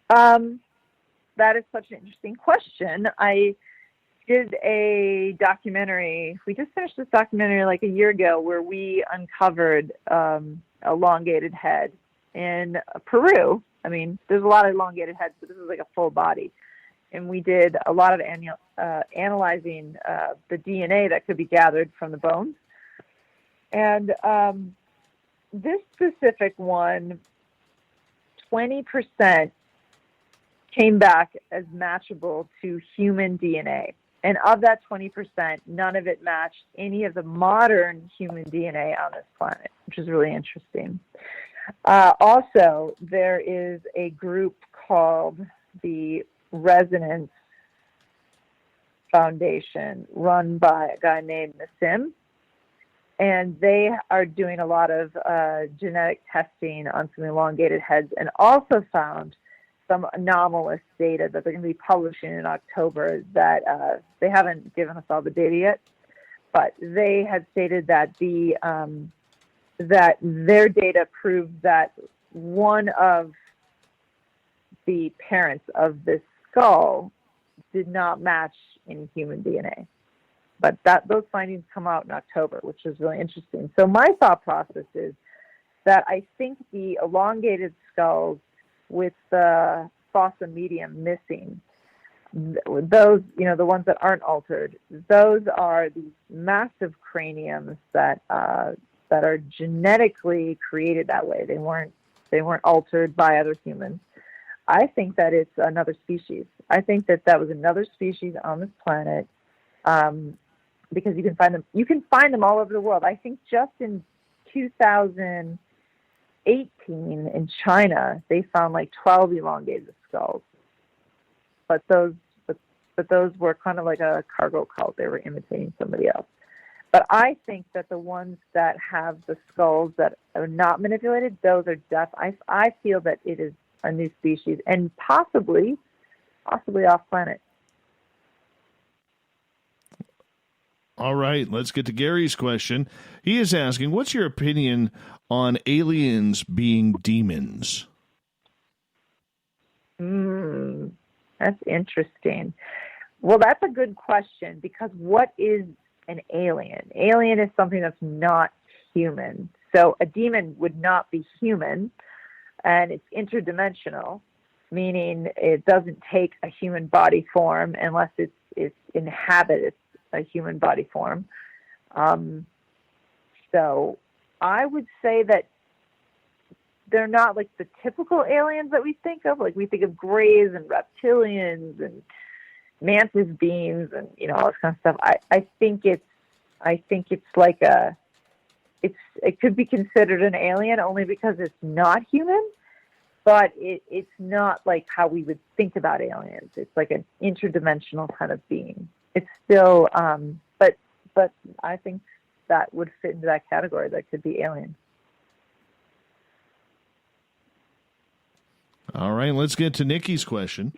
That is such an interesting question. I did a documentary. We just finished this documentary like a year ago where we uncovered elongated head in Peru. I mean, there's a lot of elongated heads, but this is like a full body. And we did a lot of analyzing the DNA that could be gathered from the bones. And this specific one, 20% came back as matchable to human DNA. And of that 20%, none of it matched any of the modern human DNA on this planet, which is really interesting. Also, there is a group called the Resonance Foundation run by a guy named Nassim, and they are doing a lot of genetic testing on some elongated heads and also found some anomalous data that they're going to be publishing in October that they haven't given us all the data yet, but they had stated that the that their data proved that one of the parents of this skull did not match any human DNA. But those findings come out in October, which is really interesting. So my thought process is that I think the elongated skulls with the fossa medium missing, those, the ones that aren't altered, those are these massive craniums that are genetically created that way. They weren't altered by other humans. I think that it's another species. I think that was another species on this planet, because you can find them. You can find them all over the world. I think just in 2018 in China, they found like 12 elongated skulls. But those were kind of like a cargo cult. They were imitating somebody else. But I think that the ones that have the skulls that are not manipulated, those are I feel that it is a new species and possibly off planet. All right, let's get to Gary's question. He is asking, what's your opinion on aliens being demons? That's interesting. Well, that's a good question, because what is an alien? Alien is something that's not human. So a demon would not be human, and it's interdimensional, meaning it doesn't take a human body form unless it's inhabits a human body form. So I would say that they're not like the typical aliens that we think of. Like we think of greys and reptilians and mantis beings and all this kind of stuff. I think it's like it could be considered an alien only because it's not human, but it's not like how we would think about aliens. It's like an interdimensional kind of being. It's still, but I think that would fit into that category. That could be alien. All right, let's get to Nikki's question.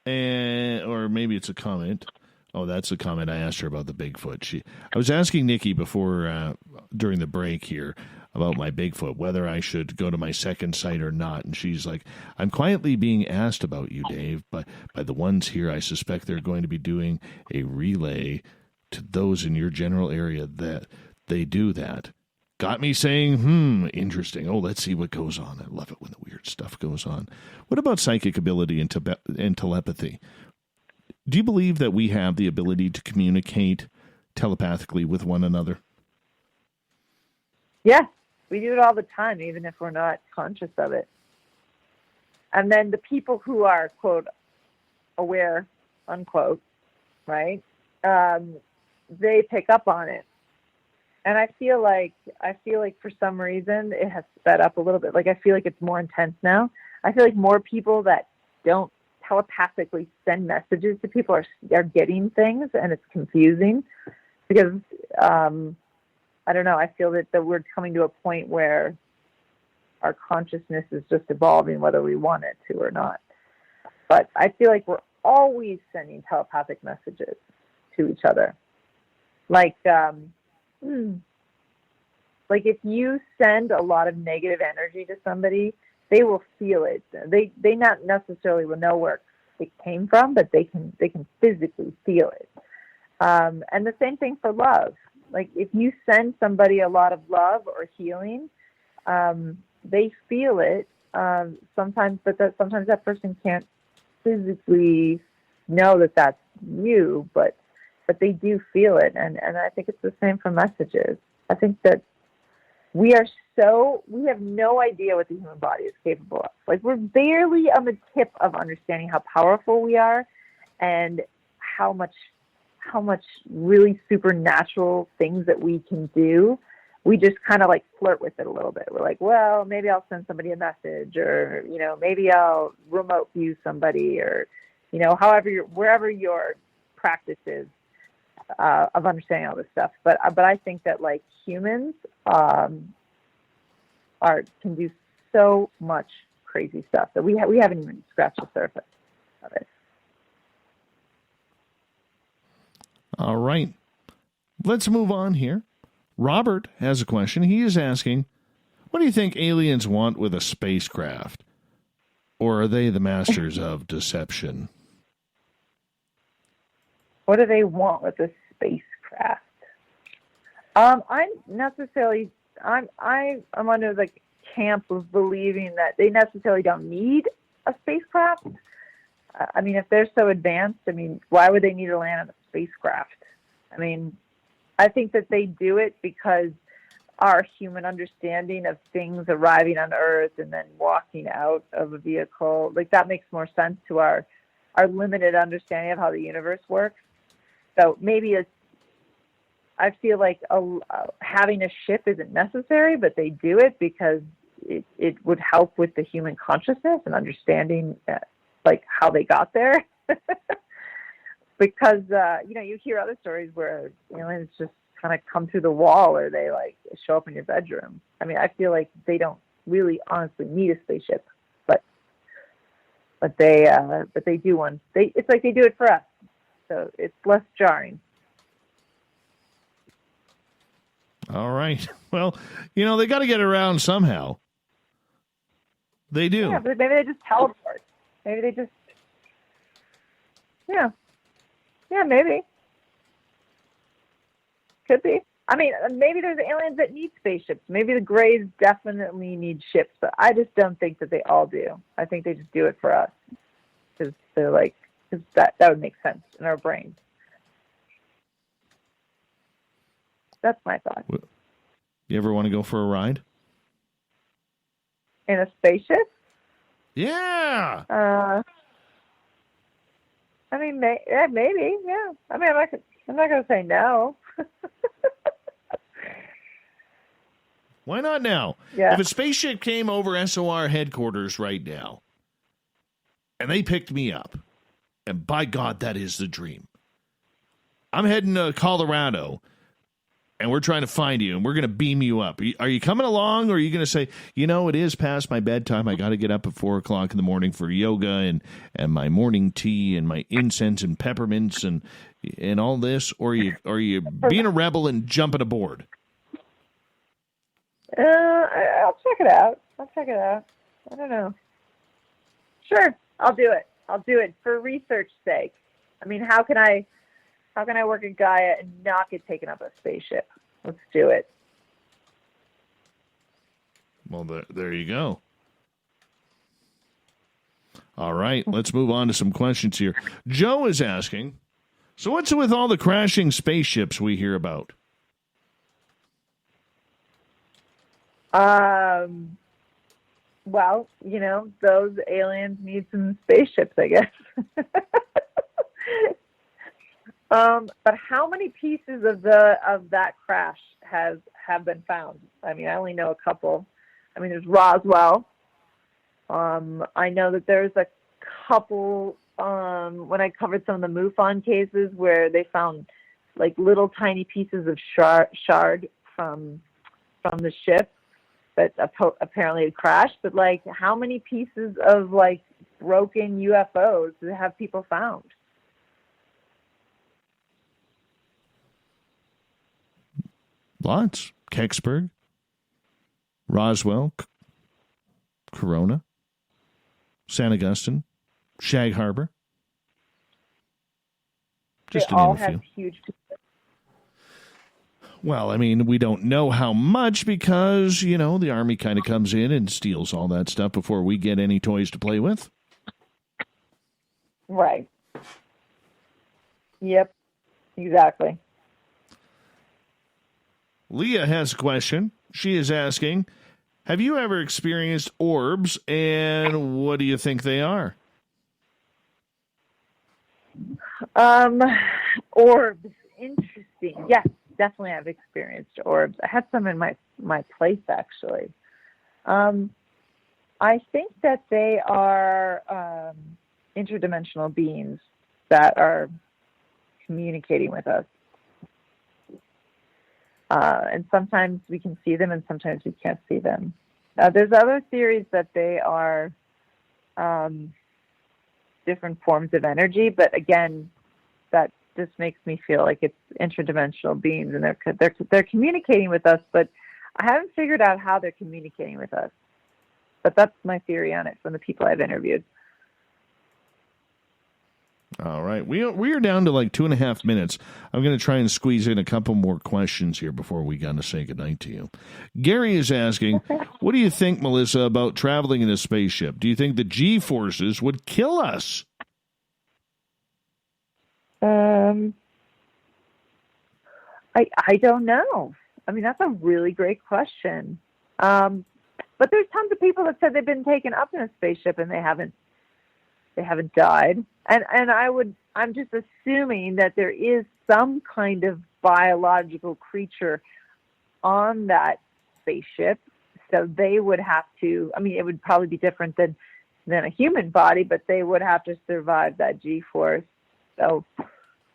Or maybe it's a comment. Oh, that's a comment. I asked her about the Bigfoot. I was asking Nikki before, during the break here, about my Bigfoot, whether I should go to my second site or not. And she's like, I'm quietly being asked about you, Dave, but by the ones here, I suspect they're going to be doing a relay to those in your general area that they do that. Got me saying, interesting. Oh, let's see what goes on. I love it when the weird stuff goes on. What about psychic ability and telepathy? Do you believe that we have the ability to communicate telepathically with one another? Yeah, we do it all the time, even if we're not conscious of it. And then the people who are, quote, aware, unquote, right, they pick up on it. And I feel like for some reason it has sped up a little bit. Like I feel like it's more intense now. I feel like more people that don't telepathically send messages to people are getting things, and it's confusing because I don't know. I feel that we're coming to a point where our consciousness is just evolving, whether we want it to or not. But I feel like we're always sending telepathic messages to each other. Like if you send a lot of negative energy to somebody, they will feel it. They not necessarily will know where it came from, but they can physically feel it. And the same thing for love. Like if you send somebody a lot of love or healing, they feel it sometimes, but sometimes that person can't physically know that that's you, but they do feel it. And I think it's the same for messages. I think that we have no idea what the human body is capable of. Like we're barely on the tip of understanding how powerful we are and how much really supernatural things that we can do. We just kind of like flirt with it a little bit. We're like, well, maybe I'll send somebody a message, or, maybe I'll remote view somebody, or, wherever your practice is of understanding all this stuff. But I think that like humans can do so much crazy stuff that we haven't even scratched the surface of it. All right. Let's move on here. Robert has a question. He is asking, what do you think aliens want with a spacecraft? Or are they the masters of deception? What do they want with a spacecraft? I'm under the camp of believing that they necessarily don't need a spacecraft. I mean, if they're so advanced, I mean, why would they need to land on a spacecraft? I mean, I think that they do it because our human understanding of things arriving on Earth and then walking out of a vehicle, like that makes more sense to our limited understanding of how the universe works. So maybe I feel like having a ship isn't necessary, but they do it because it would help with the human consciousness and understanding like how they got there. Because, you hear other stories where aliens just kind of come through the wall or they like show up in your bedroom. I mean, I feel like they don't really honestly need a spaceship, but they do one. It's like they do it for us. So it's less jarring. All right. Well, they got to get around somehow. They do. Yeah, but maybe they just teleport. Maybe they just... Yeah, maybe. Could be. I mean, maybe there's aliens that need spaceships. Maybe the Greys definitely need ships, but I just don't think that they all do. I think they just do it for us. Because they're like... That would make sense in our brains. That's my thought. You ever want to go for a ride? In a spaceship? Yeah. I mean, maybe. Yeah. I mean, I'm not going to say no. Why not now? Yeah. If a spaceship came over SOR headquarters right now, and they picked me up, and by God, that is the dream. I'm heading to Colorado, and we're trying to find you, and we're going to beam you up. Are you coming along, or are you going to say, it is past my bedtime. I got to get up at 4 o'clock in the morning for yoga and my morning tea and my incense and peppermints and all this, or are you being a rebel and jumping aboard? I'll check it out. I don't know. Sure, I'll do it. I'll do it for research sake. I mean, how can I work at Gaia and not get taken up a spaceship? Let's do it. Well, there you go. All right, let's move on to some questions here. Joe is asking, so what's with all the crashing spaceships we hear about? Well, those aliens need some spaceships, I guess. But how many pieces of that crash have been found? I mean, I only know a couple. I mean, there's Roswell. I know that there's a couple when I covered some of the MUFON cases where they found like little tiny pieces of shard from the ship that apparently had crashed. But like, how many pieces of like broken UFOs have people found? Lots. Kecksburg, Roswell, Corona, San Augustine, Shag Harbor. Just they to name all a have few. Huge. Well, I mean, we don't know how much because, the Army kind of comes in and steals all that stuff before we get any toys to play with. Right. Yep. Exactly. Leah has a question. She is asking, have you ever experienced orbs, and what do you think they are? Orbs. Interesting. Yes, definitely I've experienced orbs. I had some in my place, actually. I think that they are interdimensional beings that are communicating with us. And sometimes we can see them and sometimes we can't see them. There's other theories that they are different forms of energy, but again, that just makes me feel like it's interdimensional beings, and they're communicating with us, but I haven't figured out how they're communicating with us. But that's my theory on it from the people I've interviewed. All right. We are down to like 2.5 minutes. I'm going to try and squeeze in a couple more questions here before we got to say goodnight to you. Gary is asking, what do you think, Melissa, about traveling in a spaceship? Do you think the G-forces would kill us? I don't know. I mean, that's a really great question. But there's tons of people that said they've been taken up in a spaceship and they haven't died. And I'm just assuming that there is some kind of biological creature on that spaceship. So they would have to, I mean, it would probably be different than a human body, but they would have to survive that G-force. So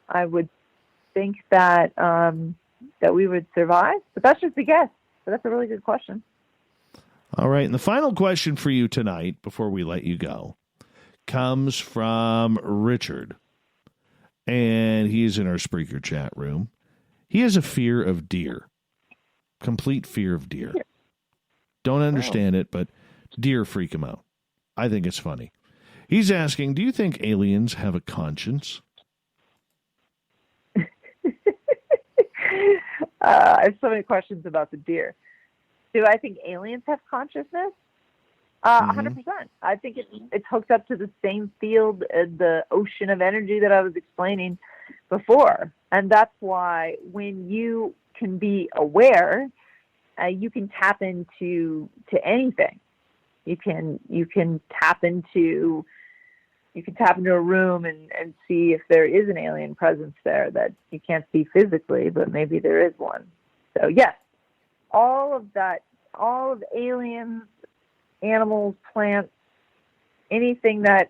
I would think that that we would survive, but that's just a guess. So that's a really good question. All right, and the final question for you tonight, before we let you go, comes from Richard, and he's in our Spreaker chat room. He has a fear of deer, complete fear of deer. Don't understand it, but deer freak him out. I think it's funny. He's asking, do you think aliens have a conscience? I have so many questions about the deer. Do I think aliens have consciousness? 100%. I think it's hooked up to the same field, the ocean of energy that I was explaining before. And that's why when you can be aware, you can tap into anything. You can tap into a room and see if there is an alien presence there that you can't see physically, but maybe there is one. So yes, all of aliens, animals, plants, anything that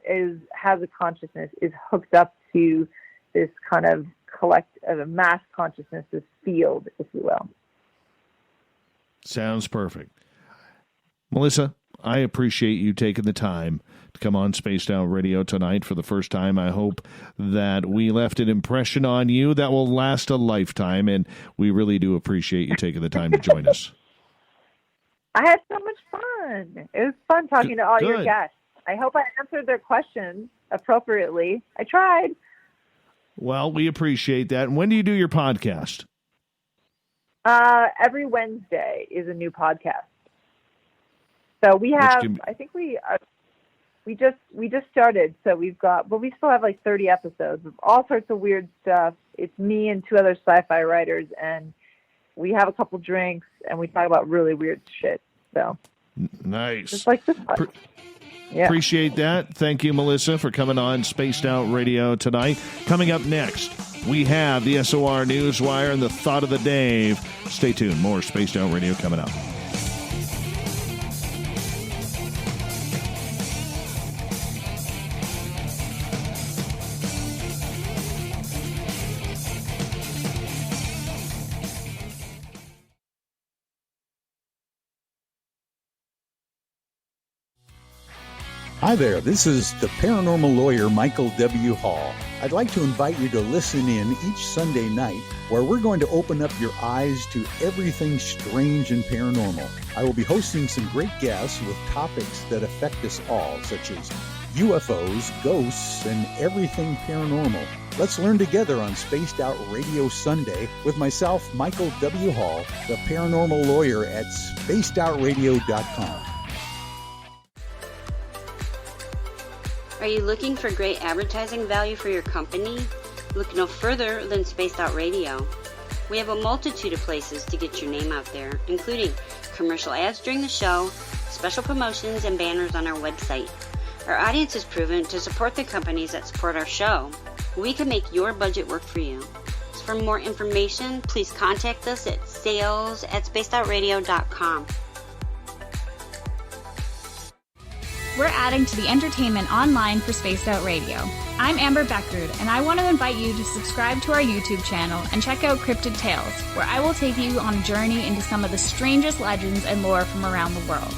has a consciousness is hooked up to this kind of a mass consciousness, this field, if you will. Sounds perfect. Melissa, I appreciate you taking the time to come on Spaced Out Radio tonight for the first time. I hope that we left an impression on you that will last a lifetime, and we really do appreciate you taking the time to join us. I had so much fun. It was fun talking to all your guests. I hope I answered their questions appropriately. I tried. Well, we appreciate that. And when do you do your podcast? Every Wednesday is a new podcast. So we have, I think we just started. So we still have like 30 episodes of all sorts of weird stuff. It's me and 2 other sci-fi writers, and we have a couple drinks, and we talk about really weird shit. So nice. Just like this one. Yeah. Appreciate that. Thank you, Melissa, for coming on Spaced Out Radio tonight. Coming up next, we have the SOR Newswire and the Thought of the Dave. Stay tuned. More Spaced Out Radio coming up. Hi there, this is the paranormal lawyer Michael W. Hall. I'd like to invite you to listen in each Sunday night where we're going to open up your eyes to everything strange and paranormal. I will be hosting some great guests with topics that affect us all, such as UFOs, ghosts, and everything paranormal. Let's learn together on Spaced Out Radio Sunday with myself, Michael W. Hall, the paranormal lawyer at spacedoutradio.com. Are you looking for great advertising value for your company? Look no further than Spaced Out Radio. We have a multitude of places to get your name out there, including commercial ads during the show, special promotions, and banners on our website. Our audience is proven to support the companies that support our show. We can make your budget work for you. So for more information, please contact us at sales@spacedoutradio.com. We're adding to the entertainment online for Spaced Out Radio. I'm Amber Beckrud, and I want to invite you to subscribe to our YouTube channel and check out Cryptid Tales, where I will take you on a journey into some of the strangest legends and lore from around the world,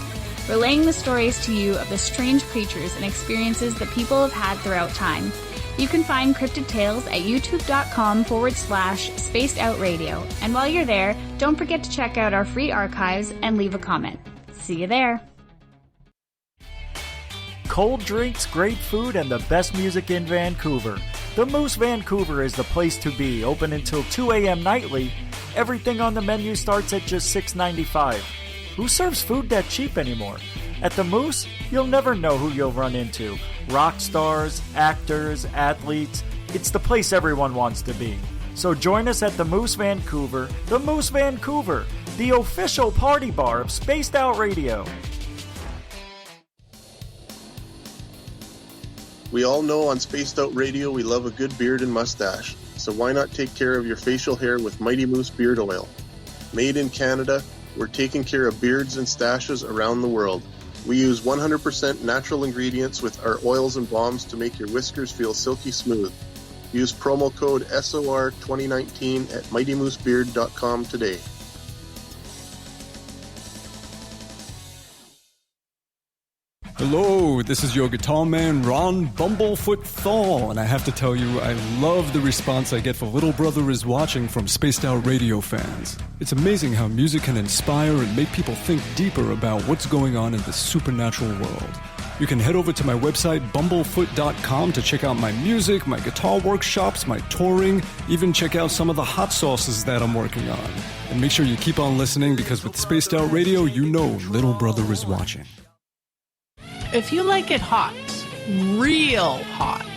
relaying the stories to you of the strange creatures and experiences that people have had throughout time. You can find Cryptid Tales at youtube.com/spacedoutradio. And while you're there, don't forget to check out our free archives and leave a comment. See you there. Cold drinks, great food, and the best music in Vancouver. The Moose Vancouver is the place to be, open until 2 a.m. nightly. Everything on the menu starts at just $6.95. Who serves food that cheap anymore? At the Moose, you'll never know who you'll run into. Rock stars, actors, athletes. It's the place everyone wants to be. So join us at the Moose Vancouver, the official party bar of Spaced Out Radio. We all know on Spaced Out Radio we love a good beard and mustache, so why not take care of your facial hair with Mighty Moose Beard Oil? Made in Canada, we're taking care of beards and stashes around the world. We use 100% natural ingredients with our oils and balms to make your whiskers feel silky smooth. Use promo code SOR2019 at MightyMooseBeard.com today. Hello, this is your guitar man, Ron Bumblefoot Thor, and I have to tell you, I love the response I get for Little Brother is Watching from Spaced Out Radio fans. It's amazing how music can inspire and make people think deeper about what's going on in the supernatural world. You can head over to my website, bumblefoot.com, to check out my music, my guitar workshops, my touring, even check out some of the hot sauces that I'm working on. And make sure you keep on listening, because with Spaced Out Radio, you know Little Brother is watching. If you like it hot, real hot,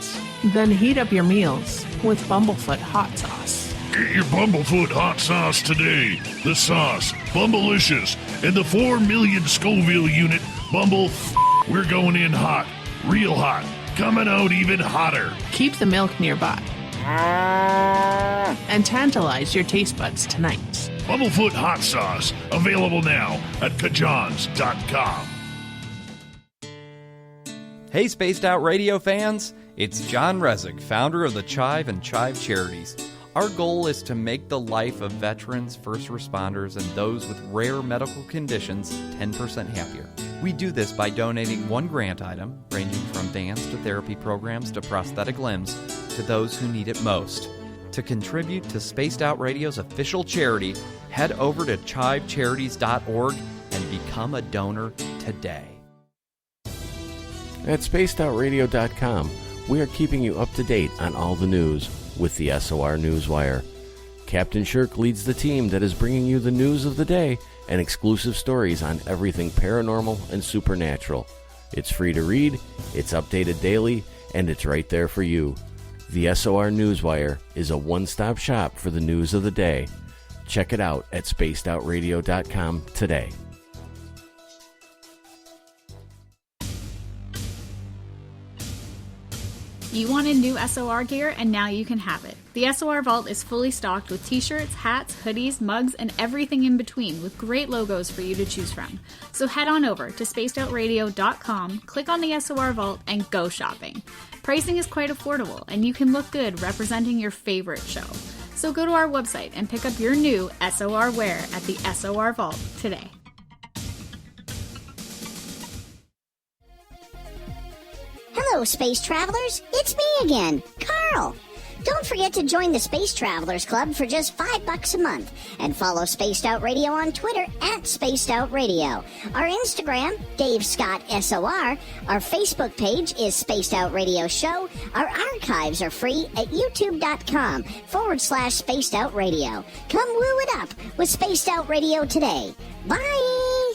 then heat up your meals with Bumblefoot hot sauce. Get your Bumblefoot hot sauce today. The sauce, Bumblicious, and the 4 million Scoville unit Bumble. We're going in hot, real hot, coming out even hotter. Keep the milk nearby and tantalize your taste buds tonight. Bumblefoot hot sauce, available now at kajans.com. Hey, Spaced Out Radio fans! It's John Resig, founder of the Chive and Chive Charities. Our goal is to make the life of veterans, first responders, and those with rare medical conditions 10% happier. We do this by donating one grant item, ranging from dance to therapy programs to prosthetic limbs, to those who need it most. To contribute to Spaced Out Radio's official charity, head over to chivecharities.org and become a donor today. At spacedoutradio.com, we are keeping you up to date on all the news with the SOR Newswire. Captain Shirk leads the team that is bringing you the news of the day and exclusive stories on everything paranormal and supernatural. It's free to read, it's updated daily, and it's right there for you. The SOR Newswire is a one-stop shop for the news of the day. Check it out at spacedoutradio.com today. You wanted new SOR gear, and now you can have it. The SOR Vault is fully stocked with t-shirts, hats, hoodies, mugs, and everything in between, with great logos for you to choose from. So head on over to spacedoutradio.com, click on the SOR Vault, and go shopping. Pricing is quite affordable, and you can look good representing your favorite show. So go to our website and pick up your new SOR wear at the SOR Vault today. Hello, Space Travelers. It's me again, Carl. Don't forget to join the Space Travelers Club for just $5 a month and follow Spaced Out Radio on Twitter at Spaced Out Radio. Our Instagram, Dave Scott SOR. Our Facebook page is Spaced Out Radio Show. Our archives are free at youtube.com/Spaced Out Radio. Come woo it up with Spaced Out Radio today. Bye!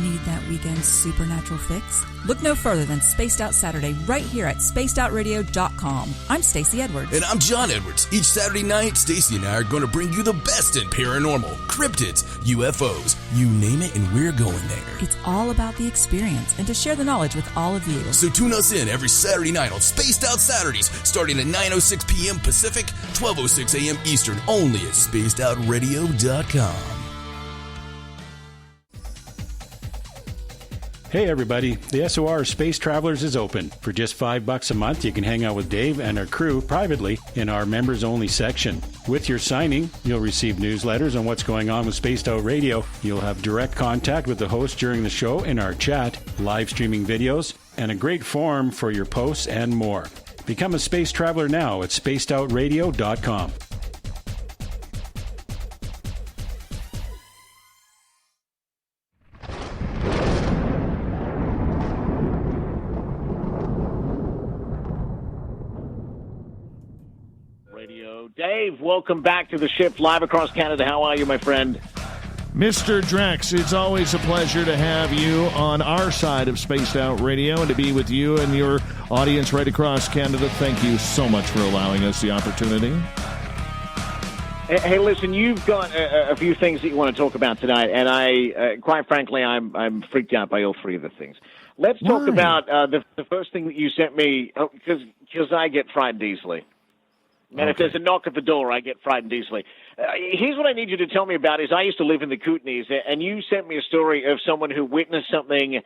Need that weekend supernatural fix? Look no further than Spaced Out Saturday right here at spacedoutradio.com. I'm Stacey Edwards. And I'm John Edwards. Each Saturday night, Stacey and I are going to bring you the best in paranormal, cryptids, UFOs, you name it, and we're going there. It's all about the experience and to share the knowledge with all of you. So tune us in every Saturday night on Spaced Out Saturdays, starting at 9:06 p.m. Pacific, 12:06 a.m. Eastern, only at spacedoutradio.com. Hey everybody, the SOR Space Travelers is open. For just $5 a month, you can hang out with Dave and our crew privately in our members-only section. With your signing, you'll receive newsletters on what's going on with Spaced Out Radio. You'll have direct contact with the host during the show in our chat, live streaming videos, and a great forum for your posts and more. Become a space traveler now at spacedoutradio.com. Dave, welcome back to the ship live across Canada. How are you, my friend? Mr. Drex, it's always a pleasure to have you on our side of Spaced Out Radio and to be with you and your audience right across Canada. Thank you so much for allowing us the opportunity. Hey, listen, you've got a few things that you want to talk about tonight, and I, quite frankly, I'm freaked out by all three of the things. Let's talk about the first thing that you sent me, because I get frightened easily. And if there's a knock at the door, I get frightened easily. Here's what I need you to tell me about is I used to live in the Kootenays, and you sent me a story of someone who witnessed something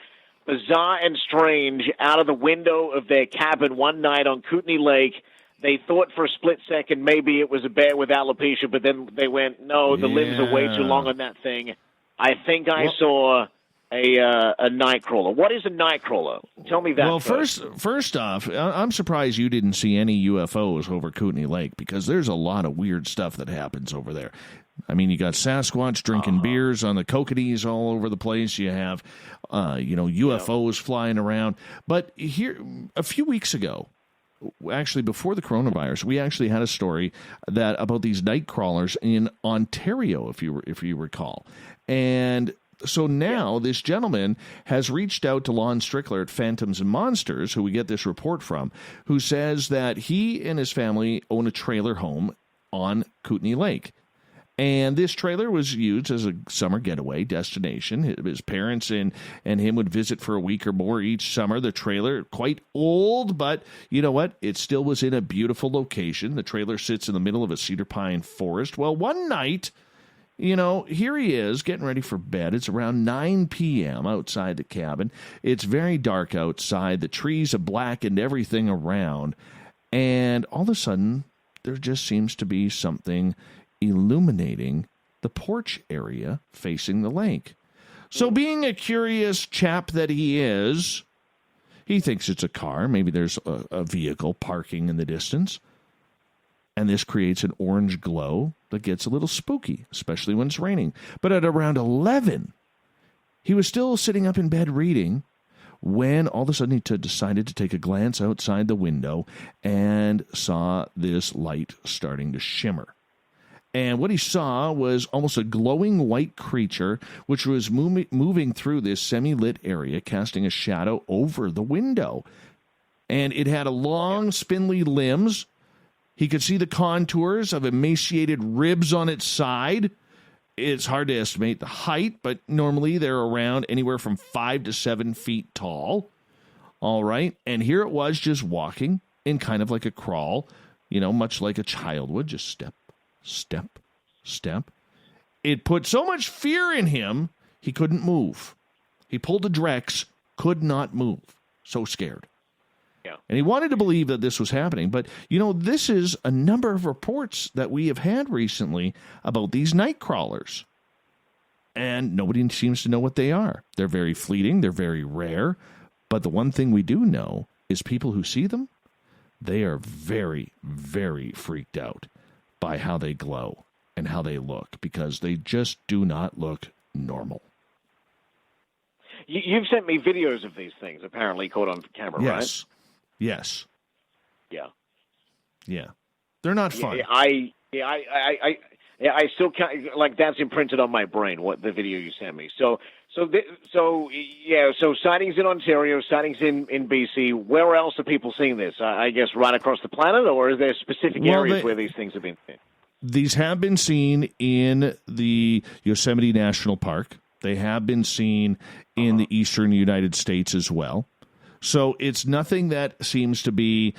bizarre and strange out of the window of their cabin one night on Kootenay Lake. They thought for a split second maybe it was a bear with alopecia, but then they went, no, the limbs are way too long on that thing. I think I saw a nightcrawler. What is a nightcrawler? Tell me that. Well, first off, I'm surprised you didn't see any UFOs over Kootenay Lake because there's a lot of weird stuff that happens over there. I mean, you got Sasquatch drinking beers on the Kokodees all over the place. You have, UFOs flying around. But here, a few weeks ago, actually before the coronavirus, we actually had a story about these night crawlers in Ontario, if you recall, and so now this gentleman has reached out to Lon Strickler at Phantoms and Monsters, who we get this report from, who says that he and his family own a trailer home on Kootenay Lake. And this trailer was used as a summer getaway destination. His parents and him would visit for a week or more each summer. The trailer, quite old, but you know what? It still was in a beautiful location. The trailer sits in the middle of a cedar pine forest. Well, one night, here he is getting ready for bed. It's around 9 p.m. outside the cabin. It's very dark outside. The trees have blackened everything around. And all of a sudden, there just seems to be something illuminating the porch area facing the lake. So being a curious chap that he is, he thinks it's a car. Maybe there's a vehicle parking in the distance. And this creates an orange glow that gets a little spooky, especially when it's raining. But at around 11, he was still sitting up in bed reading when all of a sudden he decided to take a glance outside the window and saw this light starting to shimmer. And what he saw was almost a glowing white creature which was moving through this semi-lit area, casting a shadow over the window. And it had long, spindly limbs. He could see the contours of emaciated ribs on its side. It's hard to estimate the height, but normally they're around anywhere from 5 to 7 feet tall. All right. And here it was just walking in kind of like a crawl, much like a child would, just step, step, step. It put so much fear in him, he couldn't move. He pulled the Drex, could not move. So scared. And he wanted to believe that this was happening. But, this is a number of reports that we have had recently about these night crawlers. And nobody seems to know what they are. They're very fleeting. They're very rare. But the one thing we do know is people who see them, they are very, very freaked out by how they glow and how they look, because they just do not look normal. You've sent me videos of these things, apparently caught on camera, right? Yes. Yeah. Yeah. They're not fun. I still can't, that's imprinted on my brain, what the video you sent me. So sightings in Ontario, sightings in BC. Where else are people seeing this? I guess right across the planet, or is there specific areas where these things have been seen? These have been seen in the Yosemite National Park. They have been seen in the eastern United States as well. So it's nothing that seems to be,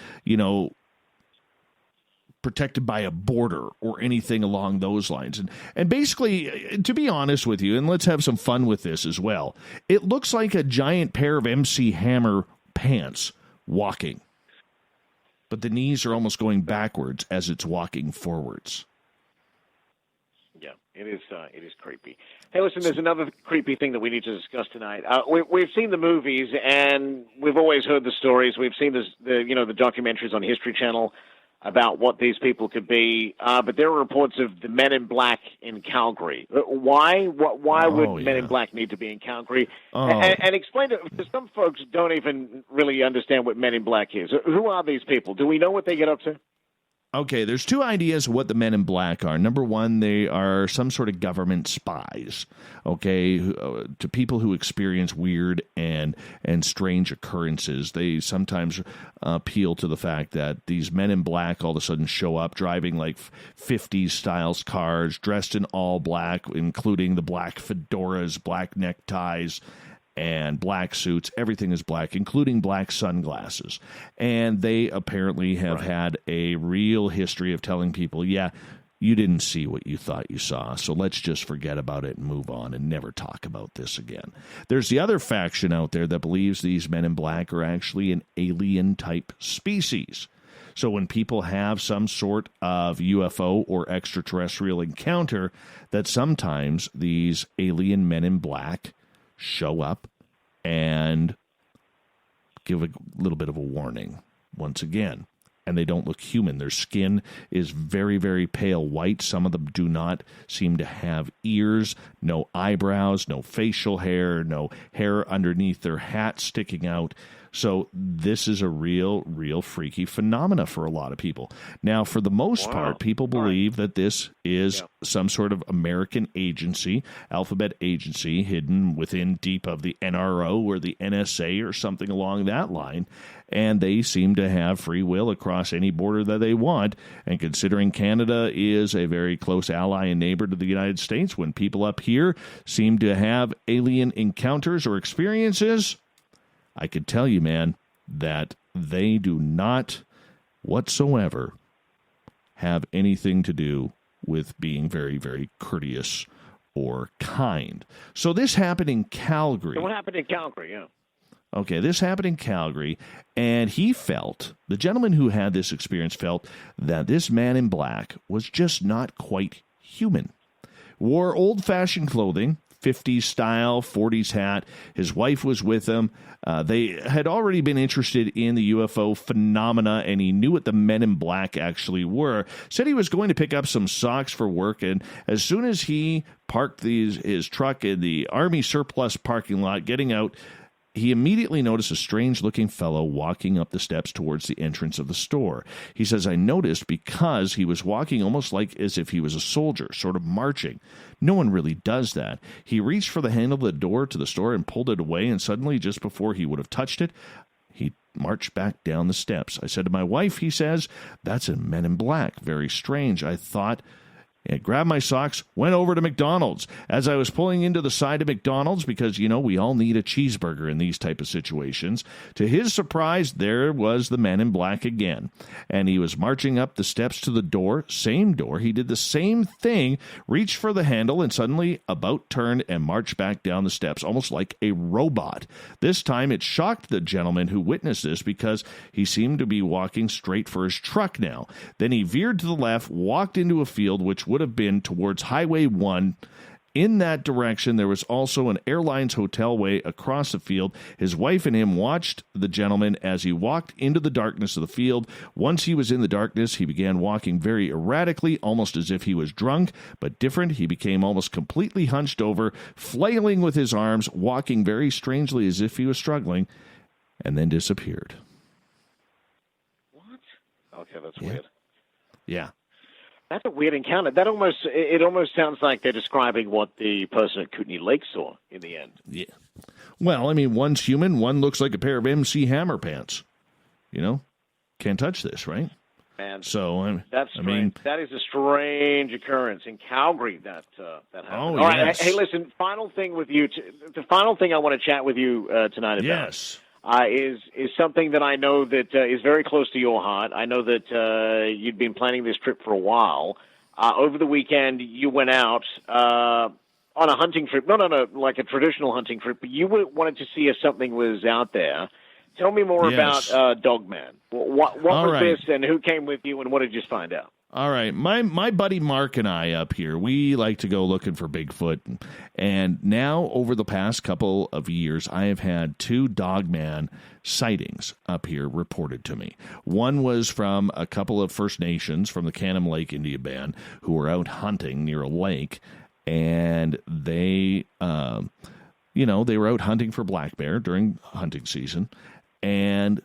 protected by a border or anything along those lines. And basically, to be honest with you, and let's have some fun with this as well, it looks like a giant pair of MC Hammer pants walking. But the knees are almost going backwards as it's walking forwards. Yeah, it is creepy. Hey, listen, there's another creepy thing that we need to discuss tonight. We've seen the movies, and we've always heard the stories. We've seen the documentaries on History Channel about what these people could be. But there are reports of the Men in Black in Calgary. Why? Why would Men in Black need to be in Calgary? And explain to some folks don't even really understand what Men in Black is. Who are these people? Do we know what they get up to? Okay, there's two ideas of what the Men in Black are. Number one, they are some sort of government spies, okay, to people who experience weird and strange occurrences. They sometimes appeal to the fact that these Men in Black all of a sudden show up driving like 50s styles cars, dressed in all black, including the black fedoras, black neckties, and black suits. Everything is black, including black sunglasses. And they apparently have had a real history of telling people, yeah, you didn't see what you thought you saw, so let's just forget about it and move on and never talk about this again. There's the other faction out there that believes these Men in Black are actually an alien-type species. So when people have some sort of UFO or extraterrestrial encounter, that sometimes these alien Men in Black show up and give a little bit of a warning once again. And they don't look human. Their skin is very, very pale white. Some of them do not seem to have ears, no eyebrows, no facial hair, no hair underneath their hat sticking out. So this is a real freaky phenomena for a lot of people. Now, for the most part, people believe that this is some sort of American agency, alphabet agency, hidden within deep of the NRO or the NSA or something along that line. And they seem to have free will across any border that they want. And considering Canada is a very close ally and neighbor to the United States, when people up here seem to have alien encounters or experiences, I could tell you, man, that they do not whatsoever have anything to do with being very, very courteous or kind. So this happened in Calgary. So what happened in Calgary, yeah. Okay, this happened in Calgary, and the gentleman who had this experience felt that this Man in Black was just not quite human. Wore old-fashioned clothing, 50s style, 40s hat. His wife was with him. They had already been interested in the UFO phenomena, and he knew what the Men in Black actually were. Said he was going to pick up some socks for work, and as soon as he parked his truck in the Army surplus parking lot, getting out, he immediately noticed a strange-looking fellow walking up the steps towards the entrance of the store. He says, I noticed because he was walking almost like as if he was a soldier, sort of marching. No one really does that. He reached for the handle of the door to the store and pulled it away, and suddenly, just before he would have touched it, he marched back down the steps. I said to my wife, he says, that's a Men in Black. Very strange. I thought... I grabbed my socks, went over to McDonald's. As I was pulling into the side of McDonald's, because, we all need a cheeseburger in these type of situations, to his surprise, there was the Man in Black again. And he was marching up the steps to the door, same door. He did the same thing, reached for the handle, and suddenly about turned and marched back down the steps, almost like a robot. This time, it shocked the gentleman who witnessed this because he seemed to be walking straight for his truck now. Then he veered to the left, walked into a field which would have been towards Highway 1. In that direction, there was also an airlines hotel way across the field. His wife and him watched the gentleman as he walked into the darkness of the field. Once he was in the darkness, he began walking very erratically, almost as if he was drunk, but different. He became almost completely hunched over, flailing with his arms, walking very strangely as if he was struggling, and then disappeared. What? Okay, that's weird. Yeah. That's a weird encounter. It almost sounds like they're describing what the person at Kootenai Lake saw in the end. Yeah. Well, one's human, one looks like a pair of MC Hammer pants. Can't touch this, right? Man, so that's strange. That is a strange occurrence in Calgary. That happened. Oh, all right. yes. Hey, listen. Final thing with you. The final thing I want to chat with you tonight about. Yes. is something that I know that is very close to your heart. I know that you'd been planning this trip for a while. Over the weekend, you went out on a hunting trip, not on like a traditional hunting trip, but you wanted to see if something was out there. Tell me more about Dogman. What was this, and who came with you, and what did you find out? All right. My buddy Mark and I up here, we like to go looking for Bigfoot. And now, over the past couple of years, I have had 2 Dogman sightings up here reported to me. One was from a couple of First Nations from the Canham Lake Indian Band who were out hunting near a lake. And they, they were out hunting for black bear during hunting season. And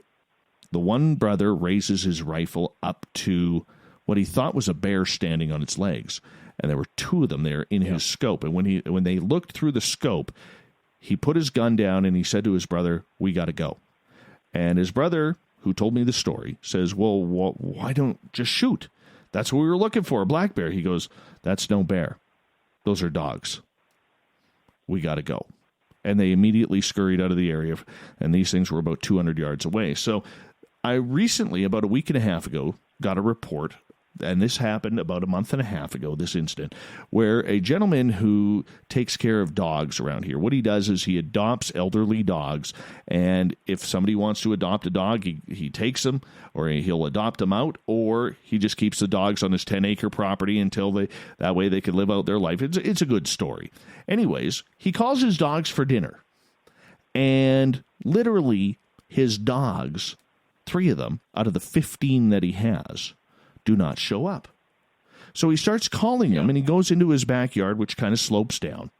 the one brother raises his rifle up to what he thought was a bear standing on its legs, and there were 2 of them there in his scope. And when they looked through the scope, he put his gun down and he said to his brother, "We got to go." And his brother, who told me the story, says, "Well, why don't just shoot? That's what we were looking for, a black bear." He goes, "That's no bear. Those are dogs. We got to go." And they immediately scurried out of the area, and these things were about 200 yards away. So I recently, about a week and a half ago, got a report, and this happened about a month and a half ago, this incident, where a gentleman who takes care of dogs around here, what he does is he adopts elderly dogs, and if somebody wants to adopt a dog, he takes them, or he'll adopt them out, or he just keeps the dogs on his 10-acre property until that way they can live out their life. It's a good story. Anyways, he calls his dogs for dinner, and literally his dogs, 3 of them out of the 15 that he has, do not show up. So he starts calling them, and he goes into his backyard, which kind of slopes down,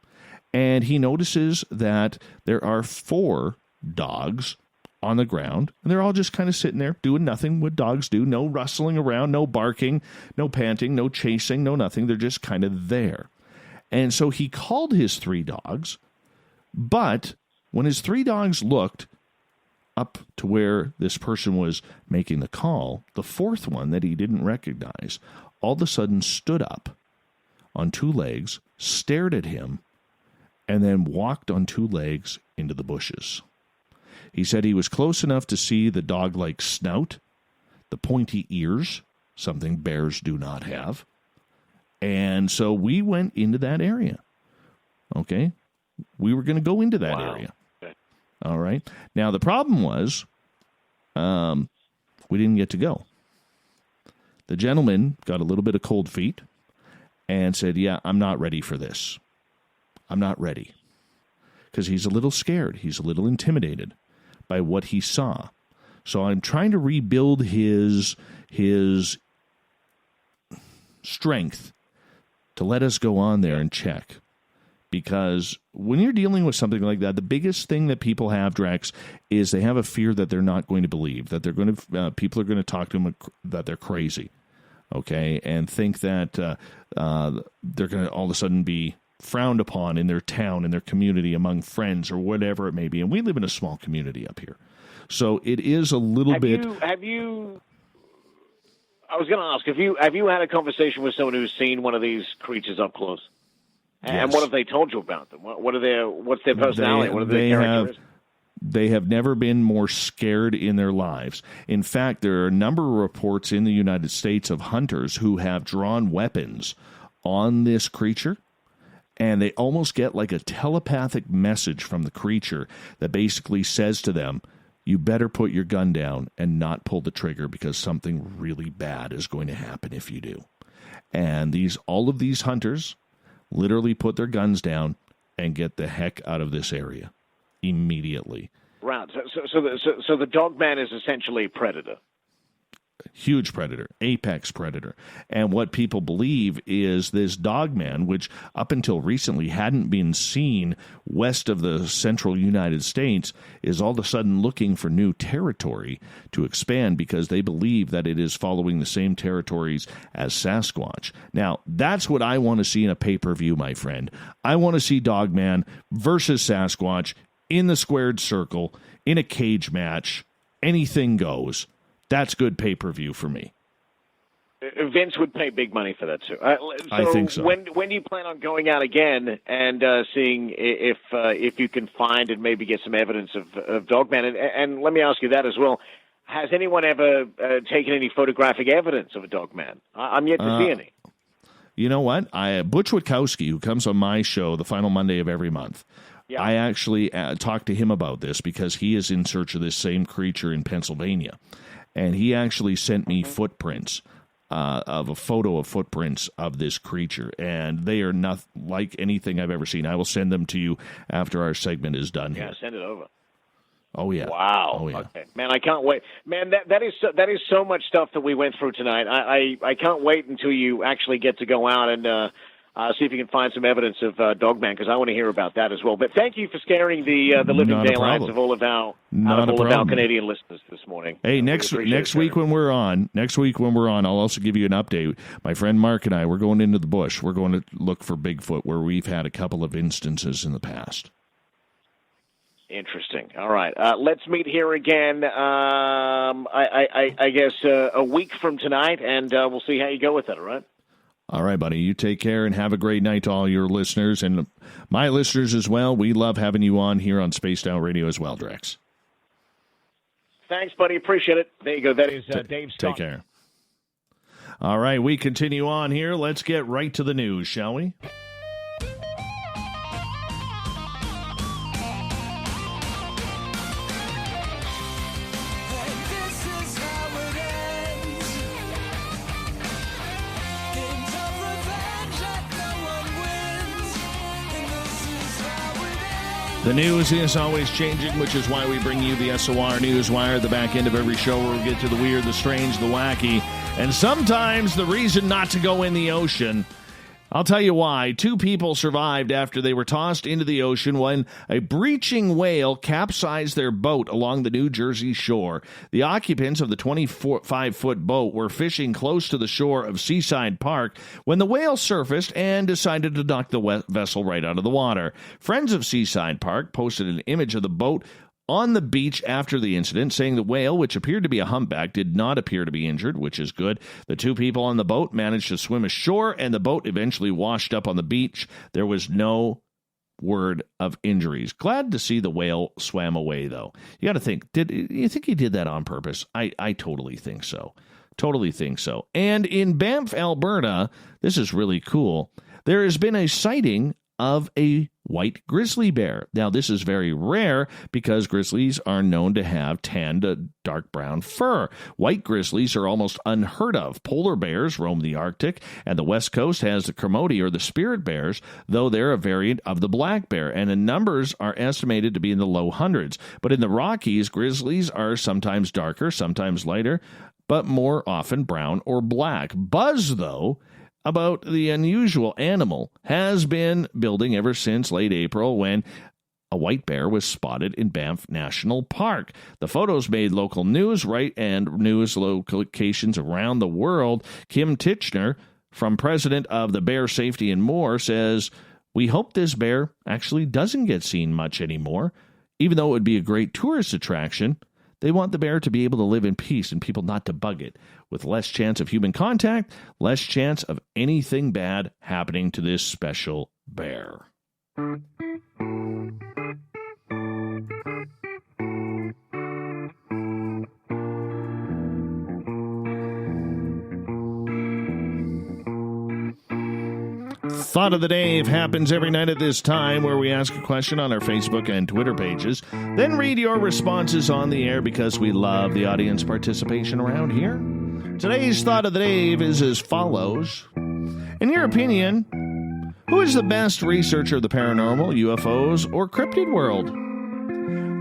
and he notices that there are 4 dogs on the ground, and they're all just kind of sitting there doing nothing, what dogs do, no rustling around, no barking, no panting, no chasing, no nothing. They're just kind of there. And so he called his 3 dogs, but when his 3 dogs looked up to where this person was making the call, the 4th one that he didn't recognize all of a sudden stood up on 2 legs, stared at him, and then walked on 2 legs into the bushes. He said he was close enough to see the dog-like snout, the pointy ears, something bears do not have. And so we went into that area. Okay? We were going to go into that area. All right. Now, the problem was we didn't get to go. The gentleman got a little bit of cold feet and said, "Yeah, I'm not ready for this. I'm not ready." Because he's a little scared. He's a little intimidated by what he saw. So I'm trying to rebuild his strength to let us go on there and check. Because when you're dealing with something like that, the biggest thing that people have, Drex, is they have a fear that they're not going to believe, that they're going to people are going to talk to them that they're crazy, okay, and think that they're going to all of a sudden be frowned upon in their town, in their community, among friends, or whatever it may be. And we live in a small community up here, so it is a little bit. Have you? I was going to ask, have you had a conversation with someone who's seen one of these creatures up close? And Yes. what have they told you about them? What's their personality? What are their characteristics? They have never been more scared in their lives. In fact, there are a number of reports in the United States of hunters who have drawn weapons on this creature, and they almost get like a telepathic message from the creature that basically says to them, "You better put your gun down and not pull the trigger because something really bad is going to happen if you do." And all of these hunters literally put their guns down and get the heck out of this area immediately. Right. So the dog man is essentially a predator. Huge predator, apex predator. And what people believe is this dogman, which up until recently hadn't been seen west of the central United States, is all of a sudden looking for new territory to expand because they believe that it is following the same territories as Sasquatch. Now, that's what I want to see in a pay-per-view, my friend. I want to see Dogman versus Sasquatch in the squared circle, in a cage match. Anything goes. That's good pay-per-view for me. Vince would pay big money for that too. I think so. When do you plan on going out again and seeing if you can find and maybe get some evidence of Dogman? And let me ask you that as well. Has anyone ever taken any photographic evidence of a Dogman? I'm yet to see any. You know what? Butch Witkowski, who comes on my show the final Monday of every month, I actually talked to him about this because he is in search of this same creature in Pennsylvania. And he actually sent me footprints of a photo of footprints of this creature. And they are not like anything I've ever seen. I will send them to you after our segment is done here. Yeah, send it over. Oh, yeah. Wow. Oh, yeah. Okay. Man, I can't wait. Man, that is so much stuff that we went through tonight. I can't wait until you actually get to go out and see if you can find some evidence of Dogman, because I want to hear about that as well. But thank you for scaring the living daylights of all of our Canadian listeners this morning. Hey, next week when we're on, I'll also give you an update. My friend Mark and I, we're going into the bush. We're going to look for Bigfoot, where we've had a couple of instances in the past. Interesting. All right. Let's meet here again, I guess, a week from tonight, and we'll see how you go with it, all right? All right, buddy. You take care and have a great night to all your listeners and my listeners as well. We love having you on here on Spaced Out Radio as well, Drex. Thanks, buddy. Appreciate it. There you go. That is Dave Scott. Take care. All right, we continue on here. Let's get right to the news, shall we? The news is always changing, which is why we bring you the SOR Newswire, the back end of every show where we get to the weird, the strange, the wacky, and sometimes the reason not to go in the ocean. I'll tell you why. 2 people survived after they were tossed into the ocean when a breaching whale capsized their boat along the New Jersey shore. The occupants of the 25-foot boat were fishing close to the shore of Seaside Park when the whale surfaced and decided to knock the vessel right out of the water. Friends of Seaside Park posted an image of the boat on the beach after the incident, saying the whale, which appeared to be a humpback, did not appear to be injured, which is good. The 2 people on the boat managed to swim ashore, and the boat eventually washed up on the beach. There was no word of injuries. Glad to see the whale swam away, though. You got to think, did you think he did that on purpose? I totally think so. Totally think so. And in Banff, Alberta, this is really cool. There has been a sighting of a white grizzly bear. Now, this is very rare because grizzlies are known to have tan to dark brown fur. White grizzlies are almost unheard of. Polar bears roam the Arctic, and the West Coast has the Kermode or the spirit bears, though they're a variant of the black bear, and the numbers are estimated to be in the low hundreds. But in the Rockies, grizzlies are sometimes darker, sometimes lighter, but more often brown or black. Buzz, though, about the unusual animal has been building ever since late April when a white bear was spotted in Banff National Park. The photos made local news, and news locations around the world. Kim Titchner, from president of the Bear Safety and More, says, "We hope this bear actually doesn't get seen much anymore. Even though it would be a great tourist attraction, they want the bear to be able to live in peace and people not to bug it. With less chance of human contact, less chance of anything bad happening to this special bear." Thought of the Day happens every night at this time, where we ask a question on our Facebook and Twitter pages, then read your responses on the air because we love the audience participation around here. Today's Thought of the Day is as follows. In your opinion, who is the best researcher of the paranormal, UFOs, or cryptid world?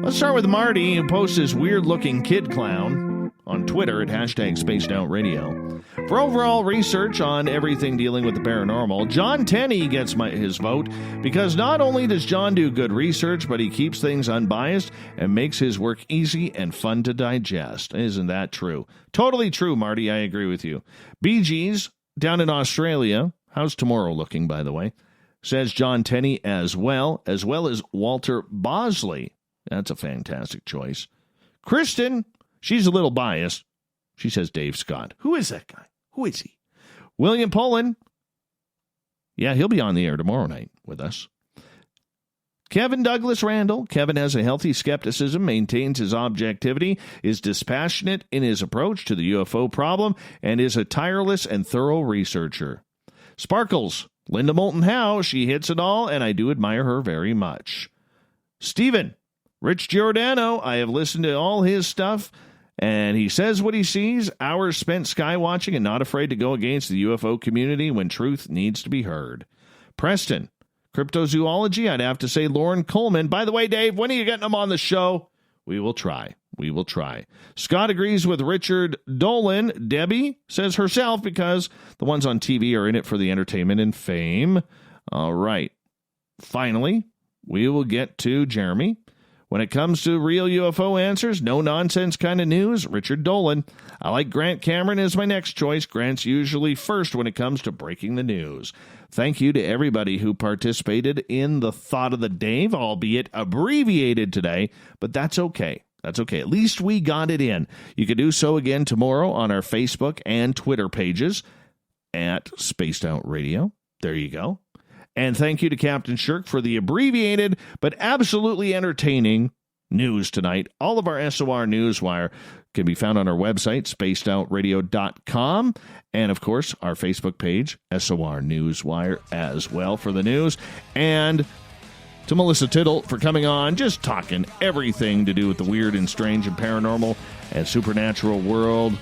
Let's start with Marty, who posts his weird-looking kid clown on Twitter at #SpacedOutRadio. For overall research on everything dealing with the paranormal, John Tenney gets his vote because not only does John do good research, but he keeps things unbiased and makes his work easy and fun to digest. Isn't that true? Totally true, Marty. I agree with you. Bee Gees, down in Australia, how's tomorrow looking, by the way, says John Tenney as well as Walter Bosley. That's a fantastic choice. Kristen, she's a little biased. She says Dave Scott. Who is that guy? Who is he? William Poland. Yeah, he'll be on the air tomorrow night with us. Kevin Douglas Randall. Kevin has a healthy skepticism, maintains his objectivity, is dispassionate in his approach to the UFO problem, and is a tireless and thorough researcher. Sparkles. Linda Moulton Howe. She hits it all, and I do admire her very much. Stephen. Rich Giordano. I have listened to all his stuff, and he says what he sees. Hours spent skywatching and not afraid to go against the UFO community when truth needs to be heard. Preston. Cryptozoology, I'd have to say Lauren Coleman. By the way, Dave, when are you getting him on the show? We will try. We will try. Scott agrees with Richard Dolan. Debbie says herself because the ones on TV are in it for the entertainment and fame. All right. Finally, we will get to Jeremy. When it comes to real UFO answers, no nonsense kind of news, Richard Dolan. I like Grant Cameron as my next choice. Grant's usually first when it comes to breaking the news. Thank you to everybody who participated in the Thought of the Dave, albeit abbreviated today, but that's okay. That's okay. At least we got it in. You can do so again tomorrow on our Facebook and Twitter pages at Spaced Out Radio. There you go. And thank you to Captain Shirk for the abbreviated but absolutely entertaining news tonight. All of our SOR Newswire can be found on our website, spacedoutradio.com, and, of course, our Facebook page, SOR Newswire, as well for the news. And to Melissa Tittle for coming on, just talking everything to do with the weird and strange and paranormal and supernatural world.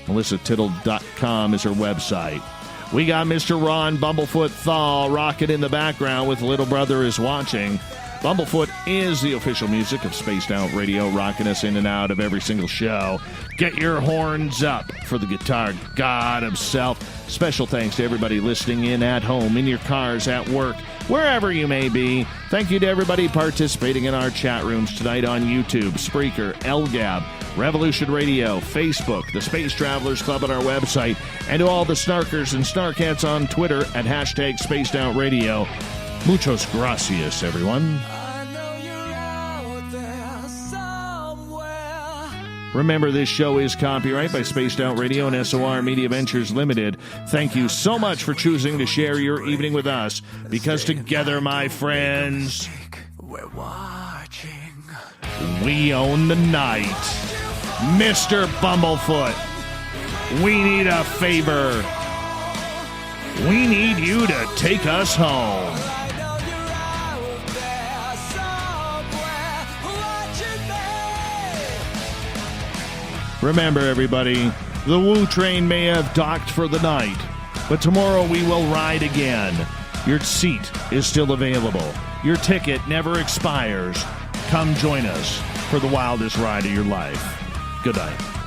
MelissaTittle.com is her website. We got Mr. Ron Bumblefoot Thal rocking in the background with Little Brother is Watching. Bumblefoot is the official music of Spaced Out Radio, rocking us in and out of every single show. Get your horns up for the guitar god himself. Special thanks to everybody listening in at home, in your cars, at work, wherever you may be. Thank you to everybody participating in our chat rooms tonight on YouTube, Spreaker, LGAB, Revolution Radio, Facebook, the Space Travelers Club on our website, and to all the snarkers and snarkettes on Twitter at hashtag Spaced Out Radio. Muchos gracias, everyone. Remember, this show is copyright by Spaced Out Radio and SOR Media Ventures Limited. Thank you so much for choosing to share your evening with us, because together, my friends, we're watching. We own the night. Mr. Bumblefoot, we need a favor. We need you to take us home. Remember, everybody, the Woo train may have docked for the night, but tomorrow we will ride again. Your seat is still available. Your ticket never expires. Come join us for the wildest ride of your life. Good night.